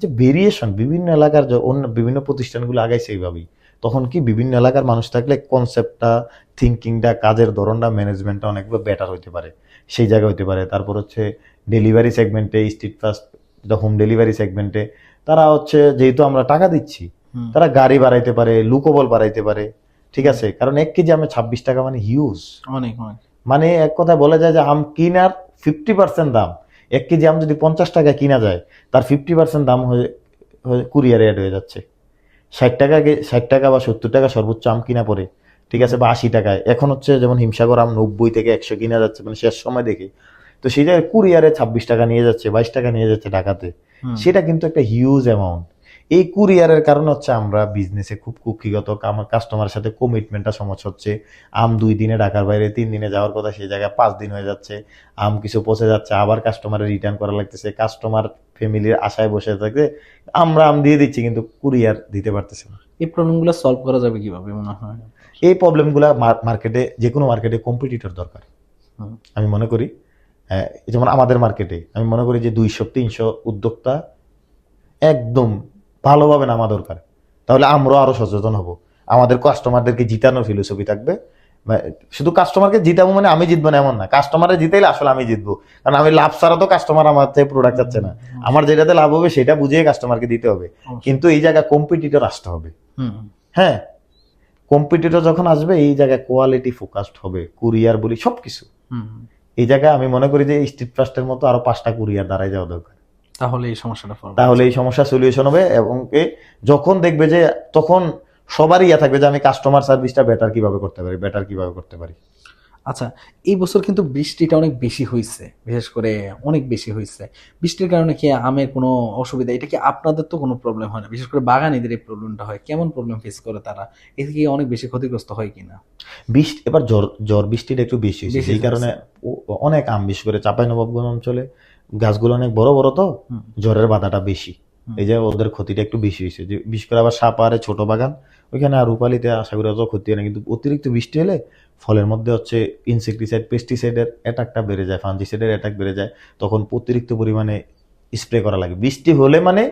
যে ভেরিয়েশন বিভিন্ন এলাকার অন্য বিভিন্ন প্রতিষ্ঠানগুলো আগাইছে এইভাবেই। তখন কি বিভিন্ন এলাকার মানুষ থাকলে কনসেপ্টটা, থিঙ্কিংটা, কাজের ধরনটা, ম্যানেজমেন্টটা অনেকভাবে বেটার হইতে পারে, সেই জায়গা হইতে পারে। তারপর হচ্ছে ডেলিভারি সেগমেন্টে, স্ট্রিট ফাস্ট হোম ডেলিভারি সেগমেন্টে তারা হচ্ছে যেহেতু আমরা টাকা দিচ্ছি, তারা গাড়ি বাড়াইতে পারে, লুকোবল বাড়াইতে পারে। ঠিক আছে, কারণ 1 কেজি আমে 26 টাকা মানে হিউজ অনেক অনেক। মানে এক কথায় বলা যায় যে আম কিনার 50% দাম, 1 কেজি আম যদি 50 টাকা কিনা যায়, তার 50% দাম হয়ে কুরিয়ারে অ্যাড হয়ে যাচ্ছে। 60 টাকা বা 70 টাকা সর্বোচ্চ আম কিনা পড়ে। ঠিক আছে, বা 80 টাকায়। এখন হচ্ছে যেমন হিমসাগর আম 90 থেকে 100 কিনা যাচ্ছে, মানে শেষ সময় দেখে। তো সেই জায়গায় কুরিয়ারে 26 টাকা নিয়ে যাচ্ছে, 22 টাকা নিয়ে যাচ্ছে ঢাকাতে। সেটা কিন্তু একটা হিউজ অ্যামাউন্ট। এই কুরিয়ারের কারণে হচ্ছে আমরা বিজনেসে খুব কুক্ষিগত, আমার কাস্টমারের সাথে কমিটমেন্টটা সমস্যা হচ্ছে। আম 2 দিনে ঢাকার বাইরে 3 দিনে যাওয়ার কথা, সেই জায়গায় 5 দিন হয়ে যাচ্ছে। আম কিছু পচে যাচ্ছে, আবার কাস্টমারে রিটার্ন করা লাগতেছে, কাস্টমার ফ্যামিলির আশায় বসে থাকে, আমরা আম দিয়ে দিচ্ছি কিন্তু কুরিয়ার দিতে পারতেছে না। এই প্রবলেমগুলো সলভ করা যাবে কিভাবে মনে হয়? এই প্রবলেমগুলো মার্কেটে, যে কোনো মার্কেটে কম্পিটিটর দরকার। আমি মনে করি যেমন আমাদের মার্কেটে আমি মনে করি যে 200-300 উদ্যোক্তা একদম ভালোভাবে নামা দরকার, তাহলে আমরাও আরো সচেতন হব। আমাদের কাস্টমারদেরকে জিতানোর ফিলোসফি থাকবে। শুধু কাস্টমারকে জিতাবো মানে আমি জিতবো না এমন না, কাস্টমারে জিতাইলে আসলে আমি জিতবো, কারণ আমি লাভ ছাড়া তো কাস্টমার আমার থেকে প্রোডাক্ট চাচ্ছে না। আমার যেটাতে লাভ হবে সেটা বুঝিয়ে কাস্টমারকে দিতে হবে, কিন্তু এই জায়গায় কম্পিটিটর আসতে হবে। হ্যাঁ, কম্পিটিটর যখন আসবে এই জায়গায় কোয়ালিটি ফোকাসড হবে, কুরিয়ার বলি সবকিছু। এই জায়গায় আমি মনে করি যে স্ট্রিট ফাস্টের মতো আরো 5টা কুরিয়ার দাঁড়ায় যাওয়া দরকার, তাহলে এই সমস্যাটা পড়বে। তাহলে এই সমস্যা সলিউশন হবে। এবং যখন দেখবে যে তখন সবারই ইয়া থাকবে যে আমি কাস্টমার সার্ভিসটা বেটার কিভাবে করতে পারি। আচ্ছা, এই বছর কিন্তু বৃষ্টিটা অনেক বেশি হয়েছে, বিশেষ করে অনেক বেশি হয়েছে। বৃষ্টির কারণে কি আমের কোনো অসুবিধা? এটা কি আপনাদের তো কোনো প্রবলেম হয় না, বিশেষ করে বাগানীদের এই প্রবলেমটা হয়, কেমন প্রবলেম ফেস করে তারা? এতে কি অনেক বেশি ক্ষতিগ্রস্ত হয় কিনা? বৃষ্টি এবার ঝড় বৃষ্টিটা একটু বেশি হয়েছে, এই কারণে অনেক আম, বিশেষ করে চাঁপাইনবাবগঞ্জ অঞ্চলে গাছগুলো অনেক বড় বড়, তো ঝড়ের বাধাটা বেশি, এই যে ওদের ক্ষতিটা একটু বেশি হয়েছে। যে বিশেষ করে আবার সাপাহারে ছোট বাগান, ওইখানে আর রূপালিতে আশা করি অত ক্ষতি হয় না, কিন্তু অতিরিক্ত বৃষ্টি হলে ফলের মধ্যে হচ্ছে ইনসেকটিসাইড পেস্টিসাইডের অ্যাটাকটা বেড়ে যায়, ফাঙ্গিসাইডের অ্যাটাক বেড়ে যায়, তখন অতিরিক্ত পরিমাণে স্প্রে করা লাগে। বৃষ্টি হলে মানে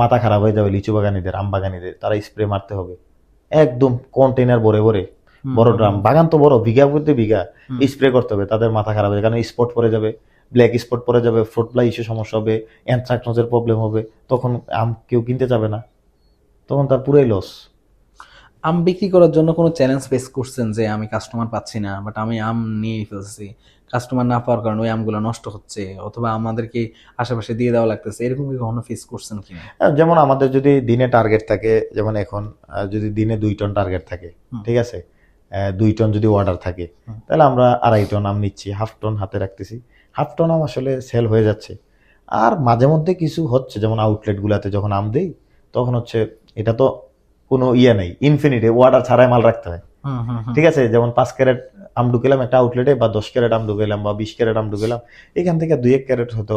মাথা খারাপ হয়ে যাবে লিচু বাগানীদের, আম বাগানীদের, তারা স্প্রে মারতে হবে একদম কন্টেনার ভরে ভরে, বড় ড্রাম, বাগান তো বড়, বিঘা প্রতি বিঘা স্প্রে করতে হবে, তাদের মাথা খারাপ হয়ে যাবে, কারণ স্পট পড়ে যাবে, ব্ল্যাক স্পট পড়ে যাবে, ফ্রুট ফ্লাই ইস্যু সমস্যা হবে, অ্যানথ্রাকনোজের প্রবলেম হবে, তখন আম কেউ কিনতে যাবে না, তখন তার পুরাই লস। আম বিক্রি করার জন্য কোনো চ্যালেঞ্জ ফেস করছেন যে আমি কাস্টমার পাচ্ছি না, বাট আমি আম নিয়ে ফেলছি, কাস্টমার না পাওয়ার কারণে ওই আমগুলো নষ্ট হচ্ছে, অথবা আমাদেরকে আশেপাশে দিয়ে দেওয়া লাগতেছে, এরকম কি কখনো ফেস করছেন কিনা? যেমন আমাদের যদি দিনে টার্গেট থাকে, যেমন এখন যদি দিনে 2 টন টার্গেট থাকে, ঠিক আছে, 2 টন যদি অর্ডার থাকে, তাহলে আমরা 2.5 টন আম নিচ্ছি, হাফ টন হাতে রাখতেছি, হাফ টন আম আসলে সেল হয়ে যাচ্ছে। আর মাঝে মধ্যে কিছু হচ্ছে, যেমন আউটলেট গুলাতে যখন আম দেই, তখন হচ্ছে এটা তো কোনো নেই, ইনফিনিটি অর্ডার ছাড়াই মাল রাখতে হয়, ঠিক আছে। যেমন 5 ক্যারেট আম ঢুকেলাম একটা আউটলেটে, বা 10 ক্যারেট আম ঢুকেলাম, বা 20 ক্যারেট আম ঢুকেলাম, এখান থেকে 2-1 ক্যারেট হয়তো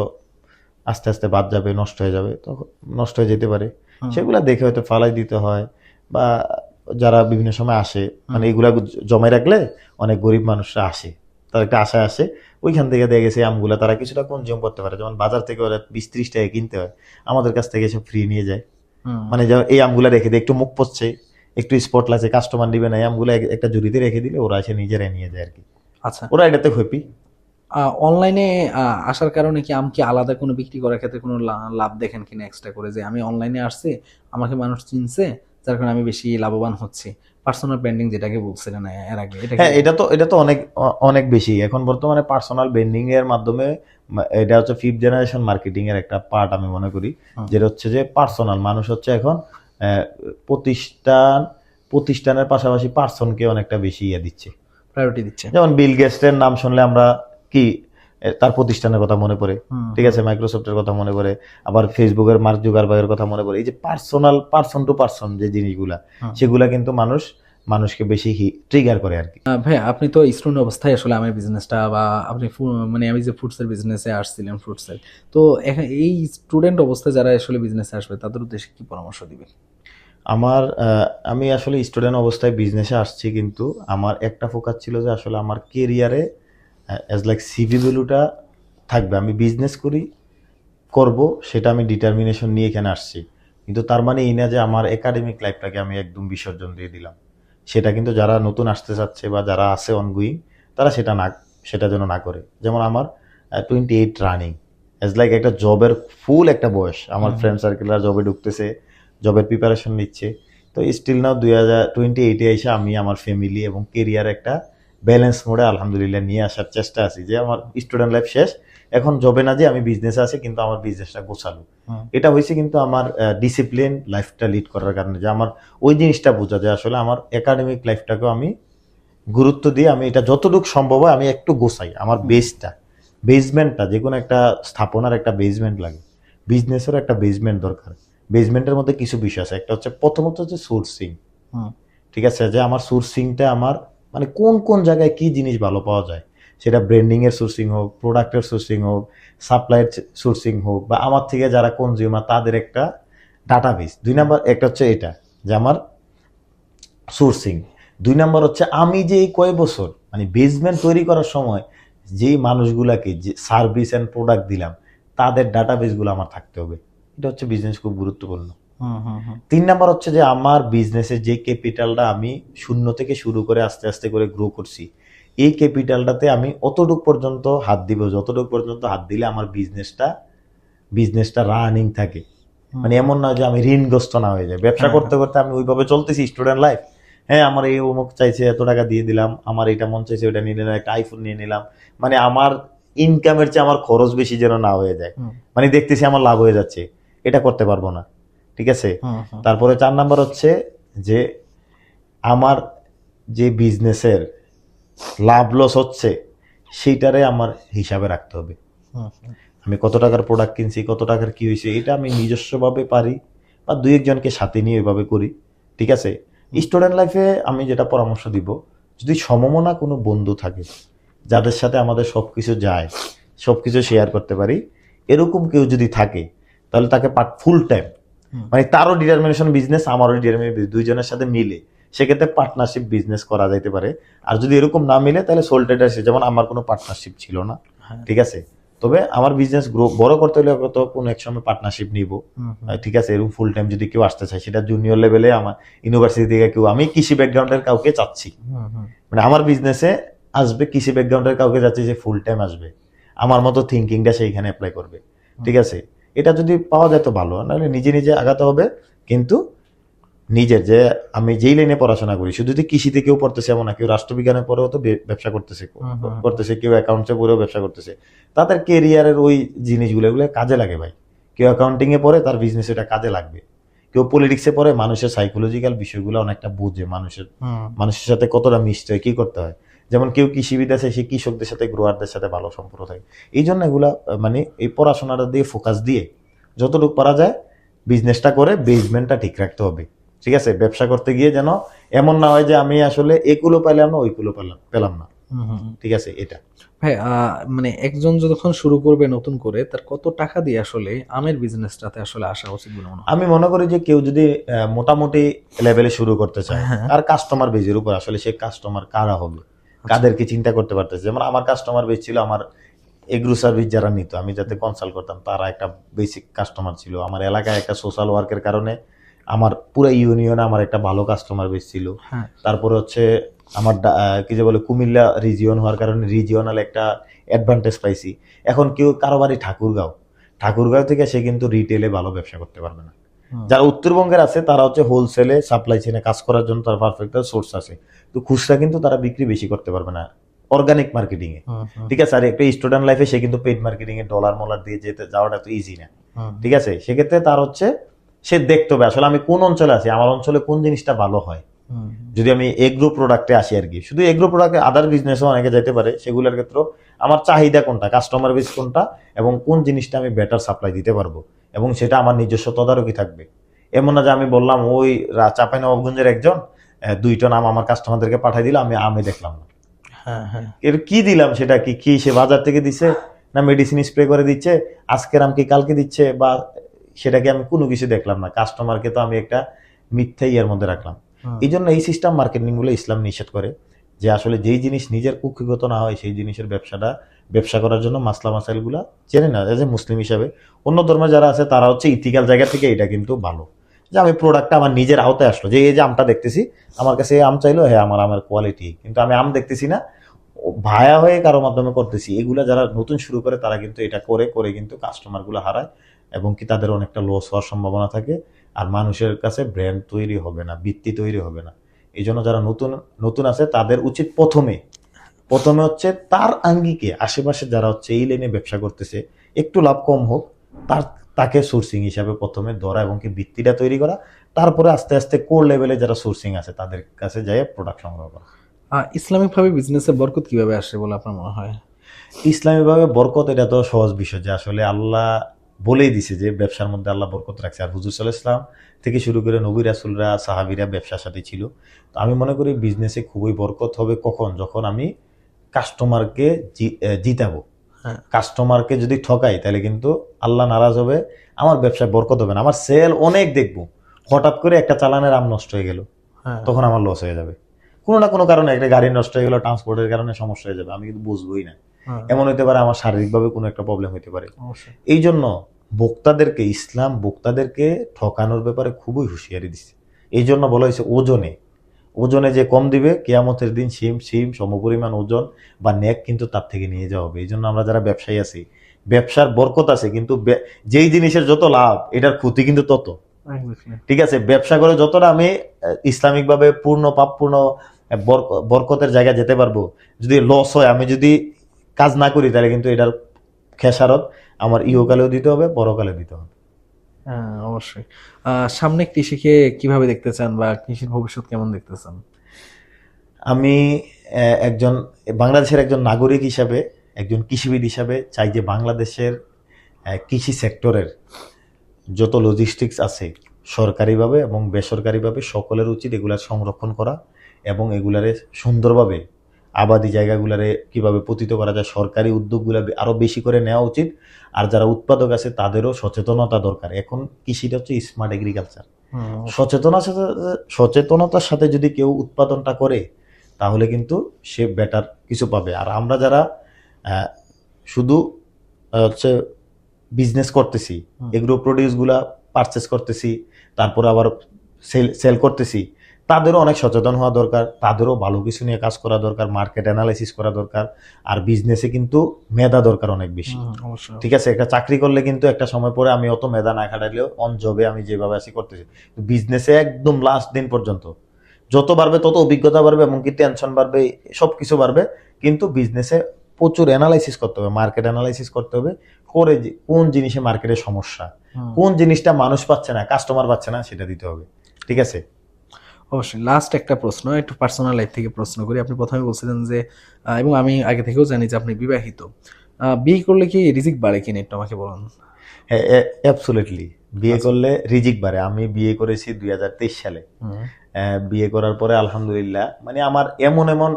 আস্তে আস্তে বাদ যাবে, নষ্ট হয়ে যাবে, তখন নষ্ট হয়ে যেতে পারে, সেগুলা দেখে হয়তো ফালাই দিতে হয়। বা যারা বিভিন্ন সময় আসে, মানে এগুলা জমায় রাখলে অনেক গরিব মানুষরা আসে, তারা একটা আশায় আসে, ওইখান থেকে দেখে গেছে আমগুলা তারা কিছুটা কনজিউম করতে পারে। যেমন বাজার থেকে ওরা 20-30 টাকা কিনতে হয়, আমাদের কাছ থেকে এসে ফ্রি নিয়ে যায়। মানে এই আমগুলা রেখে দিয়ে একটু মুখ পড়ছে, একটু স্পট লাগছে, কাস্টমার নিবে না, এই আমগুলা একটা ঝুড়িতে রেখে দিলে ওরা এসে নিজেরাই নিয়ে যায় আর কি। আচ্ছা, ওরা এটাতে হ্যাপি। অনলাইনে আসার কারণে কি আম কি আলাদা কোনো বিক্রি করার ক্ষেত্রে কোনো লাভ দেখেন কিনা এক্সট্রা করে, যে আমি অনলাইনে আসছি, আমাকে মানুষ চিনছে, যার কারণে আমি বেশি লাভবান হচ্ছি, পার্সোনাল ব্র্যান্ডিং যেটাকে বলছিলেন এর আগে, হ্যাঁ, এটা তো অনেক অনেক বেশি এখন বর্তমানে পার্সোনাল ব্র্যান্ডিং এর মাধ্যমে। এটা হচ্ছে 5th জেনারেশন মার্কেটিং এর একটা পার্ট আমি মনে করি, যেটা হচ্ছে যে পার্সোনাল মানুষ হচ্ছে এখন প্রতিষ্ঠানের পাশাপাশি পার্সনকে অনেকটা বেশি দিচ্ছে, প্রায়োরিটি দিচ্ছে। যেমন বিল গেটসের নাম শুনলে আমরা কি তার প্রতিষ্ঠানের কথা মনে পড়ে, ঠিক আছে, মাইক্রোসফটের কথা মনে পড়ে, আবার ফেসবুকের মার্ক জুকারবার্গের কথা মনে পড়ে। এই যে পার্সোনাল, পার্সন টু পার্সন যে জিনিসগুলা, সেগুলা কিন্তু মানুষকে বেশি ট্রিগার করে আর কি। ভাই, আপনি তো স্টুডেন্ট অবস্থায় আসলে আমার বিজনেসটা, বা আপনি মানে আমি যে ফুডসের বিজনেসে আসছিলেন, ফুডসের, তো এখন এই স্টুডেন্ট অবস্থায় যারা আসলে বিজনেসে আসবে তাদের উদ্দেশ্যে কি পরামর্শ দিবেন? আমি আসলে স্টুডেন্ট অবস্থায় বিজনেসে আসছি, কিন্তু আমার একটা ফোকাস ছিল যে আসলে আমার কেরিয়ারে অ্যাজ লাইক সিভি ভ্যালুটা থাকবে, আমি বিজনেস করব, সেটা আমি ডিটারমিনেশন নিয়ে এখানে আসছি। কিন্তু তার মানে এই না যে আমার একাডেমিক লাইফটাকে আমি একদম বিসর্জন দিয়ে দিলাম। সেটা কিন্তু যারা নতুন আসতে চাচ্ছে বা যারা আছে অনগোয়িং, তারা সেটা যেন না করে। যেমন আমার 28 রানিং, অ্যাজ লাইক একটা জবের ফুল একটা বয়স, আমার ফ্রেন্ড সার্কেলরা জবে ঢুকতেছে, জবের প্রিপারেশন নিচ্ছে, তো স্টিল নাও 2028-এ এসে আমি আমার ফ্যামিলি এবং কেরিয়ার একটা ব্যালেন্স মোডে আলহামদুলিল্লাহ নিয়ে আসার চেষ্টা আছি, যে আমার স্টুডেন্ট লাইফ শেষ, এখন জবে না, যে আমি বিজনেসে আছি, কিন্তু আমার বিজনেসটা গোছালো। এটা হয়েছে কিন্তু আমার ডিসিপ্লিন লাইফটা লিড করার কারণে, যে আমার ওই জিনিসটা বোঝা যায় আসলে আমার একাডেমিক লাইফটাকেও আমি গুরুত্ব দিয়ে আমি এটা যতটুকু সম্ভব হয় আমি একটু গোছাই, আমার বেসমেন্টটা, যে কোনো একটা স্থাপনার একটা বেসমেন্ট লাগে, বিজনেসেরও একটা বেসমেন্ট দরকার। বেসমেন্টের মধ্যে কিছু বিষয় আছে, একটা হচ্ছে প্রথমত হচ্ছে সোর্সিং, ঠিক আছে, যে আমার সোর্সিংটা আমার মানে কোন কোন জায়গায় কি জিনিস ভালো পাওয়া যায়, সেটা ব্র্যান্ডিং এর সোর্সিং হোক, প্রোডাক্টের সোর্সিং হোক, সাপ্লাইয়ের সোর্সিং হোক, বা আমার থেকে যারা কনজিউমার তাদের একটা ডাটাবেস। 2 নাম্বার একটা হচ্ছে এটা, যে আমার সোর্সিং। 2 নাম্বার হচ্ছে আমি যে এই কয় বছর মানে বেসমেন্ট তৈরি করার সময় যেই মানুষগুলাকে যে সার্ভিস অ্যান্ড প্রোডাক্ট দিলাম তাদের ডাটাবেসগুলো আমার থাকতে হবে। এটা হচ্ছে বিজনেস খুব গুরুত্বপূর্ণ। 3 নাম্বার হচ্ছে যে আমার বিজনেসের যে ক্যাপিটালটা আমি শূন্য থেকে শুরু করে আস্তে আস্তে করে গ্রো করছি, এই ক্যাপিটালটাতে আমি অতটুক পর্যন্ত হাত দিব, যতটুক পর্যন্ত হাত দিলে আমার বিজনেসটা রানিং থাকে। মানে এমন না যে আমি ঋণগ্রস্ত না হয়ে যায়। ব্যবসা করতে করতে আমি ওইভাবে চলতেছি স্টুডেন্ট লাইফ, হ্যাঁ আমার এই অমুক চাইছে এত টাকা দিয়ে দিলাম, আমার এটা মন চাইছে ওটা নিয়ে নিলাম, একটা আইফোন নিয়ে নিলাম, মানে আমার ইনকামের চেয়ে আমার খরচ বেশি যেন না হয়ে যায়, মানে দেখতেছি আমার লাভ হয়ে যাচ্ছে, এটা করতে পারবো না। ঠিক আছে। তারপরে 4 নাম্বার হচ্ছে যে আমার যে বিজনেসের লাভ লস হচ্ছে সেইটারে আমার হিসাবে রাখতে হবে। আমি কত টাকার প্রোডাক্ট কিনছি, কত টাকার কি হয়েছে, এটা আমি নিজস্বভাবে পারি বা দুই একজনকে সাথে নিয়ে এভাবে করি। ঠিক আছে। স্টুডেন্ট লাইফে আমি যেটা পরামর্শ দিব, যদি সমমনা কোনো বন্ধু থাকে যাদের সাথে আমাদের সবকিছু যায়, সবকিছু শেয়ার করতে পারি, এরকম কেউ যদি থাকে তাহলে তাকে ফুল টাইম, মানে তারও ডিটারমিনেশন বিজনেস আমারও ডিটারমিনেশন বিজনেস, দুইজনের সাথে মিলে সেক্ষেত্রে পার্টনারশিপ বিজনেস করা যাইতে পারে। আর যদি এরকম না মিলে তাহলে সোল ট্রেডারশিপ, যেমন আমার কোনো পার্টনারশিপ ছিল না। ঠিক আছে। তবে আমার বিজনেস গ্রো বড় করতে হলে তো কোনো এক সময় পার্টনারশিপ নিব। ঠিক আছে। এরকম ফুল টাইম যদি কেউ আসতে চায়, সেটা জুনিয়র লেভেলে, আমার ইউনিভার্সিটি থেকে কেউ, আমি কৃষি ব্যাকগ্রাউন্ডের কাউকে চাচ্ছি, মানে আমার বিজনেসে আসবে কৃষি ব্যাকগ্রাউন্ডের কাউকে যাচ্ছে যে ফুল টাইম আসবে, আমার মতো থিঙ্কিংটা সেইখানে অ্যাপ্লাই করবে। ঠিক আছে। এটা যদি পাওয়া যায় তো ভালো, নাহলে নিজে নিজে আগাতে হবে। কিন্তু নিজের যে আমি যেই লাইনে পড়াশোনা করি, শুধু যদি কৃষিতে কেউ পড়তেছে এমন না, কেউ রাষ্ট্রবিজ্ঞানে পড়েও তো ব্যবসা করতেছে, কেউ অ্যাকাউন্টসে পড়েও ব্যবসা করতেছে। তাদের কেরিয়ারের ওই জিনিসগুলো এগুলো কাজে লাগে ভাই। কেউ অ্যাকাউন্টিং এ পড়ে, তার বিজনেস এটা কাজে লাগবে। কেউ পলিটিক্সে পড়ে, মানুষের সাইকোলজিক্যাল বিষয়গুলো অনেকটা বুঝে, মানুষের সাথে কতটা মিশতে হয়, কি করতে হয়। যেমন কেউ কৃষিবিদ আছে, সে কৃষকদের সাথে গ্রোয়ারদের সাথে ভালো সম্পর্ক থাকে। এই জন্য এগুলা মানে এই পড়াশোনাটা দিয়ে ফোকাস দিয়ে যতটুকু পারা যায় বিজনেসটা করে বেসমেন্টটা ঠিক রাখতে হবে। ঠিক আছে। ব্যবসা করতে গিয়ে যেন এমন না হয় যে আমি আসলে এগুলো পাইলাম না, ওইগুলো পেলাম না। ঠিক আছে। এটা ভাই মানে একজন যখন শুরু করবে নতুন করে, তার কত টাকা দিয়ে আসলে আমের বিজনেসটাতে আসলে আসা উচিত বলে মনে হয়? আমি মনে করি যে কেউ যদি মোটামুটি লেভেলে শুরু করতে চায়, আর কাস্টমার বেজের উপর আসলে সে কাস্টমার কারা হবে, কাদেরকে চিন্তা করতে পারতেছে। যেমন আমার কাস্টমার বেজ ছিল আমার এগ্রো সার্ভিস যারা নিত, আমি যাতে কনসাল্ট করতাম, তারা একটা বেসিক কাস্টমার ছিল। আমার এলাকায় একটা সোশ্যাল ওয়ার্কের কারণে আমার পুরো ইউনিয়নে আমার একটা ভালো কাস্টমার বেস ছিল। তারপরে হচ্ছে আমার কি যে বলে কুমিল্লা রিজিয়ন হওয়ার কারণে রিজিয়নাল একটা অ্যাডভান্টেজ পাইছি। এখন কেউ কারো বাড়ি ঠাকুরগাঁও থেকে সে কিন্তু রিটেলে ভালো ব্যবসা করতে পারবে না। যারা উত্তরবঙ্গের আছে তারা হচ্ছে হোলসেলে সাপ্লাই চেনে কাজ করার জন্য তার পারফেক্ট সোর্স আছে, তো খুচরা কিন্তু তারা বিক্রি বেশি করতে পারবে না অর্গানিক মার্কেটিং এ। ঠিক আছে। আর একটা স্টুডেন্ট লাইফে সে কিন্তু পেইড মার্কেটিং এ ডলার মলার দিয়ে যাওয়াটা তো ইজি না। ঠিক আছে। সেক্ষেত্রে তার হচ্ছে সে দেখতে হবে আসলে আমি কোন অঞ্চলে আছি, আমার অঞ্চলে কোন জিনিসটা ভালো হয়। যদি আমি এগ্রো প্রোডাক্টে আসি আর কি, শুধু এগ্রো প্রোডাক্টে আদার বিজনেসও অনেকে যেতে পারে, সেগুলোর ক্ষেত্রে আমার চাহিদা কোনটা, কাস্টমার বেস কোনটা, এবং কোন জিনিসটা আমি বেটার সাপ্লাই দিতে পারবো, এবং সেটা আমার নিজস্ব তদারকি থাকবে। এমন না যে আমি বললাম ওই চাঁপাইনবাবগঞ্জের একজন 2 টন আম আমার কাস্টমারদেরকে পাঠাই দিল, আমি আমে দেখলাম না এর কি দিলাম, সেটা কি সে বাজার থেকে দিচ্ছে না মেডিসিন স্প্রে করে দিচ্ছে, আজকের আম কি কালকে দিচ্ছে, বা সেটাকে আমি কোনো কিছু দেখলাম না। কাস্টমারকে তো আমি একটা মিথ্যা ইয়ার মধ্যে রাখলাম। এই জন্য এই সিস্টেম মার্কেটিং গুলো ইসলাম নিষেধ করে যে আসলে যেই জিনিস নিজের কুক্ষিগত না হয় সেই জিনিসের ব্যবসা করার জন্য মাসলা মাসাইল গুলা জেনে না। যে মুসলিম হিসাবে অন্য ধর্মে যারা আছে তারা হচ্ছে ইথিক্যাল জায়গা থেকে এটা কিন্তু ভালো, যে আমি প্রোডাক্টটা আমার নিজের আওতায় আসলো, যে এই যে আমটা দেখতেছি আমার কাছে আম চাইলো, হ্যাঁ আমার আমের কোয়ালিটি, কিন্তু আমি আম দেখতেছি না, ভায়া হয়ে কারো মাধ্যমে করতেছি। এগুলা যারা নতুন শুরু করে তারা কিন্তু এটা করে কিন্তু কাস্টমার গুলো হারায়, এবং কি তাদের অনেকটা লস হওয়ার সম্ভাবনা থাকে। আর মানুষের কাছে ব্র্যান্ড তৈরি হবে না, ভিত্তি তৈরি হবে না। এই জন্য যারা নতুন আছে তাদের উচিত প্রথমে হচ্ছে তার আঙ্গিকে আশেপাশে যারা হচ্ছে এই লাইনে ব্যবসা করতেছে, একটু লাভ কম হোক, তাকে সোর্সিং হিসাবে প্রথমে ধরা এবং কি ভিত্তিটা তৈরি করা। তারপরে আস্তে আস্তে কোর লেভেলে যারা সোর্সিং আছে তাদের কাছে যাই প্রোডাক্ট সংগ্রহ করা। ইসলামিক ভাবে বিজনেসে বরকত কিভাবে আসে বলে আপনার মনে হয়? ইসলামিক ভাবে বরকত এটা তো সহজ বিষয়, যে আসলে আল্লাহ বলেই দিছে যে ব্যবসার মধ্যে আল্লাহ বরকত রাখছে। আর হুজুর সাল্লাল্লাহু আলাইহি ওয়াসাল্লাম থেকে শুরু করে নবী রাসূলরা সাহাবীরা ব্যবসার সাথে ছিল। তো আমি মনে করি বিজনেসে খুবই বরকত হবে কখন, যখন আমি কাস্টমারকে জিতাবো। কাস্টমারকে যদি ঠকাই তাহলে কিন্তু আল্লাহ নারাজ হবে, আমার ব্যবসায় বরকত হবে না। আমার সেল অনেক দেখবো, হঠাৎ করে একটা চালানের আম নষ্ট হয়ে গেল, তখন আমার লস হয়ে যাবে। কোনো না কোনো কারণে একটা গাড়ি নষ্ট হয়ে গেল, ট্রান্সপোর্টের কারণে সমস্যা হয়ে যাবে, আমি কিন্তু বুঝবোই না। হ্যাঁ, এমন হতে পারে আমার শারীরিকভাবে কোনো একটা প্রবলেম হতে পারে। অবশ্যই। এই জন্য ইসলাম ভোক্তাদেরকে ঠকানোর ব্যাপারে খুবই হুঁশিয়ারি দিচ্ছে। এই জন্য বলা হয়েছে ওজনে, ওজনে যে কম দিবে কিয়ামতের দিন সিম সিম সমপরিমাণ ওজন বা নেক কিন্তু তার থেকে নিয়ে যাওয়া হবে। এই জন্য আমরা যারা ব্যবসায়ী আছি, ব্যবসার বরকত আছে, কিন্তু যেই জিনিসের যত লাভ এটার ক্ষতি কিন্তু তত। Exactly. ঠিক আছে, ব্যবসা করে যতটা আমি ইসলামিকভাবে পূর্ণ পাপপূর্ণ বরকতের জায়গায় যেতে পারবো, যদি লস হয়, আমি যদি কাজ না করি, তাহলে কিন্তু এটার খেসারত আমার ইহকালেও দিতে হবে, পরকালে দিতে হবে। হ্যাঁ, অবশ্যই। সামনে কৃষিকে কিভাবে দেখতে চান বা কৃষির ভবিষ্যৎ কেমন দেখতে চান? আমি একজন বাংলাদেশের একজন নাগরিক হিসাবে, একজন কৃষিবিদ হিসাবে চাই যে বাংলাদেশের কৃষি সেক্টরের যত লজিস্টিক্স আছে সরকারিভাবে এবং বেসরকারিভাবে সকলের উচিত এগুলার সংরক্ষণ করা এবং এগুলারে সুন্দরভাবে আবাদি জায়গাগুলারে কিভাবে পতিত করা যায়, সরকারি উদ্যোগগুলো আরো বেশি করে নেওয়া উচিত। আর যারা উৎপাদক আছে তাদেরও সচেতনতা দরকার। এখন কৃষিটা হচ্ছে স্মার্ট এগ্রিকালচার। সচেতনতার সাথে যদি কেউ উৎপাদনটা করে তাহলে কিন্তু সে বেটার কিছু পাবে। আর আমরা যারা শুধু হচ্ছে বিজনেস করতেছি, এগ্রো প্রডিউসগুলা পারচেস করতেছি, তারপর আবার সেল করতেছি, তাদেরও অনেক সচেতন হওয়া দরকার, তাদেরও ভালো কিছু নিয়ে কাজ করা দরকার, মার্কেট অ্যানালাইসিস করা দরকার। আর বিজনেসে কিন্তু মেধা দরকার অনেক বেশি। অবশ্যই। ঠিক আছে, একটা চাকরি করলে কিন্তু একটা সময় পরে আমি অত মেধা না খাটাইলেও অন জবে আমি যেভাবে আছি করতেছি, বিজনেসে একদম লাস্ট দিন পর্যন্ত যত বাড়বে তত অভিজ্ঞতা বাড়বে, এমনকি টেনশন বাড়বে, সবকিছু বাড়বে। কিন্তু বিজনেসে প্রচুর অ্যানালাইসিস করতে হবে, মার্কেট অ্যানালাইসিস করতে হবে, করে কোন জিনিসে মার্কেটের সমস্যা, কোন জিনিসটা মানুষ পাচ্ছে না, কাস্টমার পাচ্ছে না, সেটা দিতে হবে। ঠিক আছে। অবশ্যই। লাস্ট একটা প্রশ্ন, একটু পার্সোনাল লাইফ থেকে প্রশ্ন করি। আপনি প্রথমে বলছিলেন যে এবং আমি আগে থেকেও জানি যে আপনি বিবাহিত। বিয়ে করলে কি রিজিক বাড়ে কিনা একটু আমাকে বলুন। হ্যাঁ, অ্যাবসোলিউটলি বিয়ে করলে রিজিক বাড়ে। আমি বিয়ে করেছি 2023 সালে। বিয়ে করার পরে আলহামদুলিল্লাহ মানে আমার এমন এমন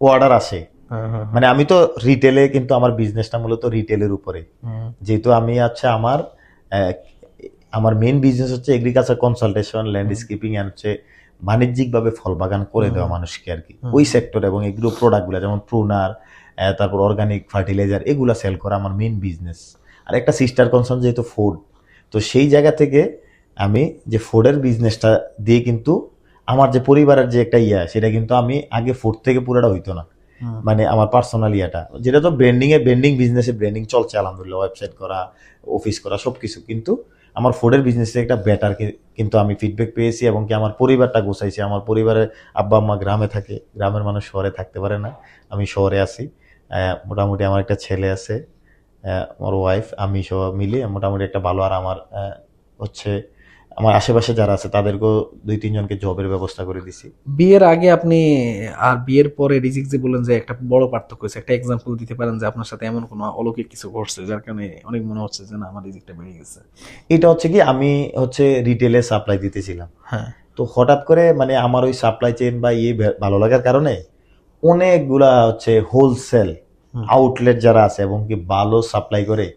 অর্ডার আসে, মানে আমি তো রিটেলে, কিন্তু আমার বিজনেসটা মূলত রিটেলের উপরে। যেহেতু আমি আমার মেইন বিজনেস হচ্ছে এগ্রিকালচার কনসালটেশন, ল্যান্ডস্কেপিং এন্ড হচ্ছে বাণিজ্যিকভাবে ফল বাগান করে দেওয়া মানুষকে আর কি, ওই সেক্টর। এবং এগুলো প্রোডাক্টগুলো যেমন প্রুনার, তারপর অর্গানিক ফার্টিলাইজার, এগুলা সেল করা আমার মেইন বিজনেস। আর একটা সিস্টার কনসার্ন যেহেতু ফুড, তো সেই জায়গা থেকে আমি যে ফুডের বিজনেসটা দিয়ে কিন্তু আমার যে পরিবারের যে একটা সেটা কিন্তু আমি আগে ফুড থেকে পুরোটা হইতো না। মানে আমার পার্সোনাল যেটা তো ব্র্যান্ডিং বিজনেসে ব্র্যান্ডিং চলছে আলহামদুলিল্লাহ, ওয়েবসাইট করা, অফিস করা, সবকিছু। কিন্তু আমার ফুডের বিজনেসে একটা বেটার কিন্তু আমি ফিডব্যাক পেয়েছি, এবং কি আমার পরিবারটা গোছাইছি। আমার পরিবারের আব্বা আম্মা গ্রামে থাকে, গ্রামের মানুষ শহরে থাকতে পারে না, আমি শহরে আছি। মোটামুটি আমার একটা ছেলে আছে, আমার ওয়াইফ, আমি সব মিলিয়ে মোটামুটি একটা ভালো। আর আমার হচ্ছে আমার আশেপাশে যারা আছে তাদেরকেও 2-3 জনকে জবের ব্যবস্থা করে দিছি। বিয়ের আগে আপনি আর বিয়ের পরে রিজিক যে বললেন যে একটা বড় পার্থক্য হয়েছে, একটা এক্সাম্পল দিতে পারেন যে আপনার সাথে এমন কোনো অলৌকিক কিছু ঘটছে যার কারণে অনেক মনে হচ্ছে যে না আমার রিজিকটা বেড়ে গেছে? এটা হচ্ছে কি, আমি হচ্ছে রিটেলে সাপ্লাই দিতেছিলাম। হ্যাঁ। তো হঠাৎ করে মানে আমার ওই সাপ্লাই চেইন বা ভালো লাগার কারণে অনেকগুলা হচ্ছে হোলসেল আউটলেট যারা আছে এবং কি ভালো সাপ্লাই করে,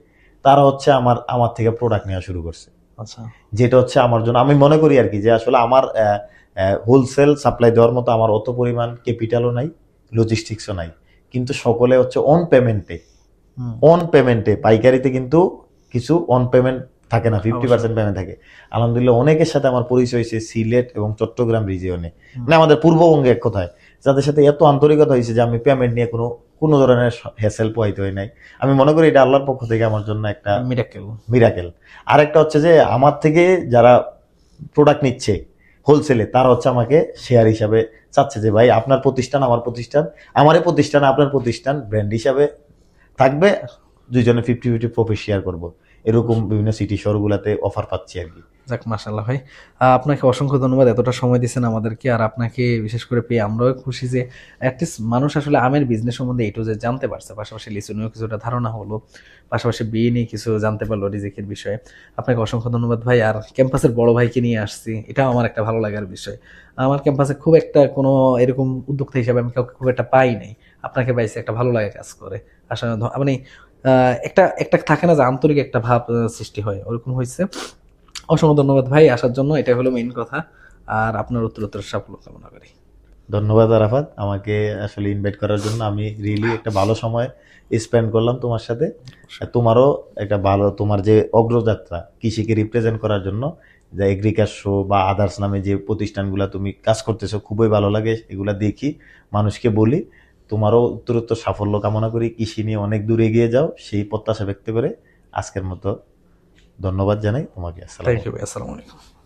তারা হচ্ছে আমার থেকে প্রোডাক্ট নেওয়া শুরু করছে। আচ্ছা। যেটা হচ্ছে আমার জন্য, আমি মনে করি আর কি, যে আসলে আমার হোলসেল সাপ্লাই দেওয়ার মতো আমার অত পরিমাণ ক্যাপিটালও নাই, লজিস্টিক্সও নাই। কিন্তু সকলে হচ্ছে অন পেমেন্টে পাইকারিতে কিন্তু কিছু অন পেমেন্ট থাকে না, 50% পেমেন্ট থাকে। আলহামদুলিল্লাহ অনেকের সাথে আমার পরিচয় হয়েছে সিলেট এবং চট্টগ্রাম রিজিয়নে, মানে আমাদের পূর্ববঙ্গে এক কথায়, যাদের সাথে এত আন্তরিকতা হয়েছে যে আমি পেমেন্ট নিয়ে কোনো ধরনের হ্যাসেল পোহাইতে হয় নাই। আমি মনে করি এটা আল্লাহর পক্ষ থেকে আমার জন্য একটা মিরাকেল। আরেকটা হচ্ছে যে আমার থেকে যারা প্রোডাক্ট নিচ্ছে হোলসেলে, তারা হচ্ছে আমাকে শেয়ার হিসাবে চাচ্ছে যে ভাই আপনার প্রতিষ্ঠান আমার প্রতিষ্ঠান, আমার এই প্রতিষ্ঠান আপনার প্রতিষ্ঠান, ব্র্যান্ড হিসাবে থাকবে, দুইজনে 50-50 প্রফিট শেয়ার করবো। এরকম বিভিন্ন সিটি শহরগুলোতে অফার পাচ্ছি আর কি। যাক, মাশাআল্লাহ ভাই, আপনাকে অসংখ্য ধন্যবাদ এতটা সময় দিয়েছেন আমাদেরকে। আর আপনাকে বিশেষ করে পেয়ে আমরাও খুশি যে অ্যাটলিস্ট মানুষ আসলে আমের বিজনেস সম্বন্ধে একটু যে জানতে পারছে, পাশাপাশি লিচু নিয়েও কিছুটা ধারণা হলো, পাশাপাশি বিয়ে নিয়ে কিছু জানতে পারলো রিজিকের বিষয়ে। আপনাকে অসংখ্য ধন্যবাদ ভাই। আর ক্যাম্পাসের বড় ভাইকে নিয়ে আসছি, এটাও আমার একটা ভালো লাগার বিষয়। আমার ক্যাম্পাসে খুব একটা কোনো এরকম উদ্যোক্তা হিসাবে আমি কাউকে খুব একটা পাই নাই, আপনাকে পাইছি, একটা ভালো লাগে কাজ করে। আসলে মানে একটা একটা থাকে না যে আন্তরিক একটা ভাব সৃষ্টি হয়, ওরকম হয়েছে। অসংখ্য ধন্যবাদ ভাই আসার জন্য, এটা হলো মেইন কথা। আর আপনার উত্তর সাফল্য কামনা করি। ধন্যবাদ আরাফাত, আমাকে আসলে ইনভাইট করার জন্য। আমি রিয়েলি একটা ভালো সময় স্পেন্ড করলাম তোমার সাথে। তোমারও একটা ভালো, তোমার যে অগ্রযাত্রা কৃষিকে রিপ্রেজেন্ট করার জন্য, যে এগ্রিকার শো বা আদার্স নামে যে প্রতিষ্ঠানগুলো তুমি কাজ করতেছো, খুবই ভালো লাগে এগুলা দেখি, মানুষকে বলি। তোমারও উত্তরোত্তর সাফল্য কামনা করি, কৃষি নিয়ে অনেক দূর এগিয়ে যাও সেই প্রত্যাশা ব্যক্ত করে আজকের মতো ধন্যবাদ জানাই তোমাকে। আসসালাম। থ্যাংক ইউ, আসসালামু আলাইকুম।